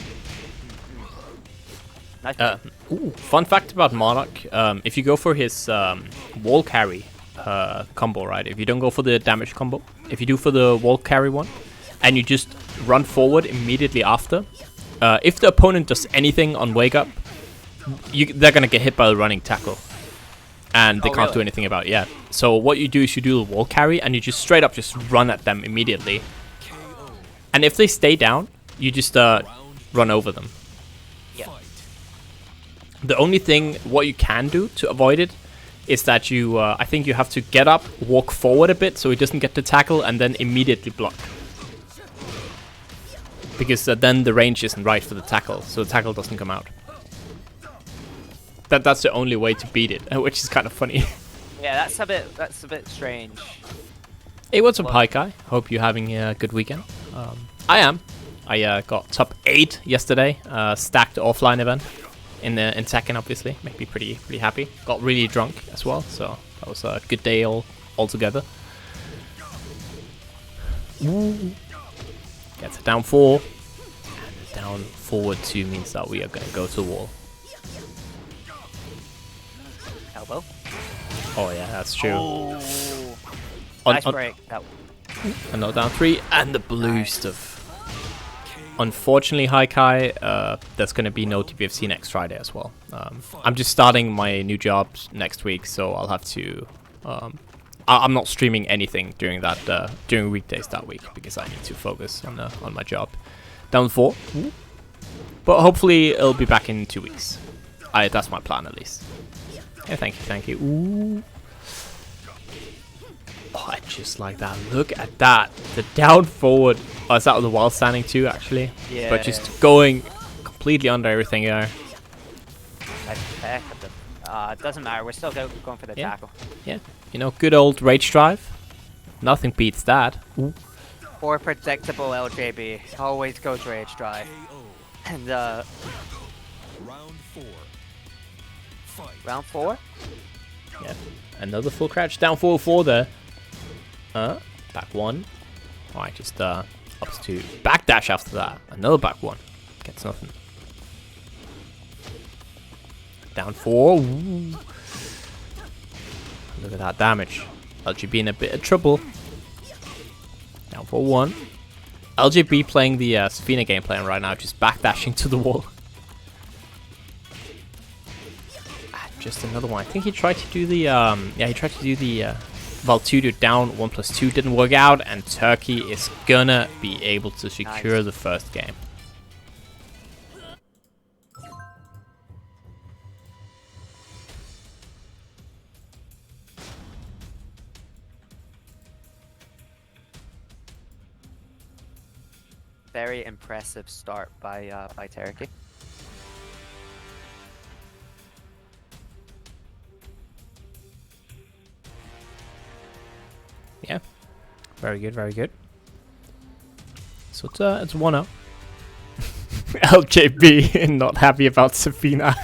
Nice. Fun fact about Marduk, if you go for his wall carry combo, right? If you don't go for the damage combo, if you do for the wall carry one, and you just run forward immediately after, if the opponent does anything on wake up, they're gonna get hit by the running tackle. And they can't do anything about it, yeah. So what you do is you do the wall carry, and you just straight up just run at them immediately. And if they stay down, you just run over them. Yeah. The only thing what you can do to avoid it is that you, I think you have to get up, walk forward a bit so he doesn't get the tackle, and then immediately block. Because then the range isn't right for the tackle, so the tackle doesn't come out. That's the only way to beat it, which is kind of funny. Yeah, that's a bit strange. Hey, what's up, hi Kai? Hope you're having a good weekend. I am. I got top 8 yesterday. Stacked offline event in Tekken, obviously. Made me pretty happy. Got really drunk as well, so that was a good day all together. Ooh. Gets it down 4. down forward 2 means that we are going to go to the wall. Elbow. Oh yeah, that's true. Oh. Nice break. That And no down 3 and the blue stuff. Unfortunately, Haikai, there's going to be no TPFC next Friday as well. I'm just starting my new job next week, so I'll have to... I'm not streaming anything during that during weekdays that week because I need to focus on my job. Down 4. Ooh. But hopefully it'll be back in 2 weeks. That's my plan at least. Yeah, thank you. Ooh. Oh, I just like that. Look at that. The down forward. Oh, is that with the wall standing too, actually? Yeah. But just going completely under everything there. It doesn't matter. We're still going for the tackle. Yeah. You know, good old rage drive. Nothing beats that. Ooh. Or predictable LJB. Always goes rage drive. And Round 4. Fight. round 4? Yeah. Another full crouch. Down 4 there. Back 1. Alright, just ups to backdash after that. Another back 1. Gets nothing. Down 4. Ooh. Look at that damage. LGB in a bit of trouble. Down 4-1. LGB playing the Zafina gameplay right now, just backdashing to the wall. Just another one. I think he tried to do the Valtudo down 1+2, didn't work out, and Terkiey is gonna be able to secure the first game. Very impressive start by Terkiey. Yeah, very good, very good. So it's 1-0. LJB not happy about Zafina.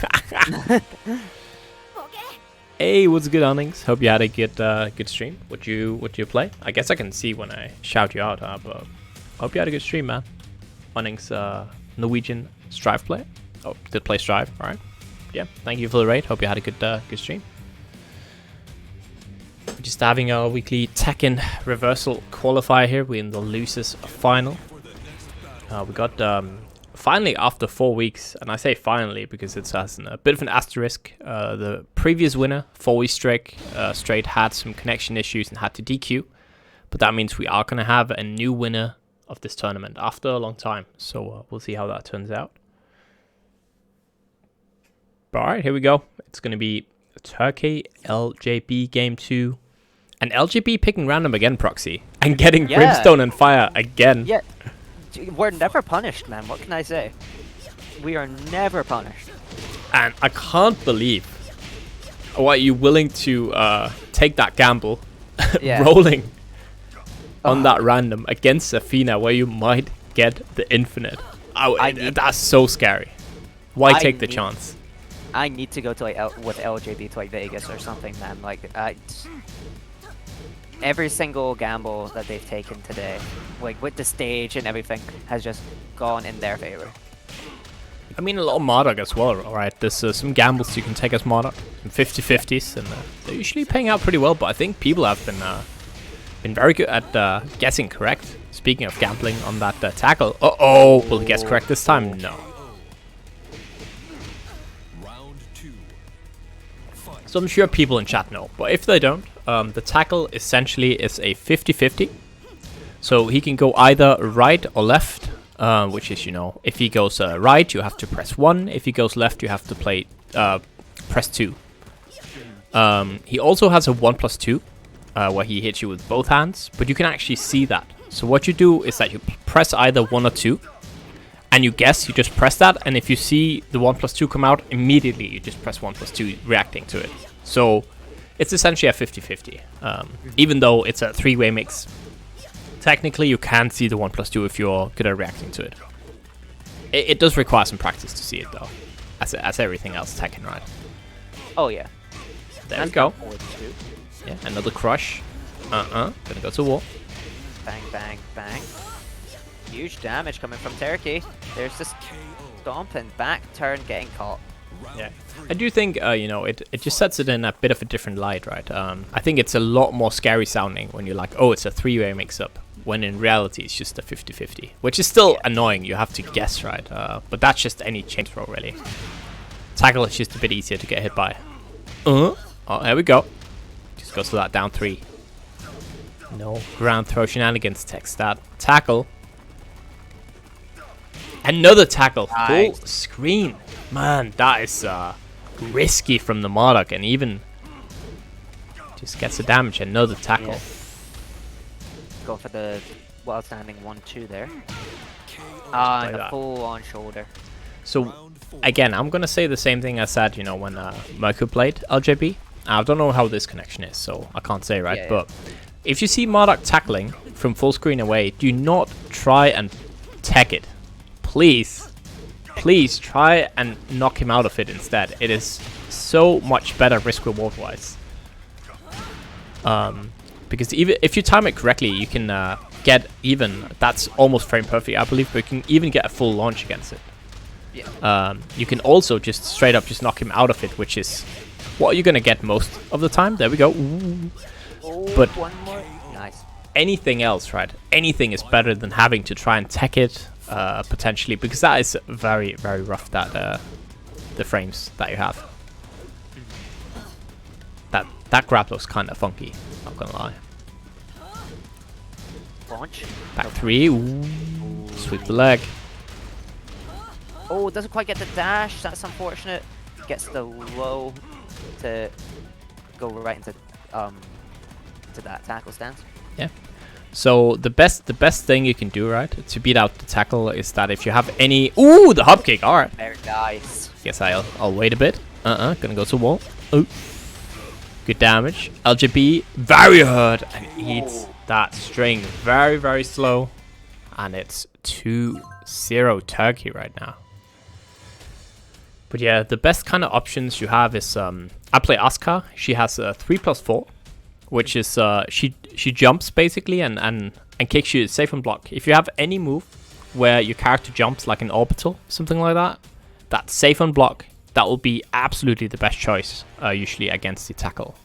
Hey, what's good, earnings? Hope you had a good stream. What you play? I guess I can see when I shout you out, but hope you had a good stream, man. Earnings, Norwegian Strive player. Oh, did play Strive. All right. Yeah, thank you for the raid. Hope you had a good stream. We're just having our weekly Tekken reversal qualifier here. We're in the losers final. We got finally after 4 weeks, and I say finally because it has a bit of an asterisk. The previous winner, 4 weeks straight, had some connection issues and had to DQ. But that means we are going to have a new winner of this tournament after a long time. So we'll see how that turns out. But all right, here we go. It's going to be Terkiey, LJB game 2. And LJB picking random again, Proxy. And getting Brimstone and Fire again. Yeah, we're never punished, man. What can I say? We are never punished. And I can't believe why you're willing to take that gamble, rolling on that random against Zafina, where you might get the infinite. That's so scary. Why take the chance? I need to go to with LJB to Vegas or something, man. Like every single gamble that they've taken today, like with the stage and everything, has just gone in their favor. I mean, a lot of Marduk as well, right? There's some gambles you can take as Marduk, some 50-50s, and they're usually paying out pretty well. But I think people have been very good at guessing correct. Speaking of gambling on that tackle, will he guess correct this time? No. So I'm sure people in chat know, but if they don't, the tackle essentially is a 50-50. So he can go either right or left, which is, if he goes right, you have to press 1. If he goes left, you have to press 2. He also has a 1+2, where he hits you with both hands, but you can actually see that. So what you do is that you press either 1 or 2, and you guess, you just press that, and if you see the 1+2 come out, immediately you just press 1+2, reacting to it. So it's essentially a 50-50, even though it's a 3-way mix. Technically, you can see the 1+2 if you're good at reacting to it. It does require some practice to see it, though, as everything else Tekken, right? Oh, yeah. There we go. Yeah, another crush. Gonna go to wall. Bang, bang, bang. Huge damage coming from Terkiey. There's this stomp and back turn getting caught. Yeah, I do think, you know, it just sets it in a bit of a different light, right? I think it's a lot more scary sounding when you're like, oh, it's a three-way mix-up, when in reality it's just a 50-50, which is still annoying. You have to guess, right? But that's just any chain throw, really. Tackle is just a bit easier to get hit by. Oh, there we go. Just goes to that down 3. No ground throw shenanigans. Text that. Tackle. Another tackle. Nice. Full screen. Man, that is risky from the Marduk, and even just gets the damage. Another tackle. Yeah. Go for the well-standing 1-2 there. Ah, and a full-on shoulder. So, again, I'm going to say the same thing I said, you know, when Mirku played LJB. I don't know how this connection is, so I can't say, right? Yeah, but if you see Marduk tackling from full screen away, do not try and tech it. Please. Please try and knock him out of it instead. It is so much better risk-reward wise. Because even if you time it correctly, you can get even, that's almost frame perfect, I believe, but you can even get a full launch against it. Yeah. You can also just straight up just knock him out of it, which is what you're going to get most of the time. There we go. Ooh. Oh, But one more. Nice. anything else, right? Anything is better than having to try and tech it, potentially, because that is very, very rough, that the frames that you have. That grab looks kind of funky, not gonna lie. Launch. Back 3, ooh, sweep the leg. Oh, doesn't quite get the dash. That's unfortunate. Gets the low to go right into to that tackle stance. Yeah. So the best thing you can do, right, to beat out the tackle is that if you have any... Ooh, the hop kick. All right. Very nice. Guess I'll wait a bit. Gonna go to wall. Oh. Good damage. LJB, very hurt, and eats that string very, very slow. And it's 2-0 Terkiey right now. But yeah, the best kind of options you have is... I play Asuka. She has a 3+4. Which is, she jumps basically and kicks you safe and block. If you have any move where your character jumps like an orbital, something like that, that's safe and block. That will be absolutely the best choice, usually against the tackle.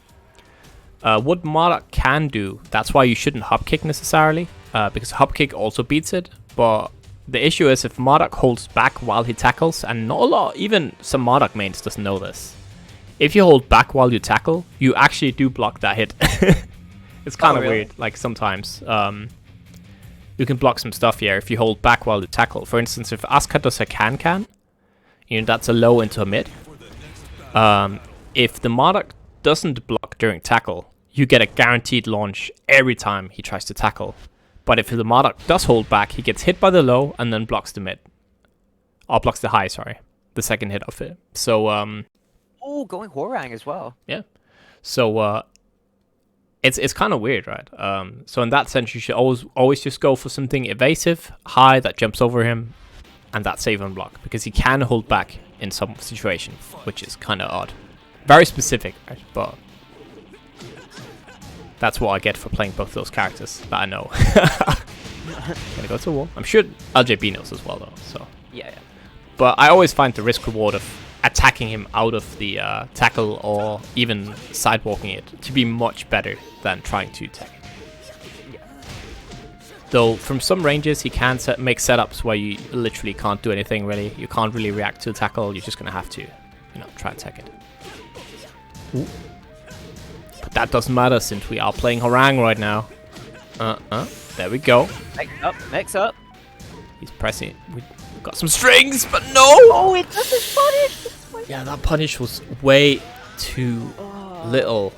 What Marduk can do, that's why you shouldn't hop kick necessarily, because hop kick also beats it. But the issue is if Marduk holds back while he tackles, and not a lot, even some Marduk mains doesn't know this. If you hold back while you tackle, you actually do block that hit. It's kind of weird, like sometimes. You can block some stuff here if you hold back while you tackle. For instance, if Asuka does a can, you know, that's a low into a mid. If the Marduk doesn't block during tackle, you get a guaranteed launch every time he tries to tackle. But if the Marduk does hold back, he gets hit by the low and then blocks the mid. Or blocks the high, sorry. The second hit of it. So, Oh, going Horang as well. yeah. So it's kind of weird, right? So in that sense, you should always just go for something evasive, high that jumps over him, and that save and block, because he can hold back in some situation, which is kind of odd. Very specific, right? But that's what I get for playing both those characters that I know. Gonna go to wall. I'm sure LJB knows as well, though. So Yeah. but I always find the risk reward of attacking him out of the tackle or even sidewalking it to be much better than trying to tech it. Though from some ranges he can make setups where you literally can't do anything really. You can't really react to the tackle. You're just gonna have to, you know, try and tech it. Ooh. But that doesn't matter since we are playing Horang right now. There we go. Mix up. He's pressing. We got some strings, but no. Oh, it doesn't punish. Yeah, that punish was way too little.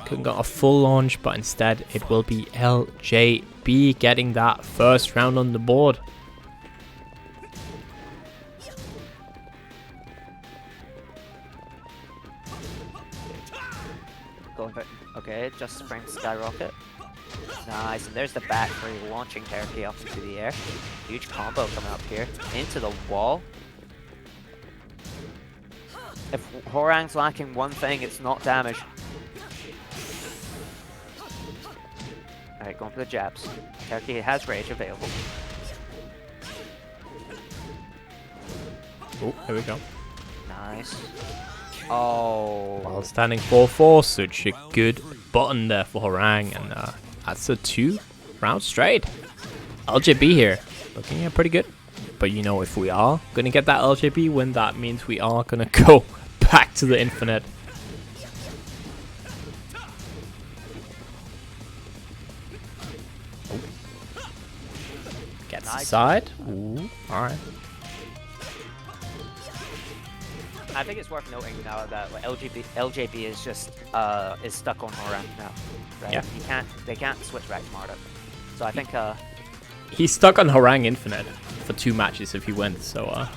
Couldn't get a full launch, but instead it will be LJB getting that first round on the board. Going for okay, just spring skyrocket. Nice, and there's the back three launching Terkiey up into the air. Huge combo coming up here into the wall. If Horang's lacking one thing, it's not damage. Alright, going for the jabs. Terkiey has rage available. Oh, here we go. Nice. Oh. While standing 4-4, such a good button there for Harang, and that's a 2 round straight. LJB here, looking pretty good. But you know, if we are gonna get that LJB win, that means we are gonna go back to the infinite. Oh. Gets Nice. aside. Ooh, alright. I think it's worth noting now that like, LJB is just is stuck on Harang now, right? Yeah. They can't switch back to Marduk. So I think He's stuck on Harang Infinite for 2 matches if he wins, so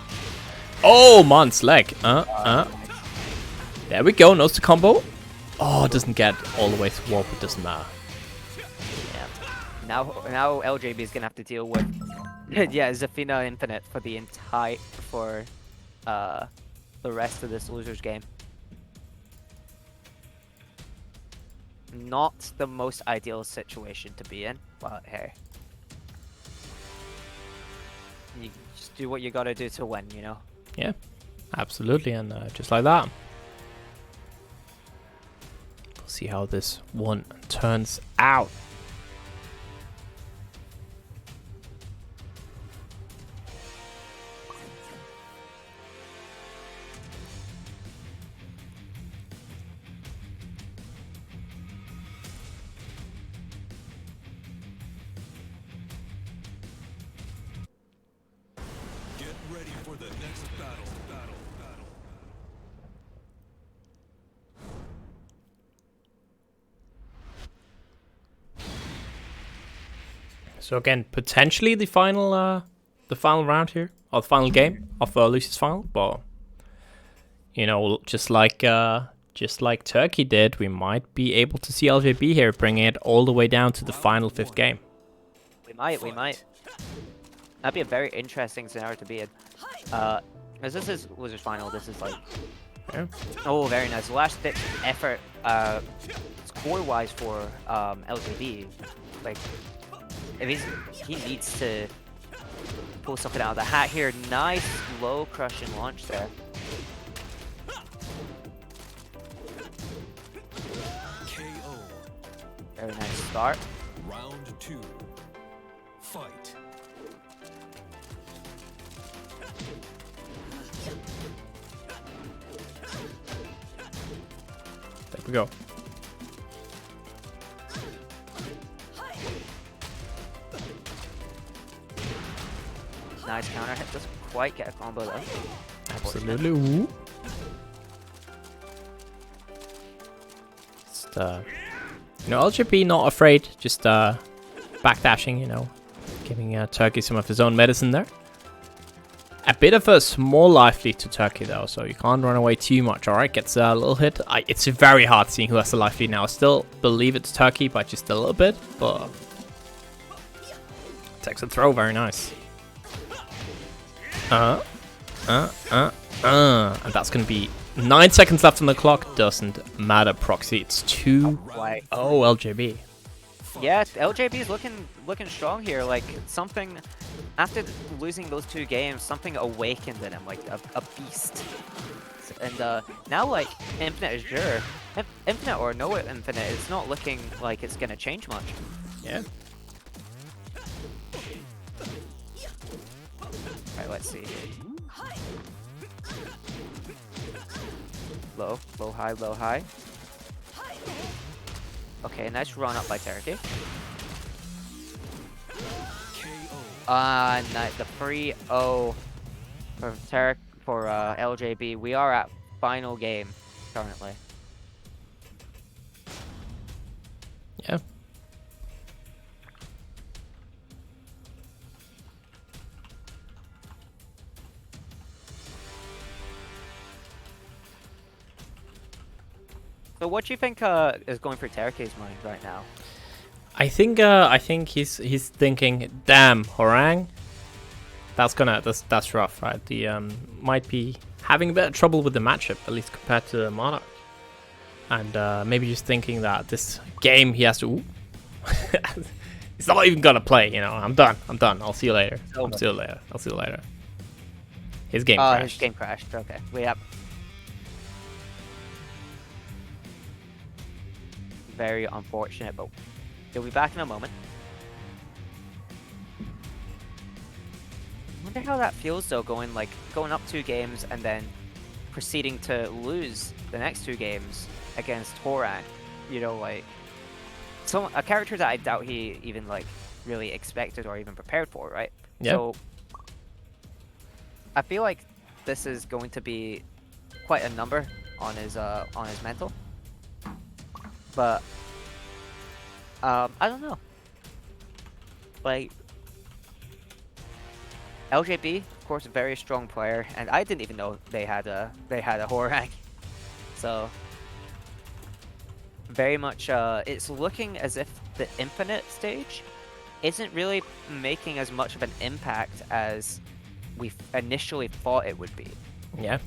oh, Mon's leg. There we go, knows the combo. Oh, it doesn't get all the way to warp, it doesn't matter. yeah. Now LJB is gonna have to deal with yeah, Zafina Infinite for the entire the rest of this loser's game. Not the most ideal situation to be in, but hey. You just do what you gotta do to win, you know? Yeah, absolutely, and just like that. We'll see how this one turns out. Get ready for the next battle. So again, potentially the final round here, or the final game of Lucy's final, but you know, just like Terkiey did, we might be able to see LJB here bringing it all the way down to the final 5th game. We might. That'd be a very interesting scenario to be in. As this is Losers Final, this is like... Yeah. Oh, very nice. Last ditch effort, score-wise for LJB. Like, if he needs to pull something out of the hat here. Nice low crushing launch there. KO. Very nice start. Round 2. Fight. There we go. Nice counter hit. Doesn't quite get a combo though. Absolutely. Ooh. Just, you know, LJB not afraid, just backdashing, you know, giving Terkiey some of his own medicine there. A bit of a small life lead to Terkiey though, so you can't run away too much. Alright, gets a little hit. It's very hard seeing who has the life lead now. I still believe it's Terkiey by just a little bit, but takes a throw, very nice. And that's gonna be 9 seconds left on the clock. Doesn't matter, Proxy. It's 2-0 LJB. Yeah, LJB is looking strong here. Like something after losing those 2 games, something awakened in him, like a beast. And now like Infinite is sure. Infinite or no Infinite, it's not looking like it's gonna change much. Yeah. Alright, let's see. Low, high. Okay, nice run up by Terkiey. Nice, the 3-0 for LJB. We are at final game currently. Yeah. So what do you think is going through Terkiey's mind right now? I think he's thinking, damn, Harang, that's rough, right? The might be having a bit of trouble with the matchup, at least compared to Marduk. And maybe just thinking that this game he has to He's not even gonna play, you know. I'm done. I'll see you later. Over. I'll see you later. His game crashed. His game crashed. Okay. Wait up. Very unfortunate, but he'll be back in a moment. I wonder how that feels though, going up 2 games and then proceeding to lose the next 2 games against Horang. You know, like a character that I doubt he even really expected or even prepared for, right? Yeah. So I feel like this is going to be quite a number on his mental. But I don't know. Like LJB, of course, a very strong player, and I didn't even know they had a Horang. So very much, it's looking as if the Infinite stage isn't really making as much of an impact as we initially thought it would be. Yeah.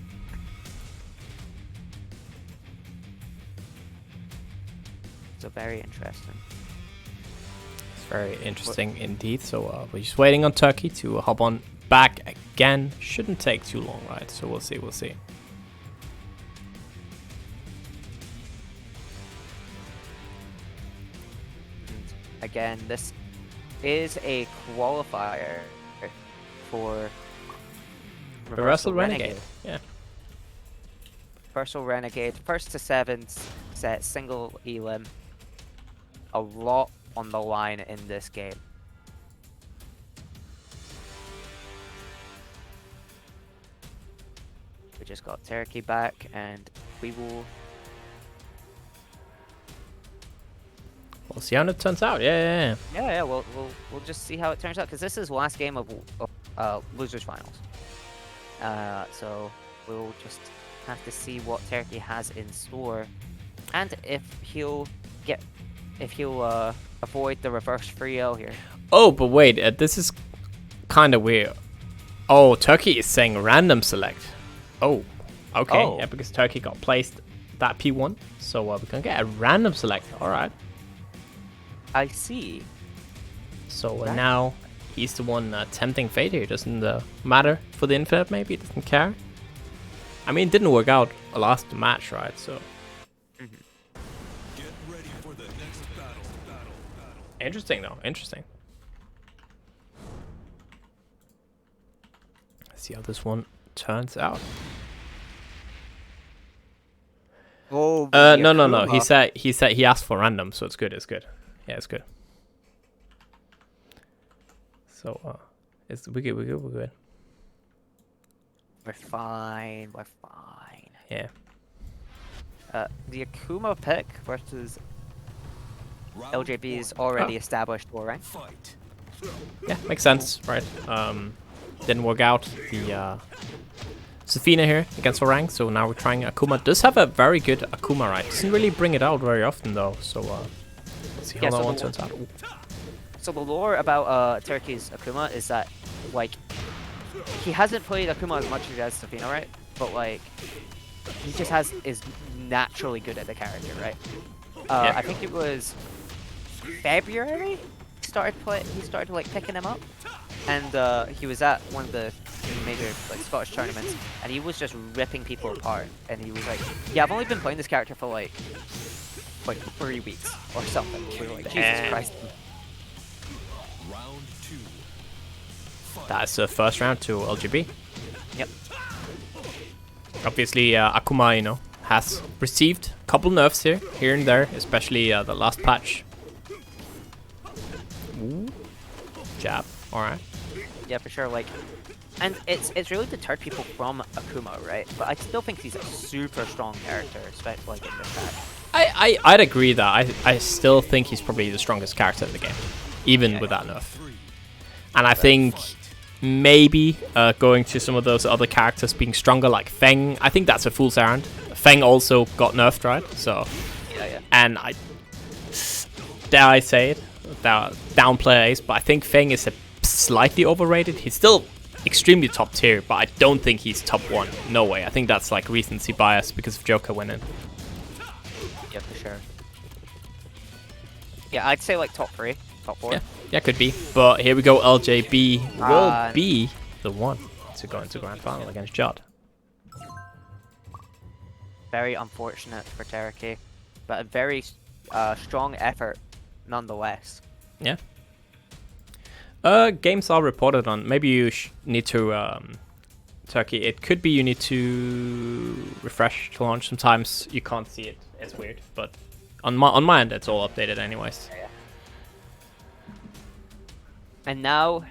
So very interesting. It's very interesting indeed. So we're just waiting on Terkiey to hop on back again. Shouldn't take too long, right? So we'll see. Again, this is a qualifier for Reversal Renegade. Yeah. Reversal Renegade, 1st to 7th set, single elim. A lot on the line in this game. We just got Terkiey back, and we will. We'll see how it turns out. Yeah. Yeah. We'll just see how it turns out, because this is last game of losers finals. So we'll just have to see what Terkiey has in store, and if he'll avoid the reverse 3-0 here. Oh, but wait, this is kind of weird. Oh, Terkiey is saying random select. Oh, okay. Oh. Yeah, because Terkiey got placed that P1, so we can get a random select. All right. I see. So now he's the one tempting fate here. Doesn't matter for the Infinite, maybe? It doesn't care. I mean, it didn't work out last match, right? So. Get ready for the next battle. Interesting, though. Interesting. Let's see how this one turns out. Oh, no. He said he asked for random, so it's good. Yeah, it's good. So, we're good. We're fine. Yeah. The Akuma pick versus Round LJB's one. already established war rank. Fight. Yeah, makes sense, right? Didn't work out the Zafina here against Orang, so now we're trying Akuma. Does have a very good Akuma, right? Doesn't really bring it out very often though, so let's see how that one turns out. Ooh. So the lore about Terkiey's Akuma is that he hasn't played Akuma as much as he has Zafina, right? But he just is naturally good at the character, right? Yeah. I think it was February he started picking him up, and he was at one of the major Scottish tournaments, and he was just ripping people apart. And he was like, "Yeah, I've only been playing this character for like 3 weeks or something." We were like, "Jesus Christ!" Round 2. Fight. That's the first round to LGB. Yep. Obviously, Akuma, has received a couple nerfs here and there, especially the last patch. Ooh. Jab. All right. Yeah, for sure. And it's really deterred people from Akuma, right? But I still think he's a super strong character, especially in this patch. I'd agree that I still think he's probably the strongest character in the game, even with that nerf. 3. And I think maybe going to some of those other characters being stronger, like Feng, I think that's a fool's errand. Feng also got nerfed, right? So, Yeah. and dare I say it, downplay Ace, but I think Feng is a slightly overrated. He's still extremely top tier, but I don't think he's top 1. No way. I think that's recency bias because of Joker winning. Yeah, for sure. Yeah, I'd say like top 3, top 4. Yeah, yeah, could be. But here we go. LJB will Uh, be the one to go into grand final against Jodd. Very unfortunate for Terkiey, but a very strong effort nonetheless. Yeah. Games are reported on. Maybe you need to Terkiey. It could be you need to refresh to launch. Sometimes you can't see it. It's weird, but on my end, it's all updated anyways. Yeah. And now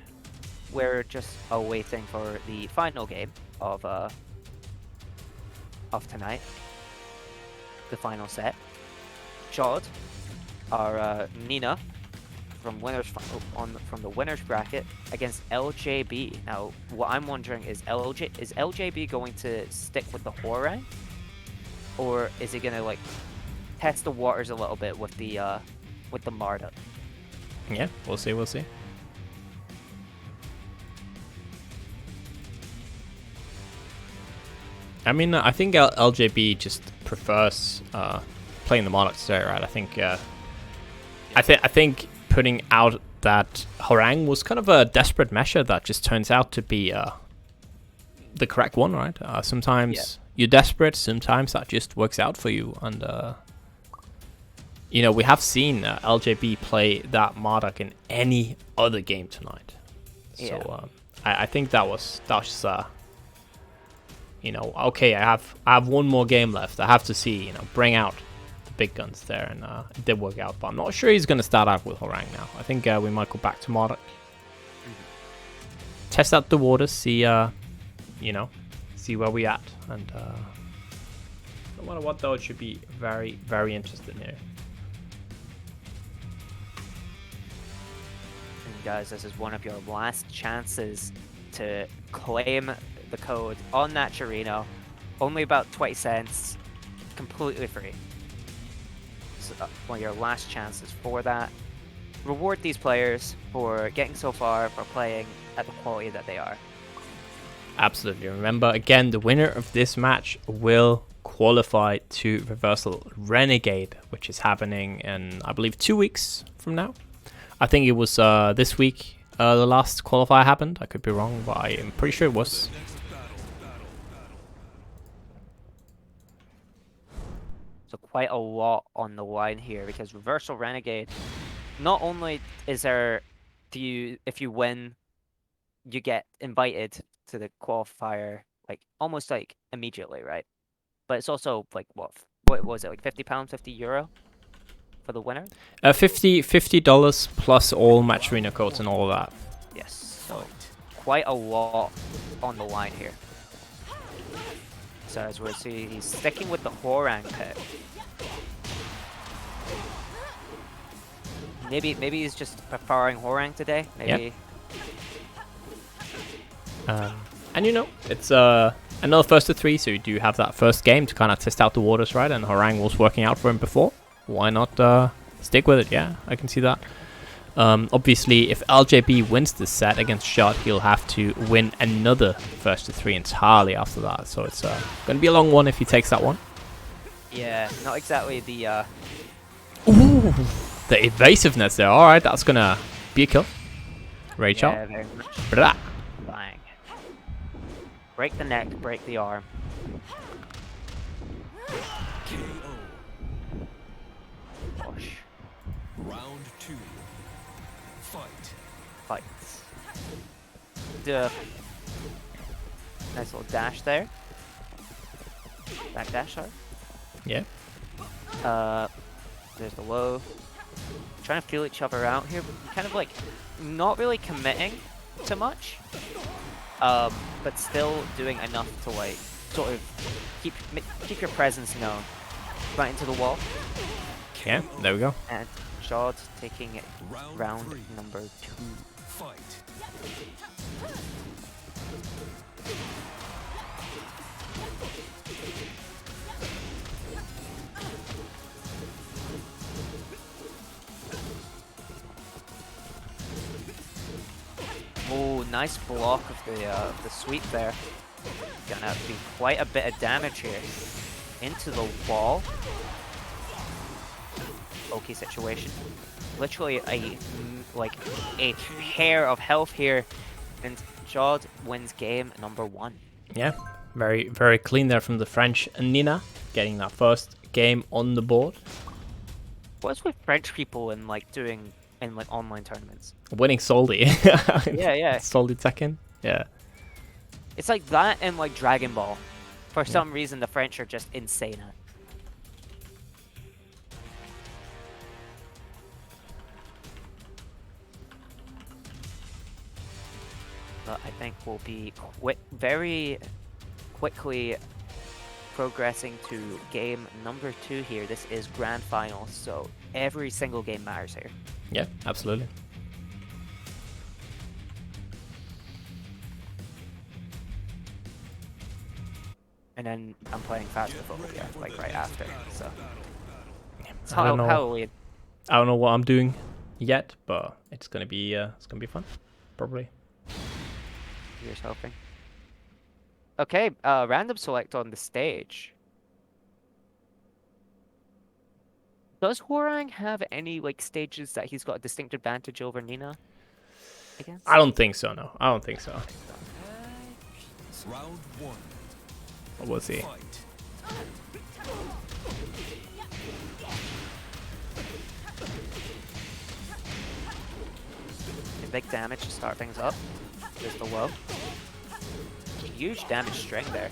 we're just awaiting for the final game of tonight. The final set. Jodd, our Nina from from the winners bracket against LJB. Now, what I'm wondering is LJB going to stick with the Horang, or is he gonna like test the waters a little bit with the Marduk? Yeah, we'll see. We'll see. I mean, I think LJB just prefers playing the Marduk today, right? I think I think putting out that Horang was kind of a desperate measure that just turns out to be the correct one, right? Sometimes you're desperate, sometimes that just works out for you, and you know, we have seen LJB play that Marduk in any other game tonight. Yeah. So I think that was you know, okay, I have one more game left. I have to see, you know, bring out the big guns there, and it did work out. But I'm not sure he's going to start out with Horang now. I think we might go back to Marduk. Test out the waters, see, you know, see where we at. And no matter what, though, it should be very, very interesting here. And guys, this is one of your last chances to claim the code on that Chirino. Only about 20 cents, completely free. So one of your last chances for that. Reward these players for getting so far, for playing at the quality that they are. Absolutely. Remember, again, the winner of this match will qualify to Reversal Renegade, which is happening in, I believe, 2 weeks from now. I think it was this week the last qualifier happened. I could be wrong, but I am pretty sure it was. So quite a lot on the line here, because Reversal Renegade, not only is there, if you win, you get invited to the qualifier, like almost like immediately, right? But it's also like what was it, like £50, €50 for the winner? $50 plus all match arena codes and all of that. Yes, so quite a lot on the line here. So as we'll see, he's sticking with the Horang pick. Maybe he's just preferring Horang today. Maybe. Yeah. And you know, it's another first to 3, so you do have that first game to kind of test out the waters, right? And Horang was working out for him before. Why not stick with it? Yeah, I can see that. Obviously, if LJB wins this set against Jodd, he'll have to win another first to 3 entirely after that. So it's going to be a long one if he takes that one. Yeah, not exactly the... Ooh, the evasiveness there. All right, that's going to be a kill. Rage yeah, out. very much. Blah. Bang. Break the neck, break the arm. Push. Round 2. Fight. Fights. The nice little dash there. Back dash, sorry. Yeah. There's the low. Trying to feel each other out here. Kind of like not really committing to much, but still doing enough to like sort of keep your presence known. Right into the wall. Yeah, there we go. And Jodd taking it round number 2. Fight. Oh, nice block of the sweep there. Gonna be quite a bit of damage here. Into the wall. pokey situation. Literally like a hair of health here, and Jodd wins game number 1. Yeah, very, very clean there from the French Nina, getting that first game on the board. What's with French people in like online tournaments? Winning Salty. Yeah. Salty Tekken. Yeah. It's like that and like Dragon Ball. For some reason, the French are just insane at it. But I think we'll be very quickly progressing to game number 2 here. This is grand finals, so every single game matters here. Yeah, absolutely. And then I'm playing faster football, yeah, like right after. So it's I don't know. Halloween. I don't know what I'm doing yet, but it's gonna be fun, probably. Here's hoping. Okay, random select on the stage. Does Hwoarang have any like stages that he's got a distinct advantage over Nina against? I don't think so. No, I don't think so. Round 1. What was he? Fight. Big damage to start things up. There's the low. Huge damage string there.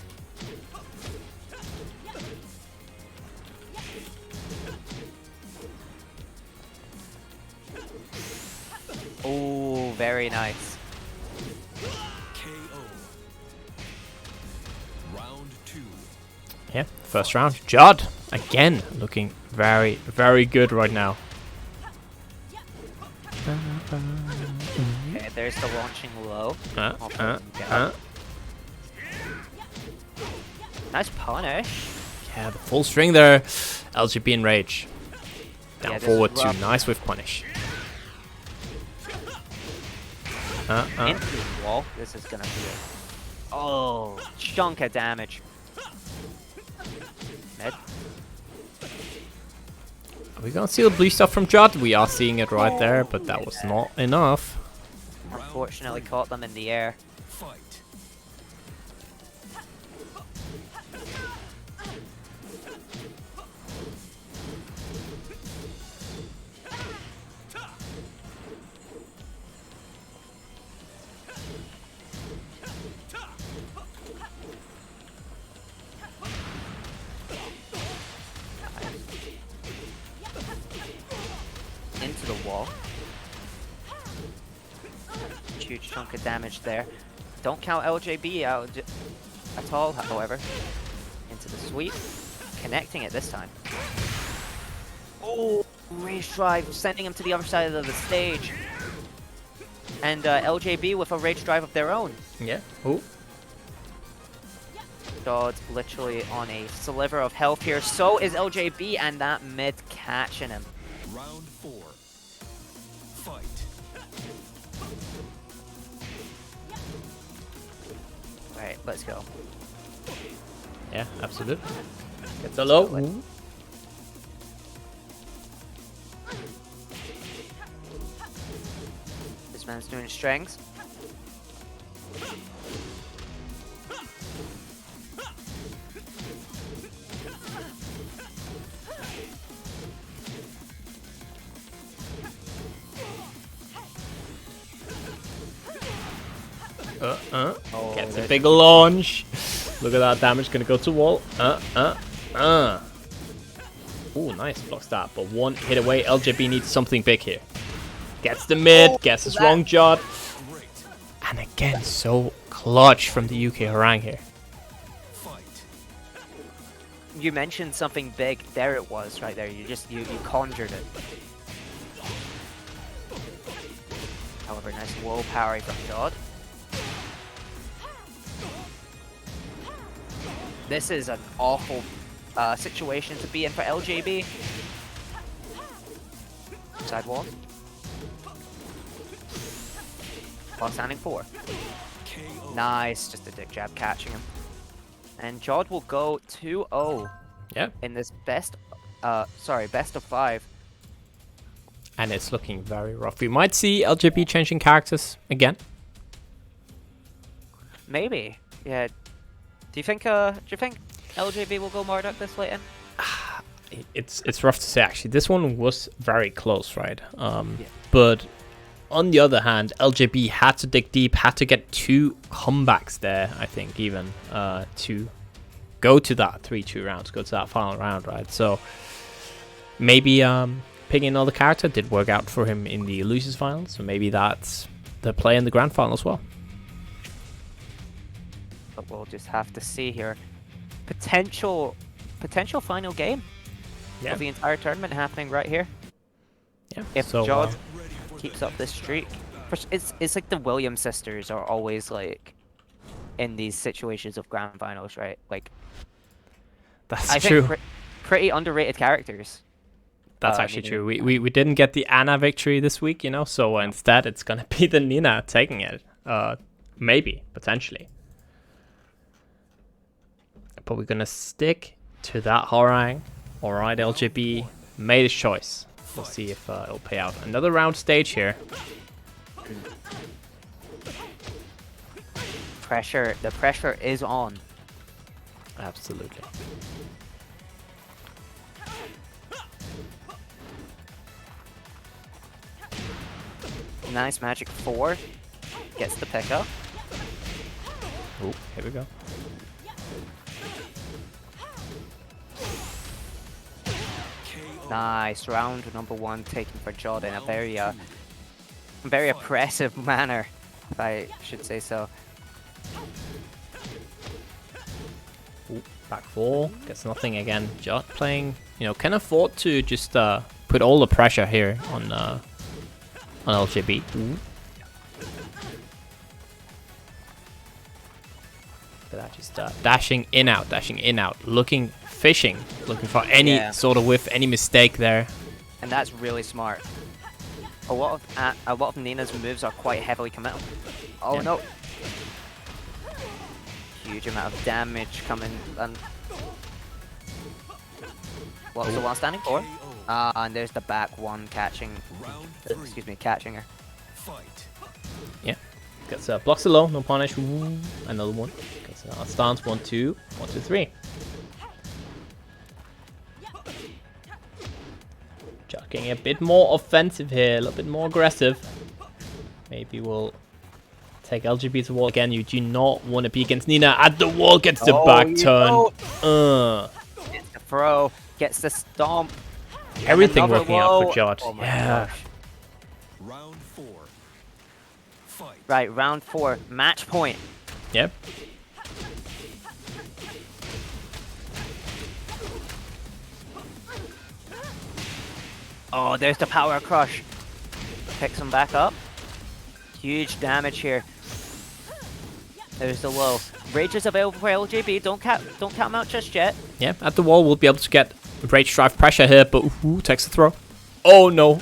Oh, very nice. KO. Round 2. Yeah, first round. Jodd again, looking very, very good right now. Okay, there's the launching low. Nice punish. Yeah, the full string there. LGB in rage. Down Yeah, this forward is 2. rough. Nice with punish. Into the wall. This is gonna be a chunk of damage. Mid. Are we gonna see the blue stuff from Jodd? We are seeing it right there, but that was not enough. Unfortunately, caught them in the air. Fight. Into the wall. Huge chunk of damage there. Don't count LJB out at all, however. Into the sweep. Connecting it this time. Oh, rage drive, sending him to the other side of the stage. And LJB with a rage drive of their own. Yeah. Oh. Jodd literally on a sliver of health here. So is LJB, and that mid catching him. Round 4. Fight. Alright, let's go. Yeah, absolutely. Get the low. Ooh. This man's doing strings. Gets a big launch. Look at that damage, gonna go to wall. Ooh, nice, blocks that. But one hit away, LJB needs something big here. Gets the mid, gets a strong Jodd. Great. And again, so clutch from the UK Hwoarang here. Fight. You mentioned something big. There it was, right there. You conjured it. However, nice low parry from Jodd. This is an awful situation to be in for LJB. Side wall. While standing 4. KO. Nice, just a dick jab catching him. And Jodd will go 2-0 Yeah. in this best of 5 and it's looking very rough. We might see LJB changing characters again. Maybe. Yeah. Do you think LJB will go Marduk this late in? It's rough to say, actually. This one was very close, right? But on the other hand, LJB had to dig deep, had to get 2 comebacks there, I think, even to go to that 3-2 rounds, go to that final round, right? So maybe picking another character did work out for him in the losers final, so maybe that's the play in the grand final as well. But we'll just have to see here. Potential final game of the entire tournament happening right here. Yeah. If so, Jodd keeps up this streak, it's like the Williams sisters are always like in these situations of grand finals, right? Like that's I true. think pretty underrated characters. That's actually true. We didn't get the Anna victory this week, you know, so instead it's gonna be the Nina taking it. Maybe, potentially. But we're gonna stick to that Horang. Alright, LJB made his choice. We'll see if it'll pay out. Another round stage here. The pressure is on. Absolutely. Nice magic 4. Gets the pickup. Oh, here we go. Nice round number 1 taken for Jodd in a very oppressive manner, if I should say so. Ooh, back 4 gets nothing again. Jodd playing, you know, can afford to just put all the pressure here on LJB. Ooh. Look at that, just dashing in out, looking, fishing, looking for any sort of whiff, any mistake there. And that's really smart. A lot of Nina's moves are quite heavily committal. Oh no! Huge amount of damage coming. And what was the one standing for? And there's the back 1 catching. Excuse me, catching her. Yeah, gets blocks the low, no punish. Ooh, another one. Gets stance 1, 2, 1, 2, 3. Jodd getting a bit more offensive here, a little bit more aggressive. Maybe we'll take LJB to the wall again. You do not want to be against Nina at the wall. Gets the back turn. Gets the throw. Gets the stomp. Everything working out for Jodd. Oh my yeah. gosh. Round 4. Fight. Right, round 4. Match point. Yep. Oh, there's the power crush. Picks him back up. Huge damage here. There's the low. Rage is available for LJB. Don't count him out just yet. Yeah, at the wall we'll be able to get Rage Drive pressure here, but ooh, takes the throw. Oh no.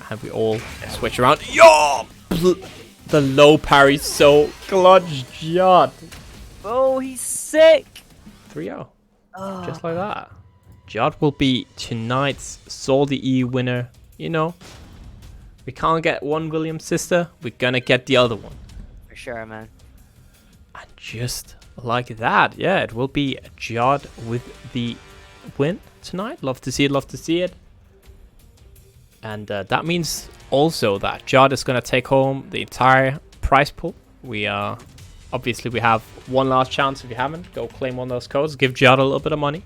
And we all switch around. Yo! The low parry so clutch, Jodd. Oh, he's sick. 3-0. Just like that. Jodd will be tonight's SaltyEU winner. You know, we can't get one Williams sister. We're gonna get the other one. For sure, man. And just like that, yeah, it will be Jodd with the win tonight. Love to see it, love to see it. And that means also that Jodd is gonna take home the entire prize pool. We obviously we have one last chance. If you haven't, go claim one of those codes. Give Jodd a little bit of money.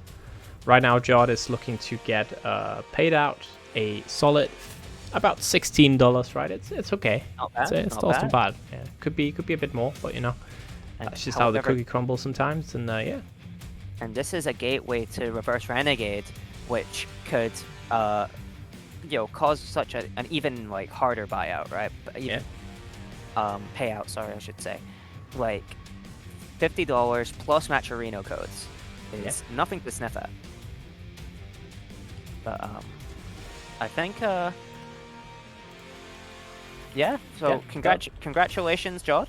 Right now, Jodd is looking to get paid out a solid about $16. Right, it's okay. Not bad. It's not too bad. Yeah, could be a bit more, but you know, that's just how the cookie crumbles sometimes. And yeah. And this is a gateway to Reverse Renegade, which could you know, cause such an even like harder buyout, right? Even, payout. Sorry, I should say. Like $50 plus Matcherino codes is nothing to sniff at. But I think yeah. So congratulations, Jodd.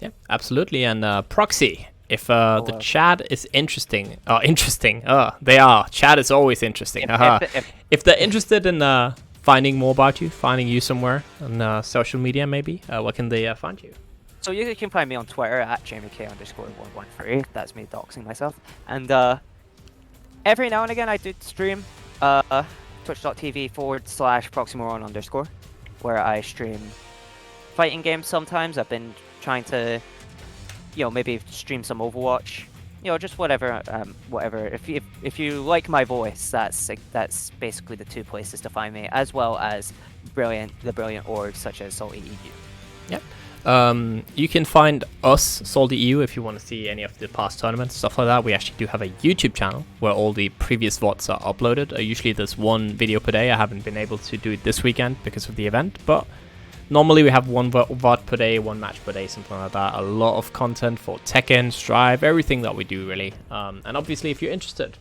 Yeah, absolutely. And Proxy, if the chat is interesting, they are. Chat is always interesting. If they're interested in finding more about you, finding you somewhere on social media maybe, where can they find you? So you can find me on Twitter at JamieK_113. That's me doxing myself. And every now and again I do stream twitch.tv/Proxymoron_, where I stream fighting games sometimes. I've been trying to, maybe stream some Overwatch. Just whatever, whatever. If you like my voice, that's basically the two places to find me, as well as the brilliant orgs such as SaltyEU. Yep. You can find us, SaltyEU, if you want to see any of the past tournaments, stuff like that. We actually do have a YouTube channel where all the previous VODs are uploaded. Usually there's one video per day. I haven't been able to do it this weekend because of the event, but normally we have one VOD per day, one match per day, something like that. A lot of content for Tekken, Strive, everything that we do really. And obviously if you're interested,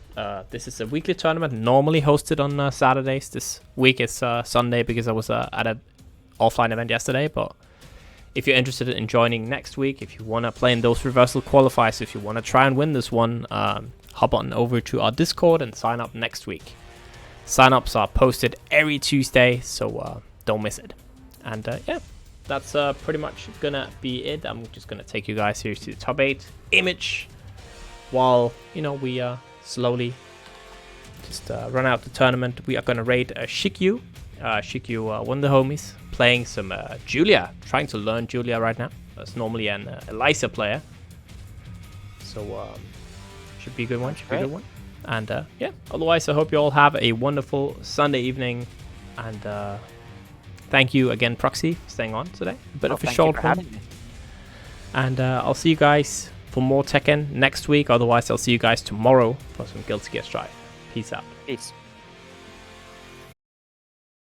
this is a weekly tournament, normally hosted on Saturdays. This week it's Sunday because I was at an offline event yesterday, but if you're interested in joining next week, if you want to play in those reversal qualifiers, if you want to try and win this one, hop on over to our Discord and sign up next week. Sign-ups are posted every Tuesday, so don't miss it. And yeah, that's pretty much gonna be it. I'm just gonna take you guys here to the top 8 image while, we slowly just run out the tournament. We are gonna raid Shikyu. Shikyu, one of the homies, playing some Julia, trying to learn Julia right now. That's normally an Alisa player, so should be a good one. Should be a good one. And yeah, otherwise I hope you all have a wonderful Sunday evening, and thank you again, Proxy, for staying on today. A bit of a short one. And I'll see you guys for more Tekken next week. Otherwise, I'll see you guys tomorrow for some Guilty Gear Strive. Peace out. Peace.